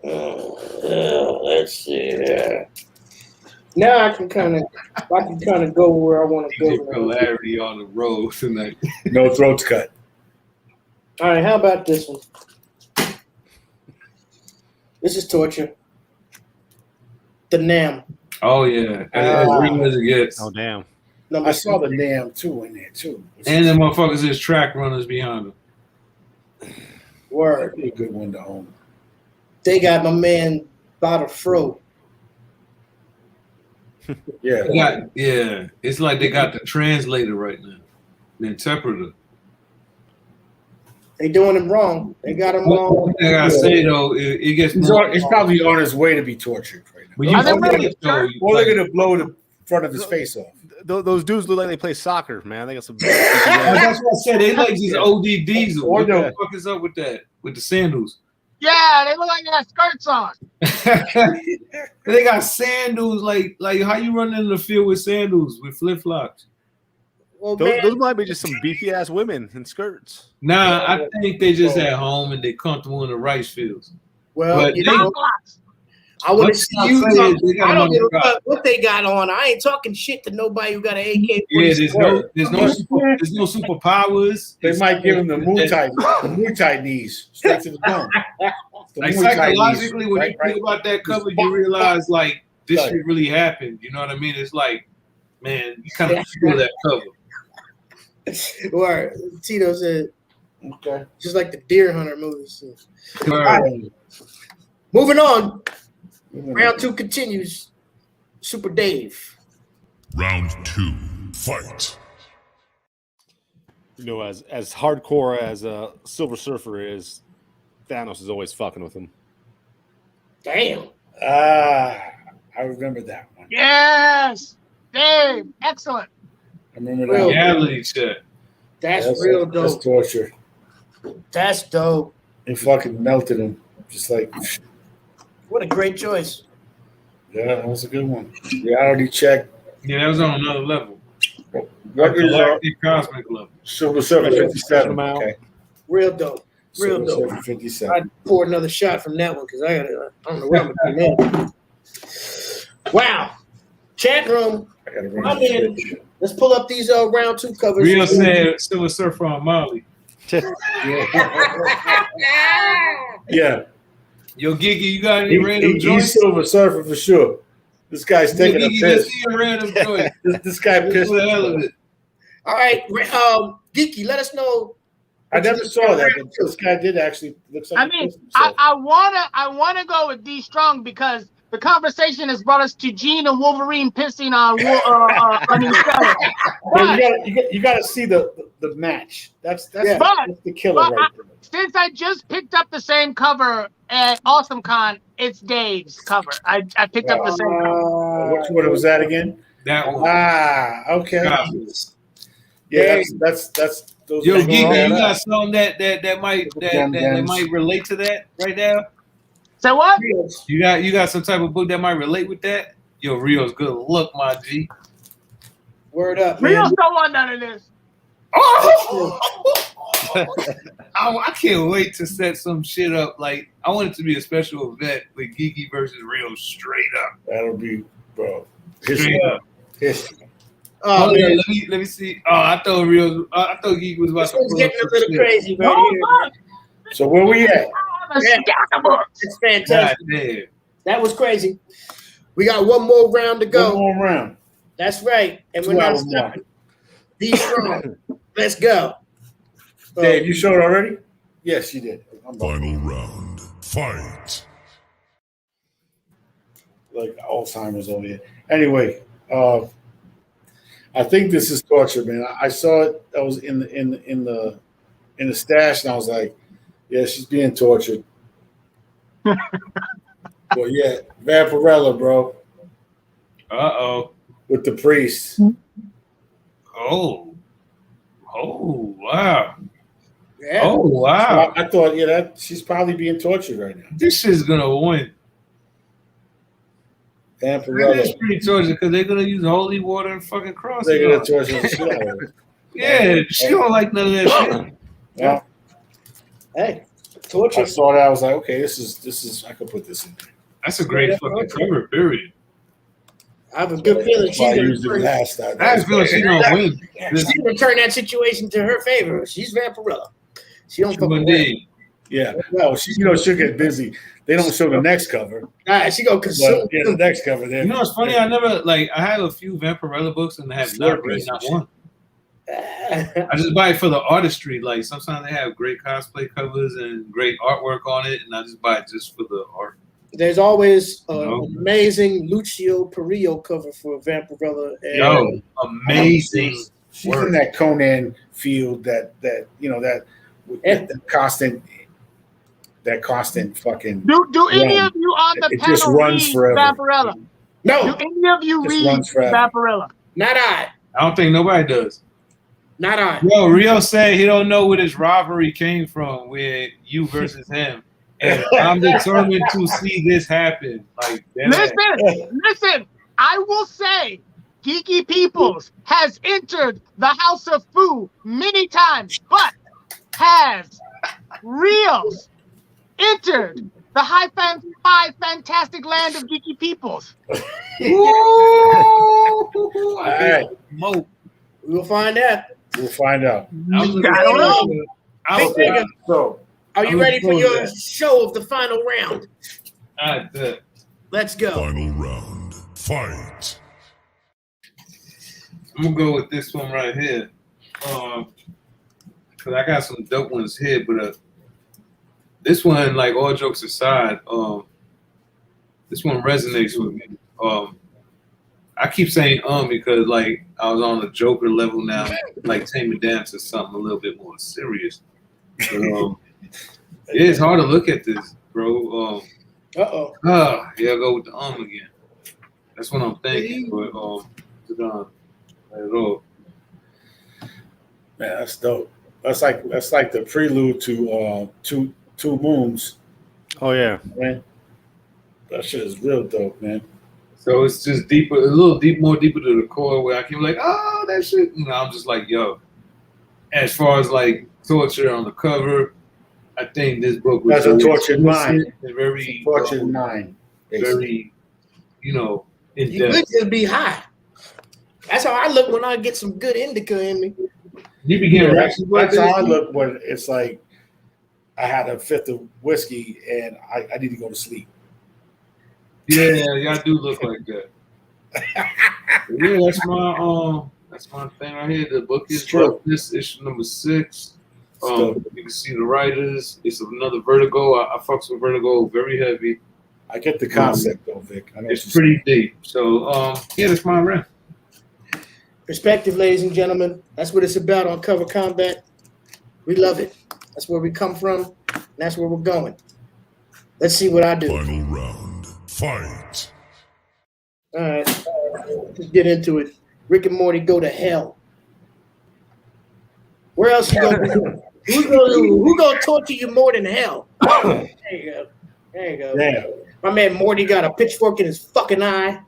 Let's see here. Now I can kind of go where I want to go. Clarity on the road tonight. No throats cut. All right, how about this one? This is torture. The Nam. Oh yeah, as real as it gets. Oh damn. I saw the Nam too in there too. And the motherfuckers is track runners behind them. Word. That'd be a good one to own. They got my man Bada Fro. Yeah. It's like they got the translator right now, the interpreter. They doing him wrong. They got him wrong. One thing I say though, it gets He's probably on his way to be tortured right now. But you Are they really Or they're gonna blow the front of his face off. Those dudes look like they play soccer, man. They got some. That's what I said. They like these OD diesel. Or What the no. fuck is up with that? With the sandals? Yeah, they look like they got skirts on. They got sandals. Like how you running in the field with sandals with flip flops? Well, Those might be just some beefy ass women in skirts. Nah, I think they just at home and they comfortable in the rice fields. well, But you they- know, I want to see you They talk. got I don't give a them on fuck what they got on. I ain't talking shit to nobody who got an AK. Yeah, there's no superpowers. They might give him the Muay Thai knees straight to the dome. The Like Muay Thai knees, psychologically, when right, you right. think about that cover, you realize like this Right. shit really happened. You know what I mean? It's like, man, you kind of feel that cover. Or Tito said, Okay. just like the Deer Hunter movies. Right. Moving on. Round 2 continues. Super Dave. Round 2. Fight. You know, as hardcore as Silver Surfer is, Thanos is always fucking with him. Damn. I remember that one. Yes, Dave, excellent. I remember that Real. one. Reality check. That's real That's dope. torture. That's dope. He fucking melted him. Just like, What a great choice. yeah, that was a good one. Reality check. Yeah, that was on another level. What is Galactic cosmic level. Silver Surfer 57? Okay. Real dope. Real Silver dope. Surfer 57. I'd pour another shot from that one because I don't know where I'm going to do that. Wow. Chat room. I gotta run My the man, switch. let's pull up these round 2 covers. Rio said Silver Surfer on Molly. Yeah. Yo, Geeky, you got any random He's joints? Silver Surfer for sure. This guy's Yo, taking a Geeky, let's piss. see a random joint. This guy Just pissed. for the hell of it. All right, Geeky, let us know. I never saw that, but this guy did actually looks like I mean, I wanna go with D Strong because the conversation has brought us to Gene and Wolverine pissing on each other. But you gotta see the match. That's the killer right there. Since I just picked up the same cover at Awesome Con, it's Dave's cover. I picked up the same cover. Which one was that again? That one. Okay. Yeah. Yeah, that's those. Yo, things Geeky, add you up. that song that might relate to that right now? So what? You got some type of book that might relate with that? Yo, Rio's good look, my G. Word up, Rio man. don't want none of this. Oh! I can't wait to set some shit up. Like, I want it to be a special event with Geeky versus Rio straight up. That'll be, bro. Straight up. History. Oh, yeah, man. let me see. Oh, I thought Geeky was about This to one's pull getting up a little some crazy right Oh, here. look, So where we at? a stack of books. It's shit. fantastic. God damn. That was crazy. We got one more round to go. One more round. That's right. And we're 2 not hours more. stopping. Be strong. Let's go. Dave, you showed already? Yes, you did. Final round. Fight. Like Alzheimer's over here. Anyway, I think this is torture, man. I saw it. I was in the stash, and I was like, "Yeah, she's being tortured." Well, yeah, Vampirella, bro, Uh-oh. with the priest. Oh, wow. Yeah. Oh, wow. I thought, yeah, that she's probably being tortured right now. This shit's gonna win. That is Vampirella, pretty torture because they're gonna use holy water and fucking crosses. they're gonna on. torture the shit out of her. Yeah, she don't like none of that shit. Yeah, Hey, I torture. saw that. I was like, okay, this is. I could put this in there. That's a great fucking cover, period. I have a good feeling That's why I she's used it going last time. I just feel like she gonna win. to turn that situation to her favor. She's Vampirella. She don't fuck around. Indeed. Yeah, well, she'll get busy. They don't show the next cover, She go consume. but yeah, the next cover there. You know what's funny? I have a few Vampirella books and I have not read not one. I just buy it for the artistry. Like sometimes they have great cosplay covers and great artwork on it, and I just buy it just for the art. There's always No. an amazing Lucio Perillo cover for Vampirella. And Yo, amazing. She's in that Conan field that constant fucking. Do any run. of you on the It panel just runs read forever. Vampirella? Do no, any of you Just read runs forever. Vampirella? not I. I don't think nobody does. Not I. Yo, Rio said he don't know where this rivalry came from with you versus him. And I'm determined to see this happen. Like, Listen, I will say Geeky Peoples has entered the House of Fu many times, but has Rios entered the high fantastic land of Geeky Peoples? Ooh, I Alright. Mo. We'll find out. We'll find out. I don't know. Hey, So Are you ready for your show of the final round? I bet. Let's go. Final round. Fight. I'm gonna go with this one right here. Cause I got some dope ones here, but this one, like all jokes aside, this one resonates with me. I keep saying because like I was on the Joker level now, like Tame It Down to something a little bit more serious. But, it's hard to look at this, bro. Uh-oh. Yeah, go with the again. That's what I'm thinking. But man, that's dope. That's like the prelude to two moons, Oh yeah. man. That shit is real dope, man. So it's just deeper, a little more deeper to the core where I can be like, oh, that shit. You know, I'm just like, yo. As far as like torture on the cover, I think this book was That's a tortured mind. very Tortured mind. basically. very, in You could depth. just be high. That's how I look when I get some good indica in me. You be getting That's racks how I look when it's like I had a fifth of whiskey and I need to go to sleep. Yeah, y'all do look like that. Yeah, that's my thing right here. The book is Roughness, issue number 6. You can see the writers. It's another Vertigo. I fucks with Vertigo very heavy. I get the concept though, Vic. I know it's pretty deep. So yeah, that's my rant. Perspective, ladies and gentlemen. That's what it's about on Cover Combat. We love it. That's where we come from. And that's where we're going. Let's see what I do. Final round. Fight. All right. Let's get into it. Rick and Morty go to hell. Where else you going to do? Who gonna torture you more than hell? There you go. There you go. Yeah. My man Morty got a pitchfork in his fucking eye.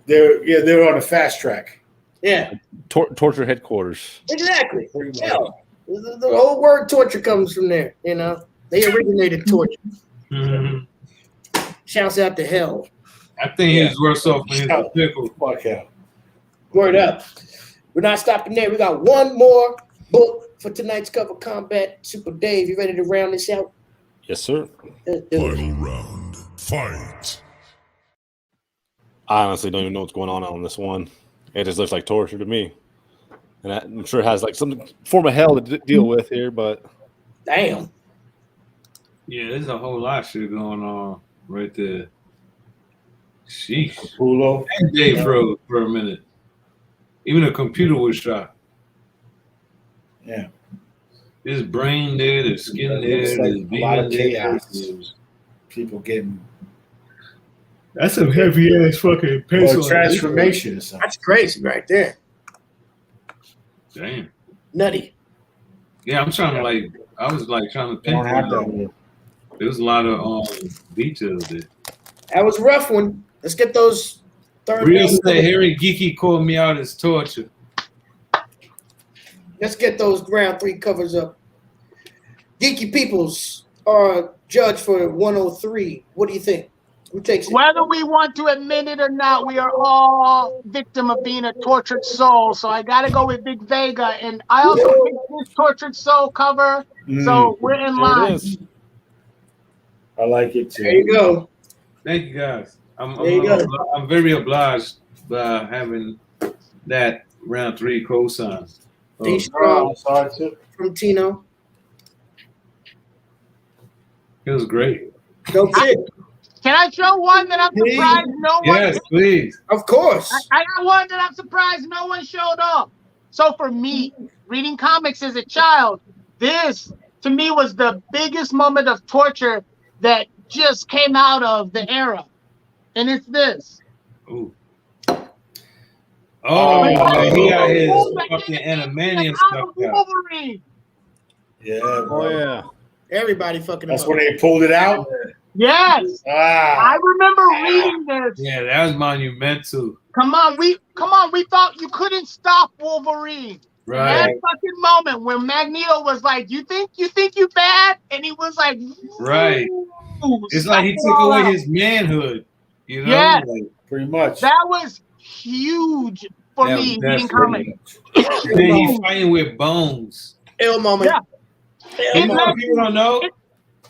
They're on a fast track. Yeah. Torture headquarters. Exactly. Hell. The whole word torture comes from there. You know, they originated torture. Mm-hmm. Shouts out to hell. I think he's worse off than his pickle. Fuck hell. Word up. We're not stopping there. We got one more book for tonight's Cover Combat. Super Dave, you ready to round this out? Yes, sir. Final round. Fight. I honestly don't even know what's going on this one. It just looks like torture to me. And I'm sure it has like some form of hell to deal with here, but damn. Yeah, there's a whole lot of shit going on right there. Sheesh. Pulo. And Dave froze for a minute. Even a computer was shot. Yeah. There's brain there, there's skin there, It's there's like a lot of vein chaos. People getting That's some heavy ass fucking pencil. transformation or something. That's crazy right there. Damn. Nutty. Yeah, I'm trying to I was trying to Don't have pinpoint. There was a lot of details there. That was a rough one. Let's get those third. Real said Harry Geeky called me out as torture. Let's get those round 3 covers up. Geeky Peoples are judged for 103. What do you think? Who takes it? Whether we want to admit it or not, we are all victim of being a tortured soul. So I got to go with Big Vega. And I also picked this tortured soul cover. So we're in line. I like it too. There you go. Thank you guys. I'm very obliged by having that round 3 co-sign. D Strong from Tino. It was great. Dope shit. Can I show one that I'm surprised no one? Yes, please. Of course. I got one that I'm surprised no one showed up. So for me, reading comics as a child, this to me was the biggest moment of torture that just came out of the era. And it's this. Ooh. Oh, he got his fucking Animaniacs stuff out. Wolverine. Yeah. Oh yeah. Everybody fucking. That's when they pulled it out. Yes. I remember reading this. Yeah, that was monumental. Come on, we thought you couldn't stop Wolverine. Right. That fucking moment when Magneto was like, "You think you bad?" and he was like, right. It's like he took away his manhood. You know? Yeah. Like, pretty much. That was huge for me reading comics. Then he fighting with Bones. Ill moment. Yeah. People don't know.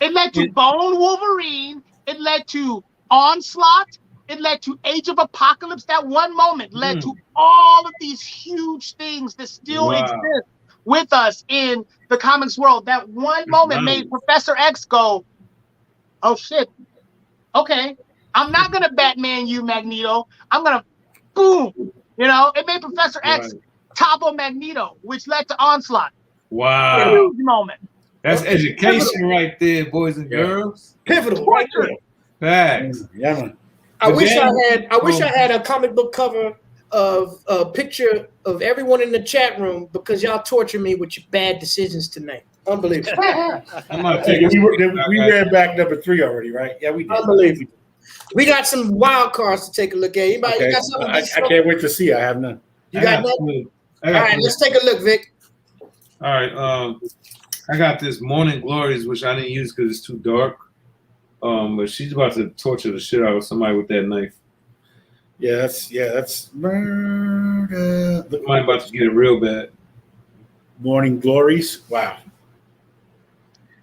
It led to Bone Wolverine. It led to Onslaught. It led to Age of Apocalypse. That one moment led to all of these huge things that still exist with us in the comics world. That one moment made Professor X go, "Oh shit, okay, I'm not gonna Batman you, Magneto. I'm gonna boom." You know, it made Professor X topple Magneto, which led to Onslaught. Wow. Huge moment. That's education right there, boys and girls. Pivotal right there. Facts. Yeah, man. I wish I had a comic book cover of a picture of everyone in the chat room because y'all torture me with your bad decisions tonight. Unbelievable. We ran back number 3 already, right? Yeah, we did. Unbelievable. We got some wild cards to take a look at. Anybody got something? I can't wait to see. I have none. You got nothing? All right, let's take a look, Vic. All right. I got this Morning Glories, which I didn't use because it's too dark. But she's about to torture the shit out of somebody with that knife. Yeah, that's murder. Somebody about to get it real bad. Morning Glories. Wow.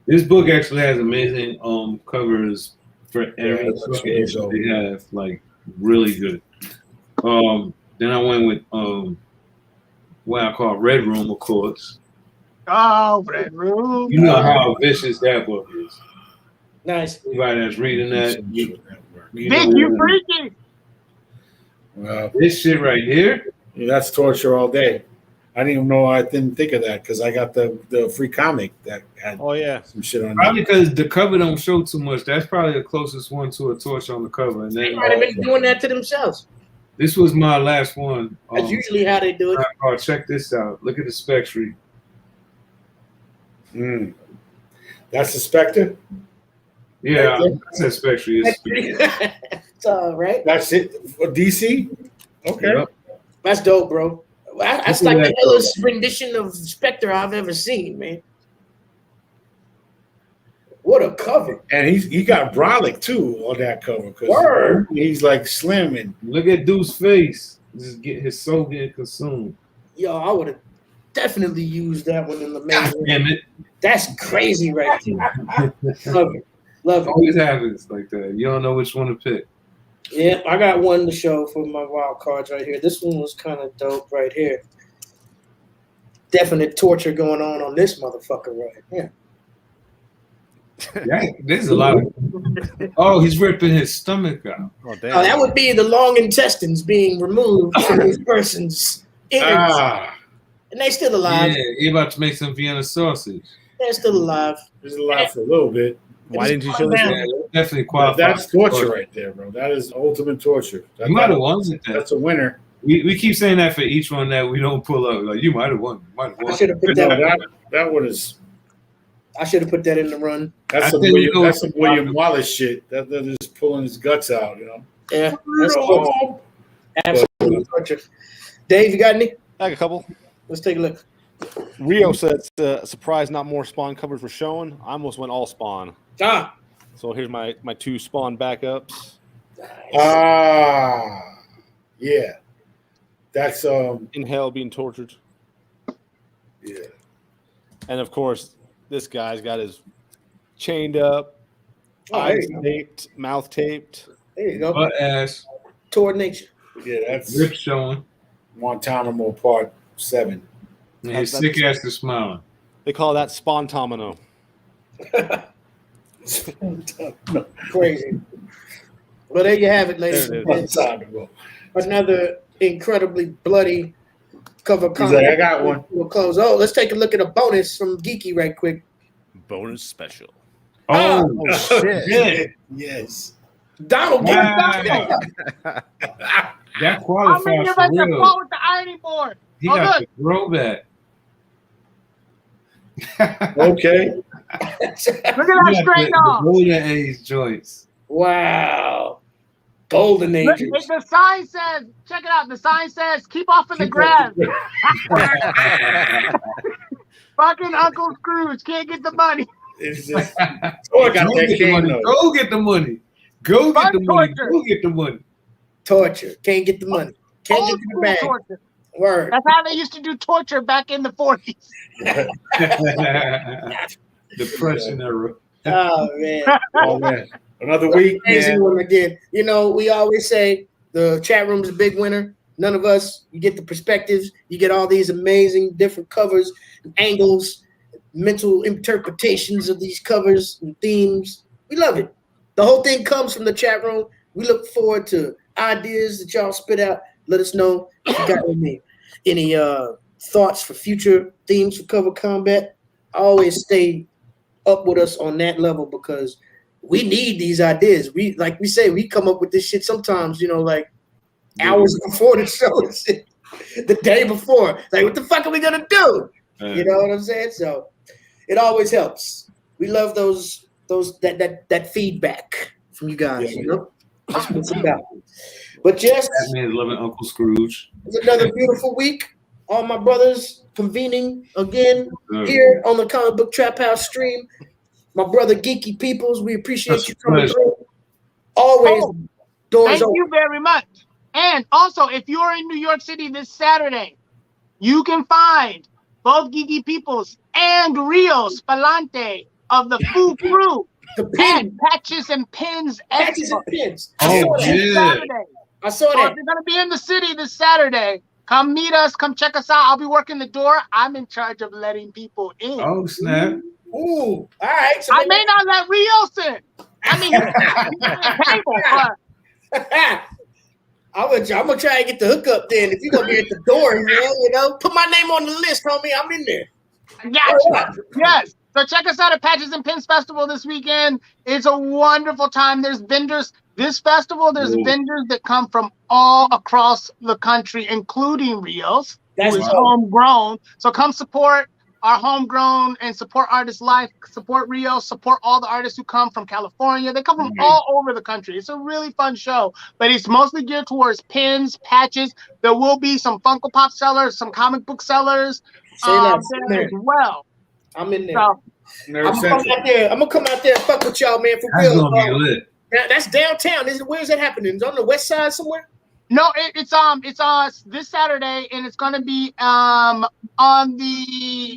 This book actually has amazing covers for every that's fucking really issue dope. they have, like really good. Then I went with what I call Red Room, of course. Oh, Red Room. You know how vicious that book is. Nice. Anybody that's reading that, you Vic, know, you freaky. Well, this shit right here. yeah, that's torture all day. I didn't even know I didn't think of that because I got the free comic that had some shit on Probably it. because the cover don't show too much. That's probably the closest one to a torture on the cover. And They then might have been doing that to themselves. this was my last one. That's usually how they do it. Oh, check this out. Look at the Spectre. That's the Spectre? Yeah, that's a Spectre. It's all right. That's it for DC? Okay. Yep. That's dope, bro. That's like the illest rendition of Spectre I've ever seen, man. What a cover. And he got brolic too on that cover because Word. he's like slim and Look at Deuce's face. Just get his soul getting consumed. Yo, I would have definitely used that one in the main. Damn it. That's crazy right there. Love it. Love it. Always happens like that. You don't know which one to pick. Yeah, I got one to show for my wild cards right here. This one was kind of dope right here. Definite torture going on this motherfucker right here. Yeah, there's a lot of. Oh, he's ripping his stomach out. Oh, damn. That would be the long intestines being removed from this person's innards. And they still alive. Yeah, he about to make some Vienna sausage. They're still alive. there's a lot for a little bit. Why didn't you show this? Yeah, definitely qualified. That's torture right there, bro. That is ultimate torture. You might have won with that. That's a winner. We keep saying that for each one that we don't pull up. Like you might have won. You might have I won. should have put No, that. that one is I should have put that in the run. that's I some think William, it that's was- some William Wallace shit. They're just pulling his guts out, you know. Yeah, that's torture. Absolutely torture. Dave, you got any? I got a couple. Let's take a look. Rio said, surprise, not more Spawn covers were shown. I almost went all Spawn. Ah, So here's my two Spawn backups. Yeah. That's In hell being tortured. yeah. And of course, this guy's got his chained up, eyes taped, mouth taped. there you go. Butt ass, Toward nature. Yeah, that's rip showing, Guantanamo Part 7. and his sick ass is smiling. They call that Spontomino. Crazy. Well, there you have it, ladies There and it is. gentlemen. Another incredibly bloody cover He's comment. like, I got one. We'll close. Oh, let's take a look at a bonus from Geeky right quick. Bonus special. Oh, Shit. Yes. Donald, get Wow. it. that How qualifies many of for us have real. fought with the ironing board? He Oh, got look. the throwback. Okay. Look at that straight the off. golden age joints. Wow. Golden Look, Ages. if the sign says, check it out. The sign says, keep off of the grass. Fucking Uncle Scrooge can't get the money. It's just Go got that get the cane, money. though. Go get the money. Go get Fuck the money. torture. Go get the money. Torture. Can't get the money. Can't Old get the school bag. torture. Word. That's how they used to do torture back in the 40s. Depression era. Oh, man. Oh man. Another week, Amazing man. one again. You know, we always say the chat room's a big winner. None of us, you get the perspectives, you get all these amazing different covers, angles, mental interpretations of these covers and themes. We love it. The whole thing comes from the chat room. We look forward to ideas that y'all spit out. Let us know if you got any thoughts for future themes for Cover Combat. Always stay up with us on that level because we need these ideas. We like we say, we come up with this shit sometimes, you know, like hours before the show, the day before. Like, what the fuck are we gonna do? You know what I'm saying? So it always helps. We love that feedback from you guys. You know, that's what it's about. But yes, That man's loving Uncle Scrooge. it's another beautiful week. All my brothers convening again here on the Comic Book Trap House stream. My brother Geeky Peoples, we appreciate That's you coming pleasure. through. Always doors Thank open. you very much. And also, if you're in New York City this Saturday, you can find both Geeky Peoples and Rio Spalante of the Foo Crew The at pin, Patches and Pins patches Expo and pins. Oh, this yeah. Saturday. I saw So that. if you're gonna be in the city this Saturday, come meet us, come check us out. I'll be working the door. I'm in charge of letting people in. Oh, snap. Ooh, all right. So I may not let Rios in. I mean, he's at the table, but I'm gonna try and get the hookup then. If you're gonna be at the door, man, you know, put my name on the list, homie. I'm in there. gotcha. Yes. So check us out at Patches and Pins Festival this weekend. It's a wonderful time. There's vendors. This festival, there's vendors that come from all across the country, including Rios, who is homegrown. So come support our homegrown and support Artist Life, support Rios, support all the artists who come from California. They come from all over the country. It's a really fun show, but it's mostly geared towards pins, patches. There will be some Funko Pop sellers, some comic book sellers there as well. I'm in there. So, I'm gonna come out there and fuck with y'all, man, for That's real. gonna be lit. That's downtown. Where's that happening? It's on the west side somewhere? no, it's this Saturday, and it's gonna be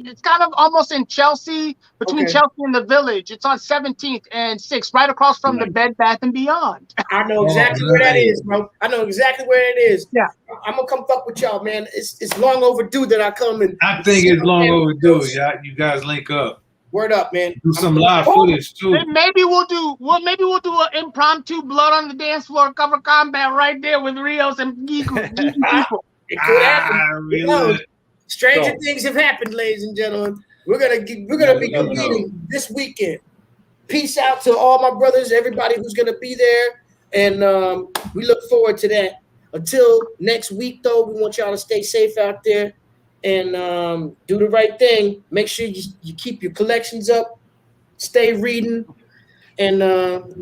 it's kind of almost in Chelsea, between Chelsea and the Village. It's on 17th and 6th, right across from the Bed Bath and Beyond. I know exactly where that is, bro. I know exactly where it is. Yeah. I'm gonna come fuck with y'all, man. It's long overdue that I come and I think it's long overdue. You guys link up. Word up, man. Do some live footage too. Maybe we'll do an impromptu blood on the dance floor cover combat right there with Rios and geeky people. It could happen. Really? You know, stranger things have happened, ladies and gentlemen. We're gonna be competing this weekend. Peace out to all my brothers, everybody who's gonna be there, and we look forward to that. Until next week, though, we want y'all to stay safe out there and do the right thing. Make sure you keep your collections up, stay reading, and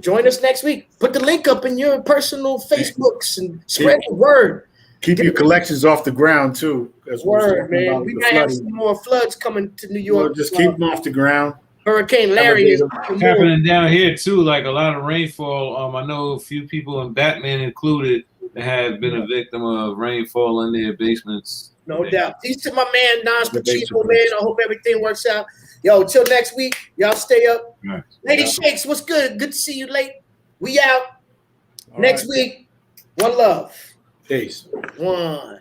join us next week. Put the link up in your personal Facebooks and spread the word. Keep your collections off the ground too. Word, man. We might have some more floods coming to New York. Well, just keep them off the ground. Hurricane Larry is happening down here too. Like a lot of rainfall. I know a few people, and Batman included, that have been a victim of rainfall in their basements. No doubt. Peace to my man, Nas Pacino, man. I hope everything works out. Yo, till next week, y'all stay up. Right. Lady Shakes, what's good? Good to see you late. We out. Next week, one love. Peace. One.